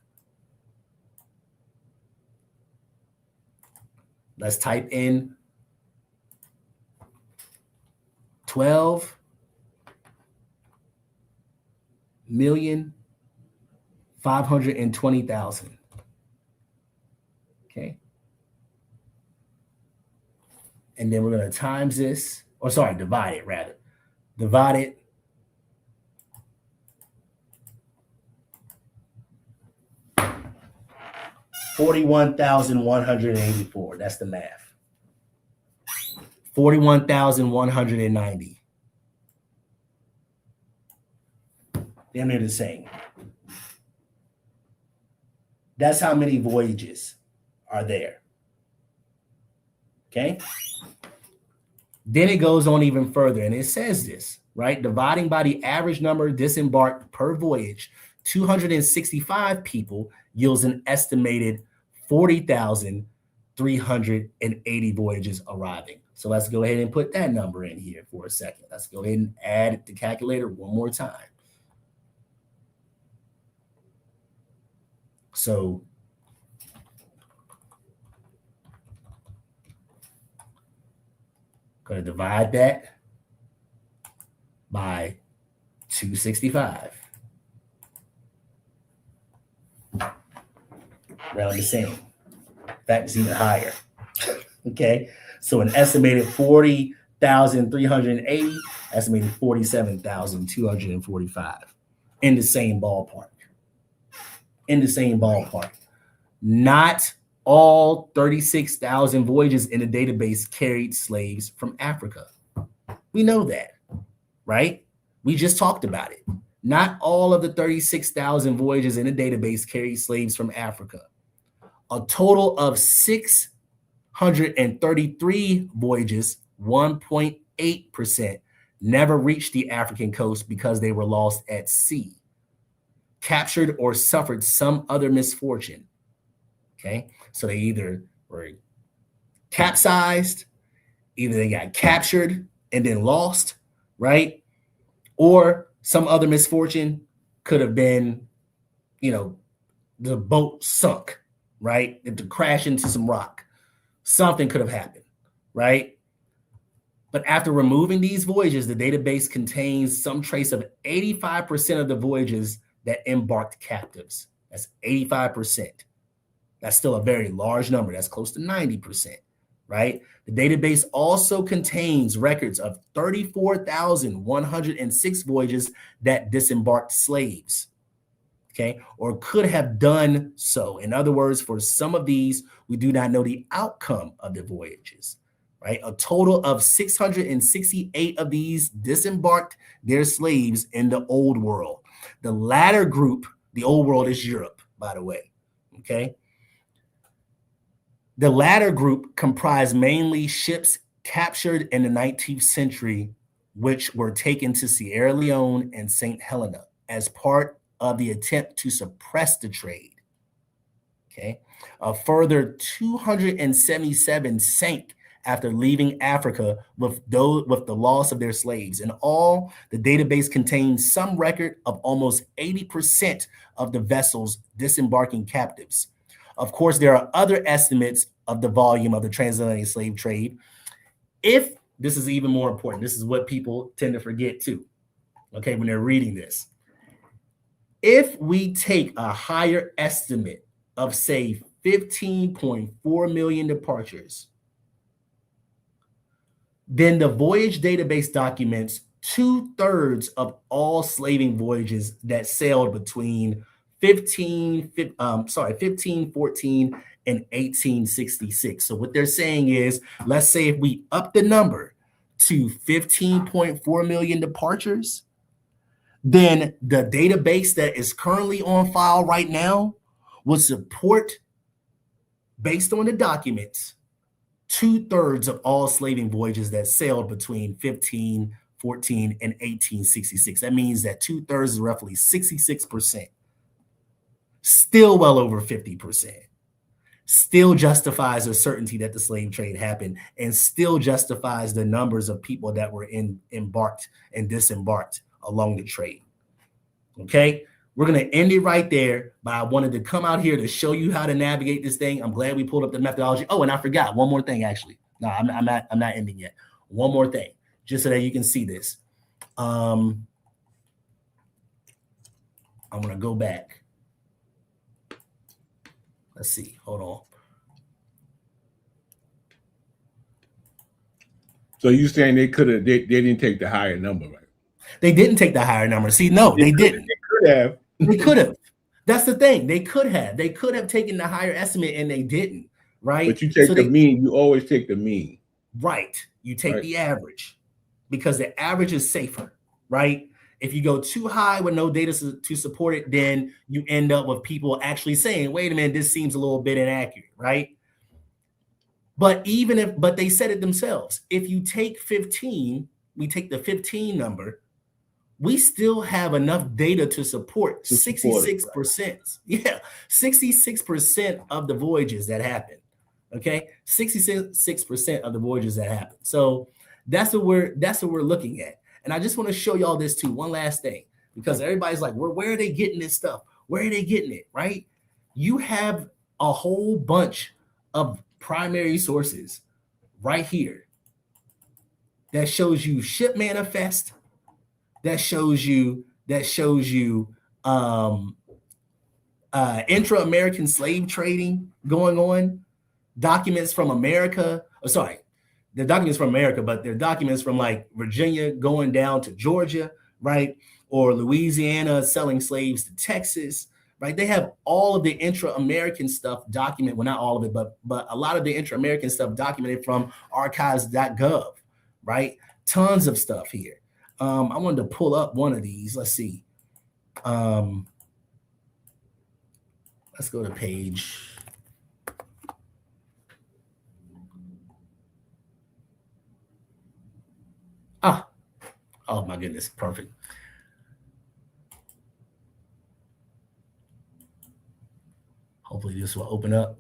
Let's type in 12,520,000. Okay. And then we're going to times this, or sorry, divide it rather. Divide it $41,184. That's the math. 41,190. Damn near the same. That's how many voyages are there. Okay. Then it goes on even further, and it says this, right? Dividing by the average number disembarked per voyage, 265 people yields an estimated 40,380 voyages arriving. So let's go ahead and put that number in here for a second. Let's go ahead and add the calculator one more time. So going to divide that by 265. Around the same. In fact, it's even higher. Okay, so an estimated 40,380, estimated 47,245. In the same ballpark. In the same ballpark. Not all 36,000 voyages in the database carried slaves from Africa. We know that, right? We just talked about it. Not all of the 36,000 voyages in the database carried slaves from Africa. A total of 633 voyages, 1.8%, never reached the African coast because they were lost at sea, captured, or suffered some other misfortune. Okay, so they either were capsized, either they got captured and then lost, right? Or some other misfortune could have been, the boat sunk, right? It to crash into some rock. Something could have happened, right? But after removing these voyages, the database contains some trace of 85% of the voyages that embarked captives. That's 85%. That's still a very large number. That's close to 90%, right? The database also contains records of 34,106 voyages that disembarked slaves, okay, or could have done so. In other words, for some of these, we do not know the outcome of the voyages, right? A total of 668 of these disembarked their slaves in the Old World. The latter group, the Old World is Europe, by the way, okay? The latter group comprised mainly ships captured in the 19th century, which were taken to Sierra Leone and St. Helena as part of the attempt to suppress the trade. Okay. A further 277 sank after leaving Africa with the loss of their slaves. In all, the database contains some record of almost 80% of the vessels disembarking captives. Of course, there are other estimates of the volume of the transatlantic slave trade. If this is even more important, this is what people tend to forget too, okay, when they're reading this. If we take a higher estimate of, say, 15.4 million departures, then the voyage database documents 2/3 of all slaving voyages that sailed between 1514 and 1866. So what they're saying is, let's say if we up the number to 15.4 million departures, then the database that is currently on file right now would support, based on the documents, 2/3 of all slaving voyages that sailed between 1514 and 1866. That means that 2/3 is roughly 66%. Still well over 50%. Still justifies the certainty that the slave trade happened, and still justifies the numbers of people that were embarked and disembarked along the trade. Okay, we're going to end it right there, but I wanted to come out here to show you how to navigate this thing. I'm glad we pulled up the methodology. Oh, and I forgot one more thing, actually. No, I'm not ending yet. One more thing, just so that you can see this. I'm going to go back. Let's see. Hold on. So you saying they didn't take the higher number, right? They didn't take the higher number. See, no, they didn't. They could have. They could have. That's the thing. They could have. They could have taken the higher estimate, and they didn't, right? But you take the mean. You always take the mean. Right. You take the average, because the average is safer, right? If you go too high with no data to support it, then you end up with people actually saying, wait a minute, this seems a little bit inaccurate, right? But but they said it themselves. If you take 15, we take the 15 number, we still have enough data to support 66%. Yeah, 66% of the voyages that happen. Okay, 66% of the voyages that happen. So that's what we're looking at. And I just want to show y'all this too. One last thing, because everybody's like, where are they getting this stuff? Where are they getting it? Right? You have a whole bunch of primary sources right here that shows you ship manifest, that shows you intra-American slave trading going on, documents from America. Oh, sorry, they're documents from America, but they're documents from like Virginia going down to Georgia, right? Or Louisiana selling slaves to Texas, right? They have all of the intra-American stuff documented. Well, not all of it, but a lot of the intra-American stuff documented from archives.gov, right? Tons of stuff here. I wanted to pull up one of these. Let's see. Let's go to page. Oh my goodness, perfect. Hopefully this will open up.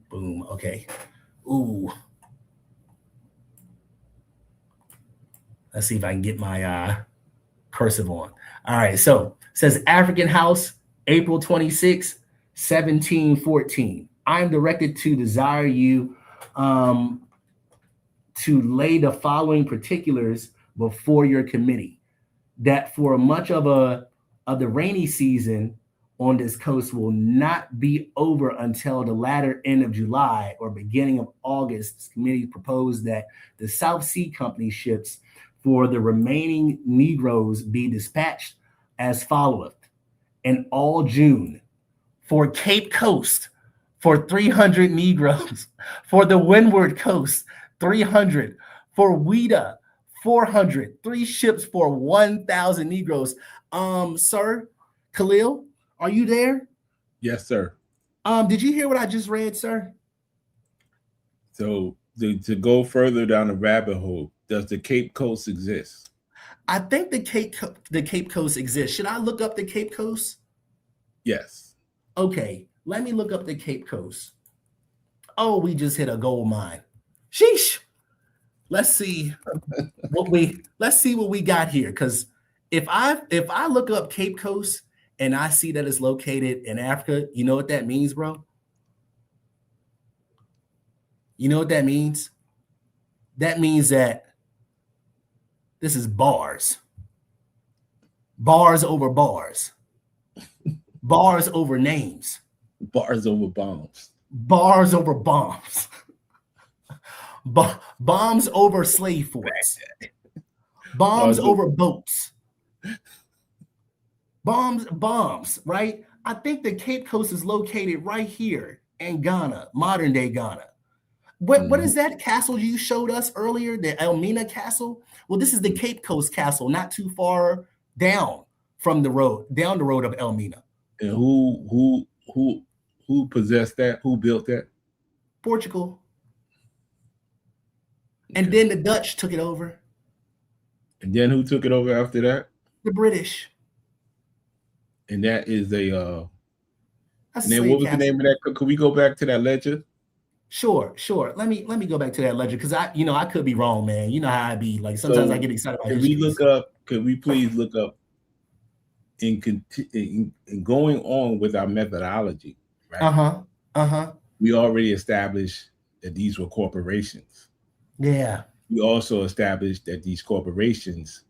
Boom, okay. Ooh. Let's see if I can get my cursive on. All right, so it says African House, April 26, 1714. I'm directed to desire you to lay the following particulars before your committee, that for much of the rainy season on this coast will not be over until the latter end of July or beginning of August. This committee proposed that the South Sea Company ships for the remaining Negroes be dispatched as followeth: in all June, for Cape Coast, for 300 Negroes, for the Windward Coast, 300, for Ouida, 400, 3 ships for 1,000 Negroes. Sir, Khalil, are you there? Yes, sir. Did you hear what I just read, sir? So to go further down the rabbit hole, does the Cape Coast exist? I think the Cape Coast exists. Should I look up the Cape Coast? Yes. Okay, let me look up the Cape Coast. Oh, we just hit a gold mine. Sheesh. Let's see what we got here. Because if I look up Cape Coast and I see that it's located in Africa, you know what that means, bro? You know what that means? That means that this is bars. Bars over bars. Bars over names. Bars over bombs. Bars over bombs. Bombs over slave forts. Bombs over boats. Bombs, right? I think the Cape Coast is located right here in Ghana, modern day Ghana. What is that castle you showed us earlier, the Elmina Castle? Well, this is the Cape Coast Castle, not too far down from the road, down the road of Elmina. And who possessed that? Who built that? Portugal. And then the Dutch took it over. And then who took it over after that? The British. And that is a That's and then what was the name of that? Could we go back to that ledger? Sure. Let me go back to that ledger because I could be wrong, man. You know how I be. Like sometimes I get excited about history. Could we please look up in going on with our methodology, right? We already established that these were corporations. Yeah. We also established that these corporations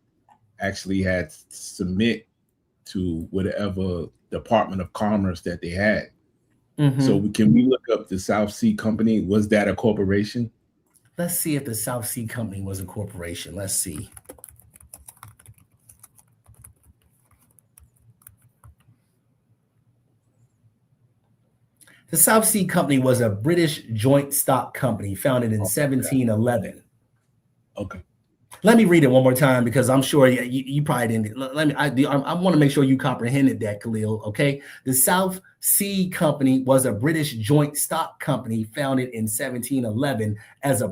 actually had to submit to whatever Department of Commerce that they had. So can we look up the South Sea Company? Was that a corporation? Let's see if the South Sea Company was a corporation. Let's see. The South Sea Company was a British joint stock company founded in 1711. Okay. Let me read it one more time because I'm sure you probably didn't. I want to make sure you comprehended that, Khalil. Okay. The South Sea Company was a British joint stock company founded in 1711 as a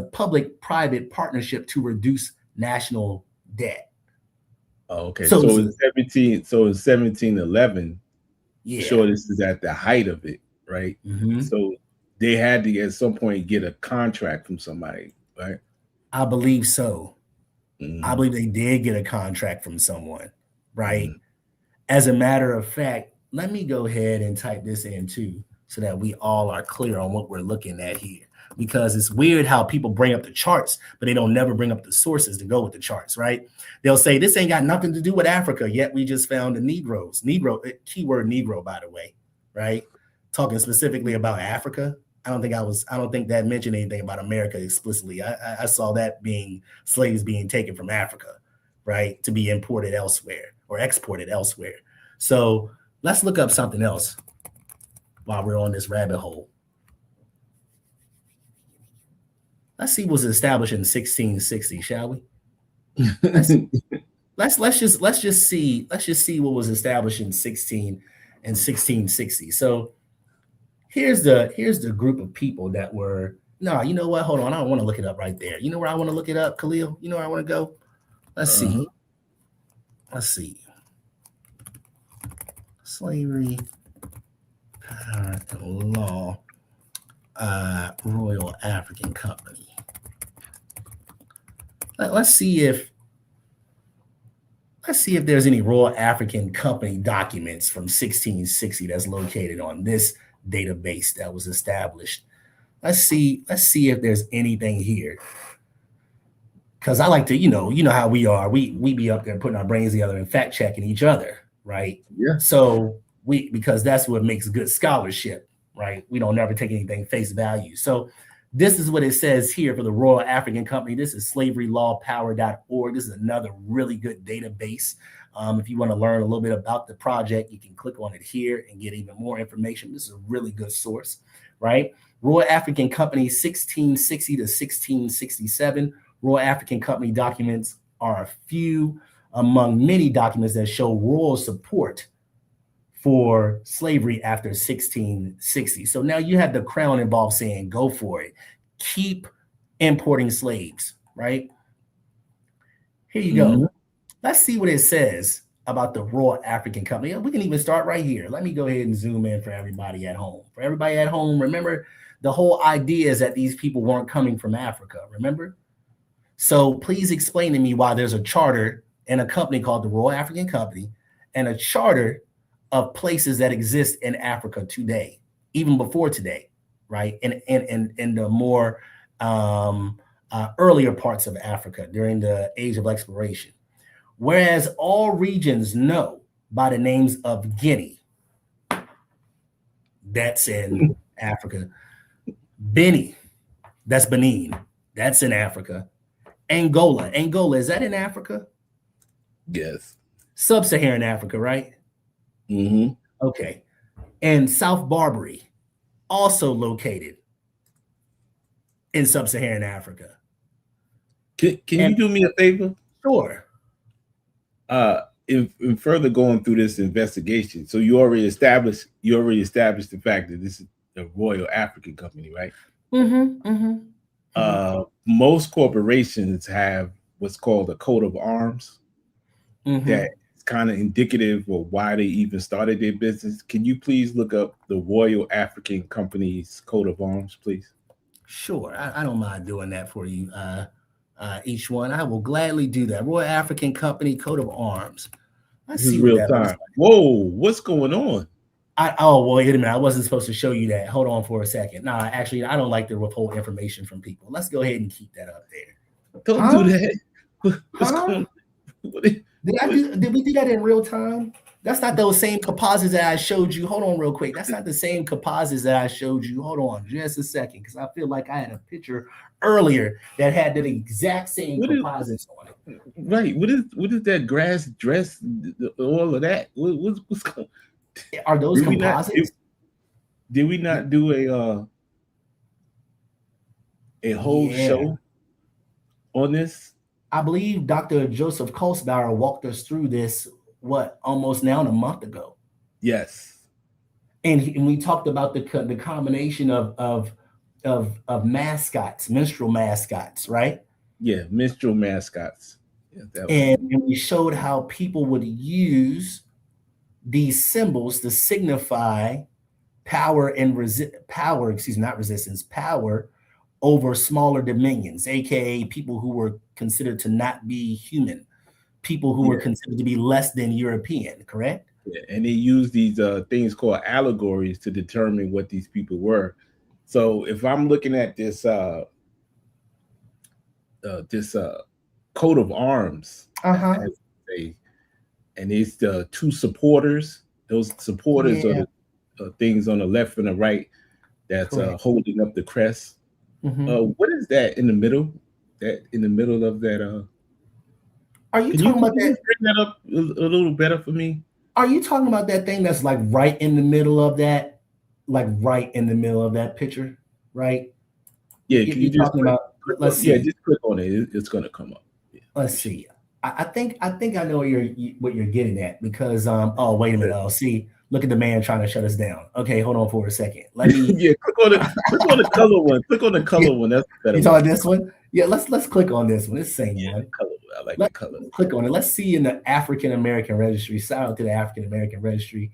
public-private partnership to reduce national debt. Oh, okay. So in 1711. Yeah. Sure, this is at the height of it, right? So they had to at some point get a contract from somebody, right? I believe so. I believe they did get a contract from someone, right? As a matter of fact, let me go ahead and type this in too, so that we all are clear on what we're looking at here. Because it's weird how people bring up the charts, but they don't never bring up the sources to go with the charts, right? They'll say this ain't got nothing to do with Africa, yet we just found the Negroes. Keyword Negro, by the way, right? Talking specifically about Africa. I don't think that mentioned anything about America explicitly. I saw that being slaves being taken from Africa, right, to be imported elsewhere or exported elsewhere. So let's look up something else while we're on this rabbit hole. Let's see what was established in 1660, shall we? Let's just see what was established in 1660. So here's the group of people that were, no, you know what? Hold on. I don't want to look it up right there. You know where I want to look it up, Khalil? You know where I want to go? Let's see. Slavery, power, and law, Royal African Company. Let's see if there's any Royal African Company documents from 1660 that's located on this database that was established. Let's see if there's anything here. Because I like to, you know how we are. We be up there putting our brains together and fact checking each other, right? Yeah. So because that's what makes good scholarship, right? We don't never take anything face value. So this is what it says here for the Royal African Company. This is slaverylawpower.org. This is another really good database. If you want to learn a little bit about the project, you can click on it here and get even more information. This is a really good source, right? Royal African Company 1660 to 1667. Royal African Company documents are a few among many documents that show royal support for slavery after 1660. So now you have the crown involved saying, go for it. Keep importing slaves, right? Here you go. Let's see what it says about the Royal African Company. We can even start right here. Let me go ahead and zoom in for everybody at home. For everybody at home, remember The whole idea is that these people weren't coming from Africa, remember? So please explain to me why there's a charter and a company called the Royal African Company and a charter of places that exist in Africa today, even before today, right? In the more earlier parts of Africa during the age of exploration. Whereas all regions know by the names of Guinea, that's in Africa. Beni, that's Benin, that's in Africa. Angola, is that in Africa? Yes. Sub-Saharan Africa, right? Mm-hmm. Okay. And South Barbary, also located in Sub-Saharan Africa. Can you do me a favor? Sure. In further going through this investigation, so you already established the fact that this is the Royal African Company, right? Mm-hmm. Mm-hmm. Most corporations have what's called a coat of arms that is kind of indicative of why they even started their business. Can you please look up the Royal African Company's coat of arms, please? Sure. I don't mind doing that for you. Each one, I will gladly do that. Royal African Company coat of arms. Let's see real time. Like. Whoa, what's going on? Well, wait a minute. I wasn't supposed to show you that. Hold on for a second. Nah, actually, I don't like to withhold information from people. Let's go ahead and keep that up there. Don't do that. What's going on? Did we do that in real time? That's not those same composites that I showed you. Hold on real quick. That's not the same composites that I showed you. Hold on just a second, because I feel like I had a picture earlier that had the exact same composites on it. Right. What is that grass dress? All of that. What's going on? Are those composites? Did we not do a whole show on this? I believe Dr. Joseph Kolsbauer walked us through this, almost now a month ago. Yes. And we talked about the combination of mascots, minstrel mascots, right? Yeah, minstrel mascots. Yeah, and we showed how people would use these symbols to signify power over smaller dominions, aka people who were considered to not be human, people who were considered to be less than European, correct? Yeah, and they use these things called allegories to determine what these people were. So if I'm looking at this coat of arms, and it's the two supporters. Those supporters are the things on the left and the right that's holding up the crest. What is that in the middle? That in the middle of that? Are you talking about that? Bring that up a little better for me. Are you talking about that thing that's like right in the middle of that, picture, right? Yeah. Can you just talking about? Let's see. Yeah, just click on it. It's going to come up. Yeah. Let's see. I think I know what you're getting at, because oh, wait a minute. Oh, see, look at the man trying to shut us down. Okay, hold on for a second. Let me click on the color one. Click on the color one. That's better. You talking this one? Yeah, let's click on this one. It's the same one. Color. I like the color. Click on it. Let's see in the African American Registry. Shout out to the African American Registry.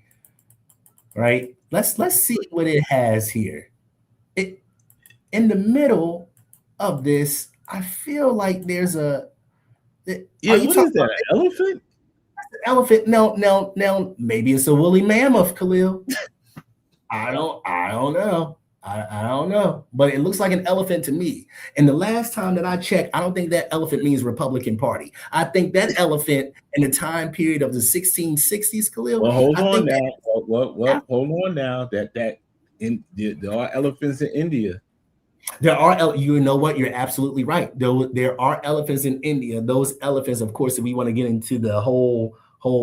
Right? Let's see what it has here. It in the middle of this, I feel like there's a what is that? An elephant? Elephant. No. Maybe it's a woolly mammoth, Khalil. I don't know. I don't know. But it looks like an elephant to me. And the last time that I checked, I don't think that elephant means Republican Party. I think that elephant in the time period of the 1660s, Khalil. Well, hold on now. Hold on now. There are elephants in India. There are, you know what? You're absolutely right. There are elephants in India. Those elephants, of course, if we want to get into the whole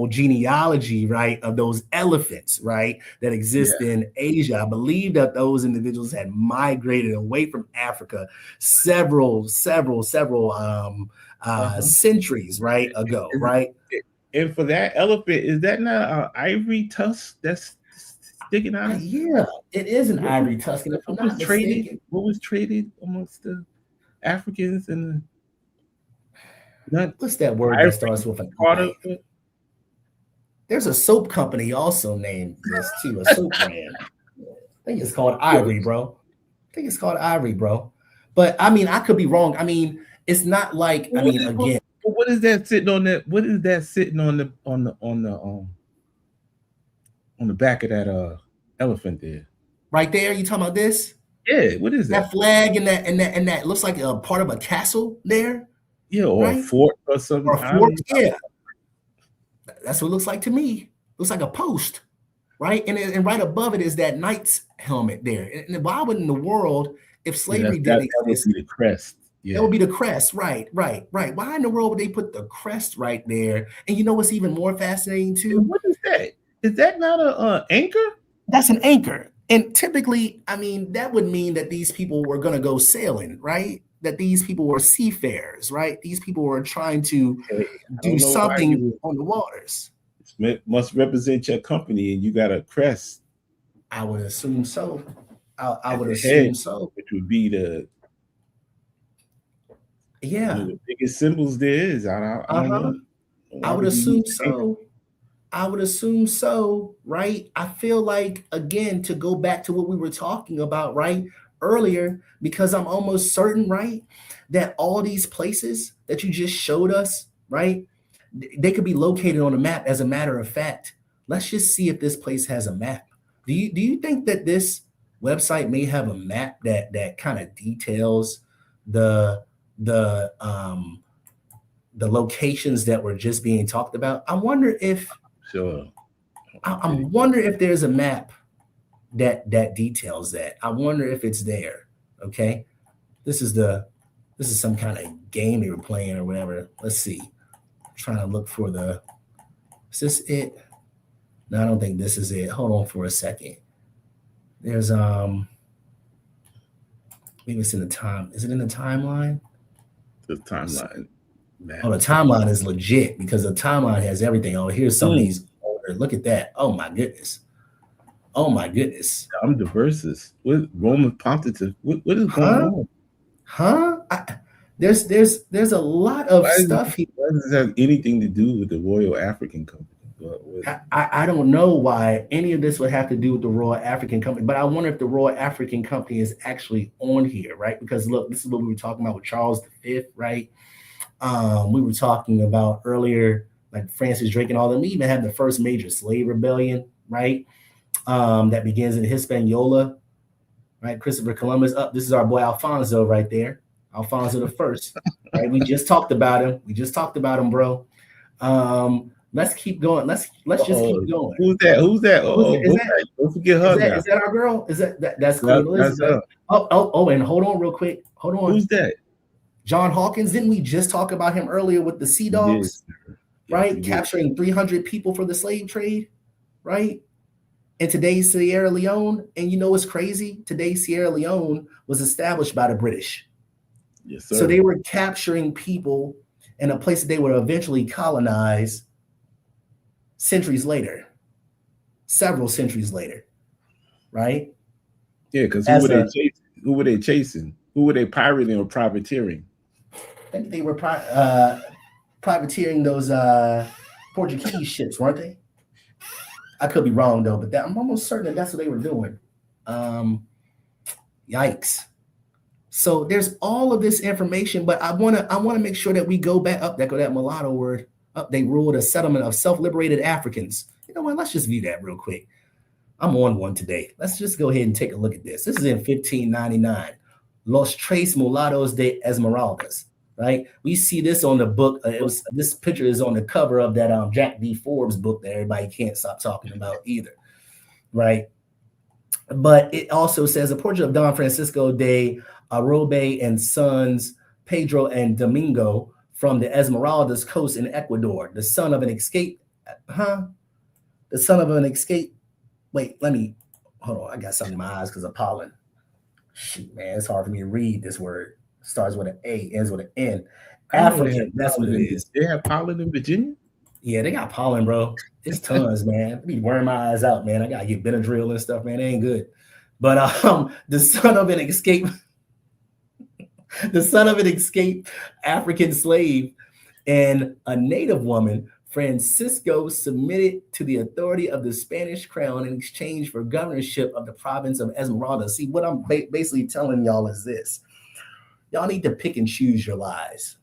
genealogy, right, of those elephants, right, that exist in Asia, I believe that those individuals had migrated away from Africa several centuries, right, ago, right? And for that elephant, is that not an ivory tusk that's sticking out? Yeah, it is an ivory tusk. And if I'm not mistaken, what was traded amongst the Africans and what's that word that starts with an I? There's a soap company also named this too, a soap brand. I think it's called Ivory, bro. think it's called Ivory, bro. But I mean, I could be wrong. I mean, it's not like, I mean, again, what is that sitting on that? What is that sitting on the back of that elephant there? right there, you talking about this? Yeah, what is that? That flag and that looks like a part of a castle there, Yeah, or a right? fort or something. Or a I fort. don't know. Yeah, that's what it looks like to me. Looks like a post, right? And right above it is that knight's helmet there. And why would in the world, if Yeah, slavery that didn't would exist, be the crest. that Yeah. would be the crest, right, right, right. Why in the world would they put the crest right there? And you know what's even more fascinating And too? what is that? Is that not a anchor? That's an anchor. And typically, I mean, that would mean that these people were going to go sailing, right? That these people were seafarers, right? These people were trying to Okay, I do don't know why something you on the waters. must represent your company, and you got a crest I would assume so. I at would the head, assume so. which would be the one Yeah. of the biggest symbols there is. I don't Uh-huh. know I why would would you use assume the anchor. so. I would assume so, right? I feel like, again, to go back to what we were talking about, right, earlier, because I'm almost certain, right, that all these places that you just showed us, right, they could be located on a map. As a matter of fact, let's just see if this place has a map. Do you think that this website may have a map that kind of details the the um the locations that were just being talked about? I wonder if Sure. I'm wondering if there's a map that details that. I wonder if it's there. Okay, this is some kind of game they were playing or whatever. Let's see. I'm trying to look for the. Is this it? No, I don't think this is it. Hold on for a second. There's maybe it's in the time. Is it in the timeline? The timeline map. Oh, the timeline is legit because the timeline has everything. Oh, here's some of Mm, these. Look at that. Oh my goodness. Oh my goodness. I'm diversus. What Roman Pontiff? What is going Huh? on? Huh? There's a lot of stuff here. Why does this have anything to do with the Royal African Company? I don't know why any of this would have to do with the Royal African Company, but I wonder if the Royal African Company is actually on here, right? Because look, this is what we were talking about with Charles V, right? We were talking about earlier, like Francis Drake and all them. We even had the first major slave rebellion, right? That begins in Hispaniola, right? Christopher Columbus. Up, this is our boy Alfonso right there, Alfonso the First, right? We just talked about him. We just talked about him, bro. Let's keep going. Let's just keep going. Who's that? Who's that? Who's it? Is Who's that that? Don't forget her now. is that our girl? Is that's Yep, Queen that's Elizabeth? her. Oh, and hold on real quick. Hold on. Who's that? John Hawkins. Didn't we just talk about him earlier with the Sea We did, Dogs? sir. Yes, Right? we did. Capturing 300 people for the slave trade, right? In today's Sierra Leone. And you know what's crazy? Today's Sierra Leone was established by the British. Yes, sir. So they were capturing people in a place that they would eventually colonize centuries later, several centuries later, right? Yeah, because who were they chasing? Who were they chasing? Who were they pirating or privateering? I think they were privateering those Portuguese ships, weren't they? I could be wrong though, but I'm almost certain that that's what they were doing. Yikes! So there's all of this information, but I wanna make sure that we go back up. That go that mulatto word up. They ruled a settlement of self-liberated Africans. You know what? Let's just view that real quick. I'm on one today. Let's just go ahead and take a look at this. This is in 1599. Los Tres Mulattos de Esmeraldas. Right? We see this on the book. This picture is on the cover of that Jack D. Forbes book that everybody can't stop talking about either. Right? But it also says a portrait of Don Francisco de Arobe and sons Pedro and Domingo from the Esmeraldas coast in Ecuador, the son of an escape. The son of an escape. Wait, let me hold on. I got something in my eyes because of pollen. Shoot, man, it's hard for me to read this word. Starts with an A, ends with an N. African, that's what it is. They have pollen in Virginia? Yeah, they got pollen, bro. It's tons, man. I be wearing my eyes out, man. I gotta get Benadryl and stuff, man. It ain't good. But the son of an escape, the son of an escaped African slave and a native woman Francisco submitted to the authority of the Spanish crown in exchange for governorship of the province of Esmeralda. See, what I'm basically telling y'all is this. Y'all need to pick and choose your lies.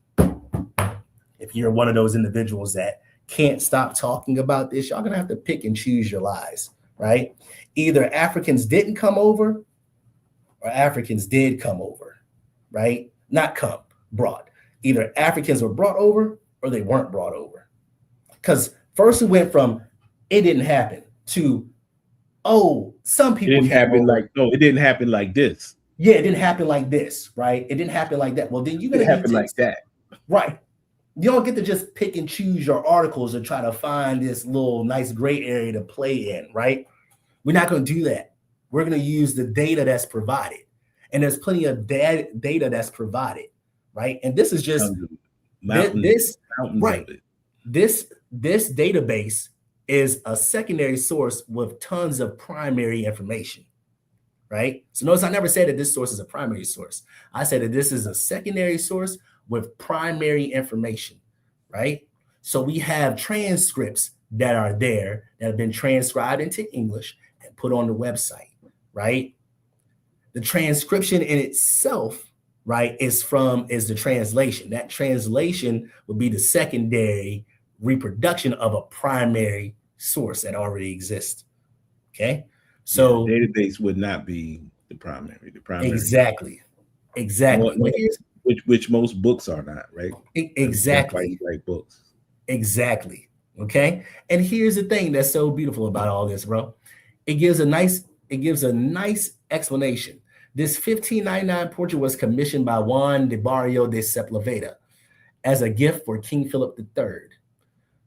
If you're one of those individuals that can't stop talking about this, y'all gonna have to pick and choose your lies, right? Either Africans didn't come over or Africans did come over, right? Not come, brought. Either Africans were brought over or they weren't brought over. Because first we went from it didn't happen to, oh, some people it didn't happen over. It didn't happen like this. Yeah, it didn't happen like this, right? It didn't happen like that. Well, then you're gonna happen like that. Right. You don't get to just pick and choose your articles and try to find this little nice gray area to play in, right? We're not going to do that. We're going to use the data that's provided. And there's plenty of data that's provided, right? And this is just this database is a secondary source with tons of primary information, right? So notice I never said that this source is a primary source. I said that this is a secondary source with primary information, right? So we have transcripts that are there that have been transcribed into English and put on the website, right? The transcription in itself, right, is the translation. That translation would be the secondary reproduction of a primary source that already exists, okay? So the database would not be the primary. Exactly. Which most books are not, right? Exactly. Like books. Exactly. Okay. And here's the thing that's so beautiful about all this, bro. It gives a nice explanation. This 1599 portrait was commissioned by Juan de Barrio de Sepulveda as a gift for King Philip III,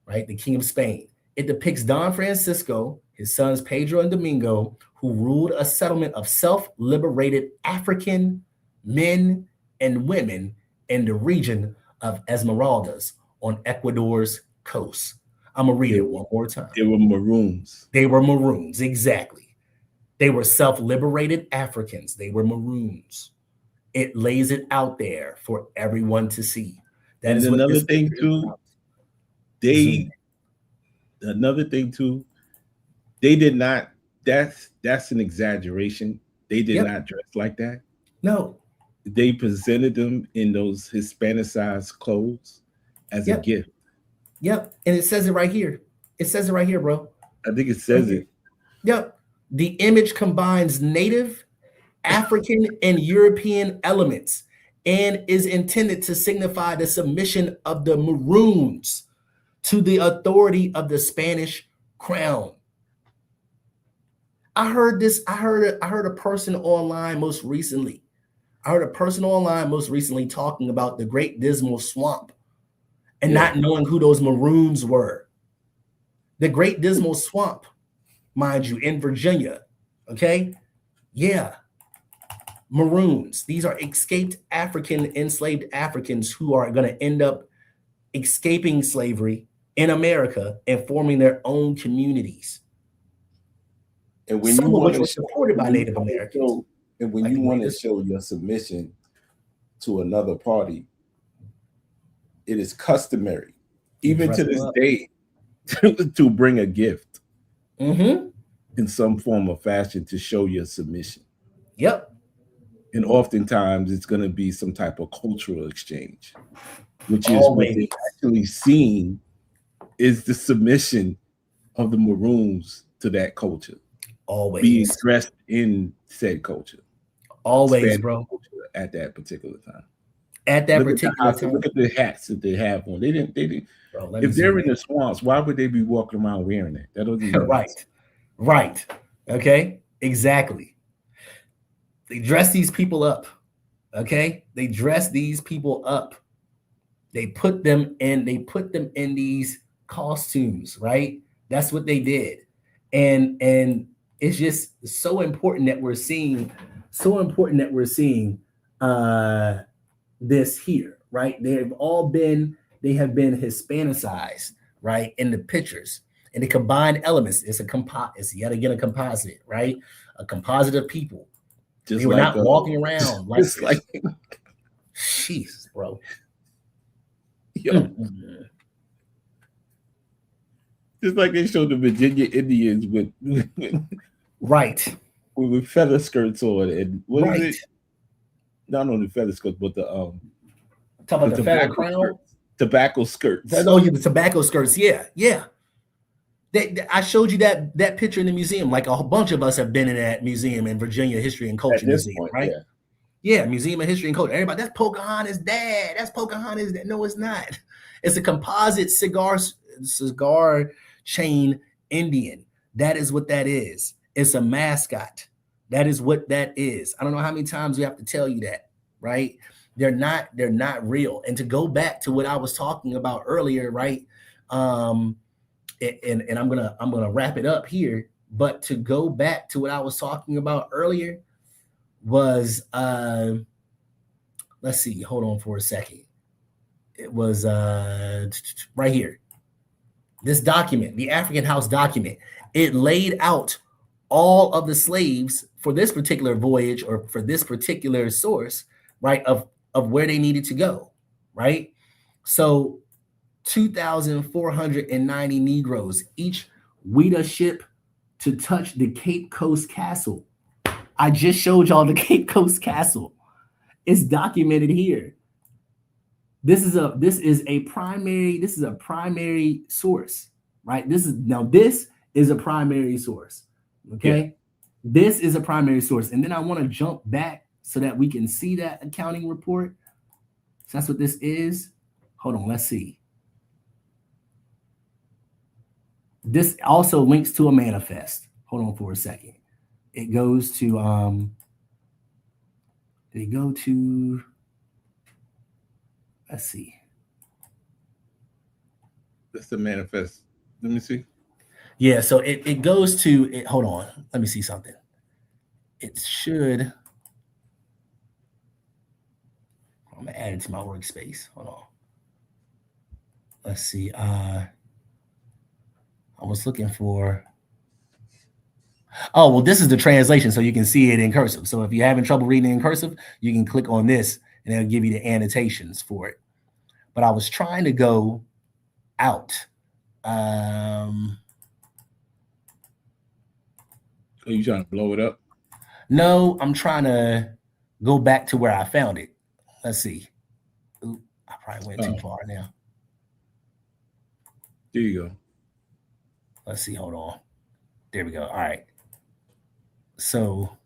right? The King of Spain. It depicts Don Francisco, his sons Pedro and Domingo, who ruled a settlement of self-liberated African men and women in the region of Esmeraldas on Ecuador's coast. I'm going to read it one more time. They were Maroons. They were Maroons, exactly. They were self-liberated Africans. They were Maroons. It lays it out there for everyone to see. That is another thing too. Another thing too, they did not, that's an exaggeration. They did not dress like that. No. They presented them in those Hispanicized clothes as a gift. Yep. And it says it right here. It says it right here, bro. I think it says it. Yep. The image combines native, African, and European elements and is intended to signify the submission of the Maroons to the authority of the Spanish crown. I heard a person online most recently. Talking about the Great Dismal Swamp and not knowing who those Maroons were. The Great Dismal Swamp, mind you, in Virginia, okay? Yeah, Maroons. These are escaped enslaved Africans who are going to end up escaping slavery in America and forming their own communities. And when you want to supported by Native Americans. And when you want to show your submission to another party, it is customary, even to this day, to bring a gift in some form or fashion to show your submission. Yep. And oftentimes it's going to be some type of cultural exchange, which is what they're actually seeing is the submission of the Maroons to that culture. Always. Being dressed in said culture. Always, bro. At that particular time. Look at the hats that they have on. They didn't. Bro, if they're in the swamps, why would they be walking around wearing it? That doesn't even right. Okay, exactly. They dress these people up. Okay, they dress these people up. They put them in these costumes, right? That's what they did, and it's just so important that we're seeing this here, right? They have been Hispanicized, right, in the pictures, and the combined elements. It's yet again a composite, right? A composite of people. They were not walking around like this. Jeez, bro. Yo. Just like they showed the Virginia Indians with Right. with feather skirts on, and what Right. is it? Not only feather skirts, but the Talk about the feather crown. skirts. Tobacco skirts. Oh, yeah, the tobacco skirts. Yeah, yeah. I showed you that picture in the museum. Like a whole bunch of us have been in that museum in Virginia History and Culture Museum, point, right? Yeah, Museum of History and Culture. Everybody, that's Pocahontas' dad. That's Pocahontas' dad. No, it's not. It's a composite cigar chain Indian. That is what that is. It's a mascot. That is what that is. I don't know how many times we have to tell you that, right? They're not real. And to go back to what I was talking about earlier, right? And I'm gonna wrap it up here. But to go back to what I was talking about earlier was let's see, hold on for a second. It was right here. This document, the African House document, it laid out all of the slaves for this particular voyage or for this particular source, right, of where they needed to go, right? So 2,490 Negroes, each Ouida ship to touch the Cape Coast Castle. I just showed y'all the Cape Coast Castle. It's documented here. This is a primary source, right? This is a primary source. Okay. Yeah. This is a primary source. And then I want to jump back so that we can see that accounting report. So that's what this is. Hold on, let's see. This also links to a manifest. Hold on for a second. It goes to let's see. That's the manifest. Let me see. Yeah, so it goes to it. Hold on. Let me see something. It should. I'm gonna add it to my workspace. Hold on. Let's see. I was looking for. Oh, well, this is the translation, so you can see it in cursive. So if you're having trouble reading in cursive, you can click on this and it'll give you the annotations for it. But I was trying to go out. Are you trying to blow it up? No, I'm trying to go back to where I found it. Let's see. Ooh, I probably went too far now. There you go. Let's see. Hold on. There we go. All right. So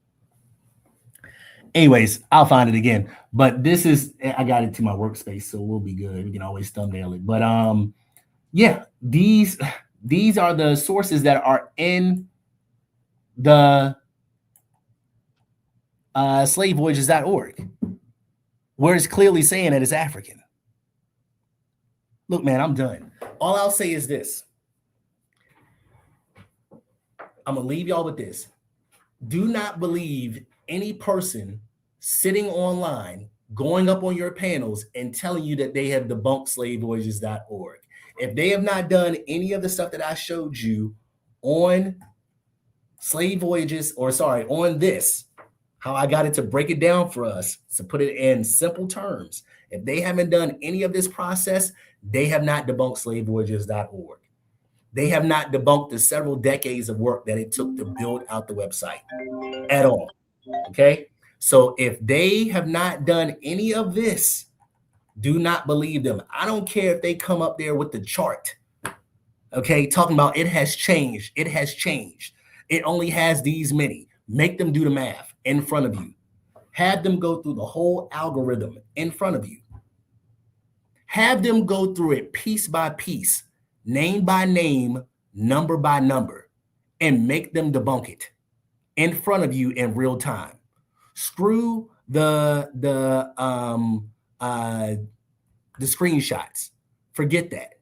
anyways, I'll find it again. But this is, I got it to my workspace, so we'll be good. We can always thumbnail it. But yeah, these are the sources that are in the SlaveVoyages.org, where it's clearly saying that it's African. Look, man, I'm done. All I'll say is this. I'm going to leave y'all with this. Do not believe any person sitting online, going up on your panels and telling you that they have debunked SlaveVoyages.org. If they have not done any of the stuff that I showed you on on this, how I got it to break it down for us, to put it in simple terms. If they haven't done any of this process, they have not debunked SlaveVoyages.org. They have not debunked the several decades of work that it took to build out the website at all. Okay. So if they have not done any of this, do not believe them. I don't care if they come up there with the chart. Okay. Talking about it has changed. It has changed. It only has these many. Make them do the math in front of you. Have them go through the whole algorithm in front of you. Have them go through it piece by piece, name by name, number by number, and make them debunk it in front of you in real time. Screw the screenshots. Forget that.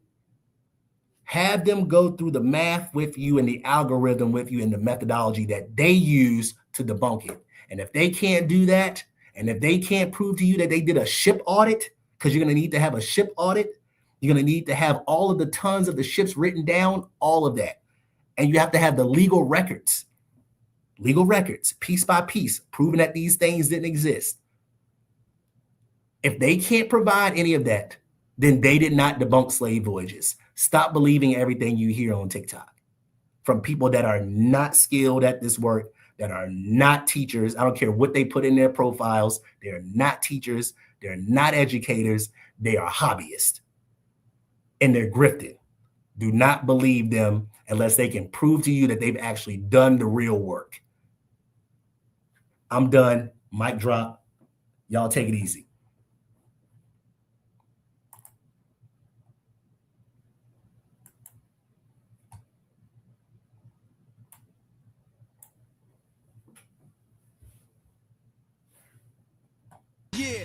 Have them go through the math with you and the algorithm with you and the methodology that they use to debunk it. And if they can't do that, and if they can't prove to you that they did a ship audit, because you're going to need to have a ship audit, you're going to need to have all of the tons of the ships written down, all of that. And you have to have the legal records, piece by piece, proving that these things didn't exist. If they can't provide any of that, then they did not debunk Slave Voyages. Stop believing everything you hear on TikTok from people that are not skilled at this work, that are not teachers. I don't care what they put in their profiles. They're not teachers. They're not educators. They are hobbyists. And they're grifted. Do not believe them unless they can prove to you that they've actually done the real work. I'm done. Mic drop. Y'all take it easy. Yeah.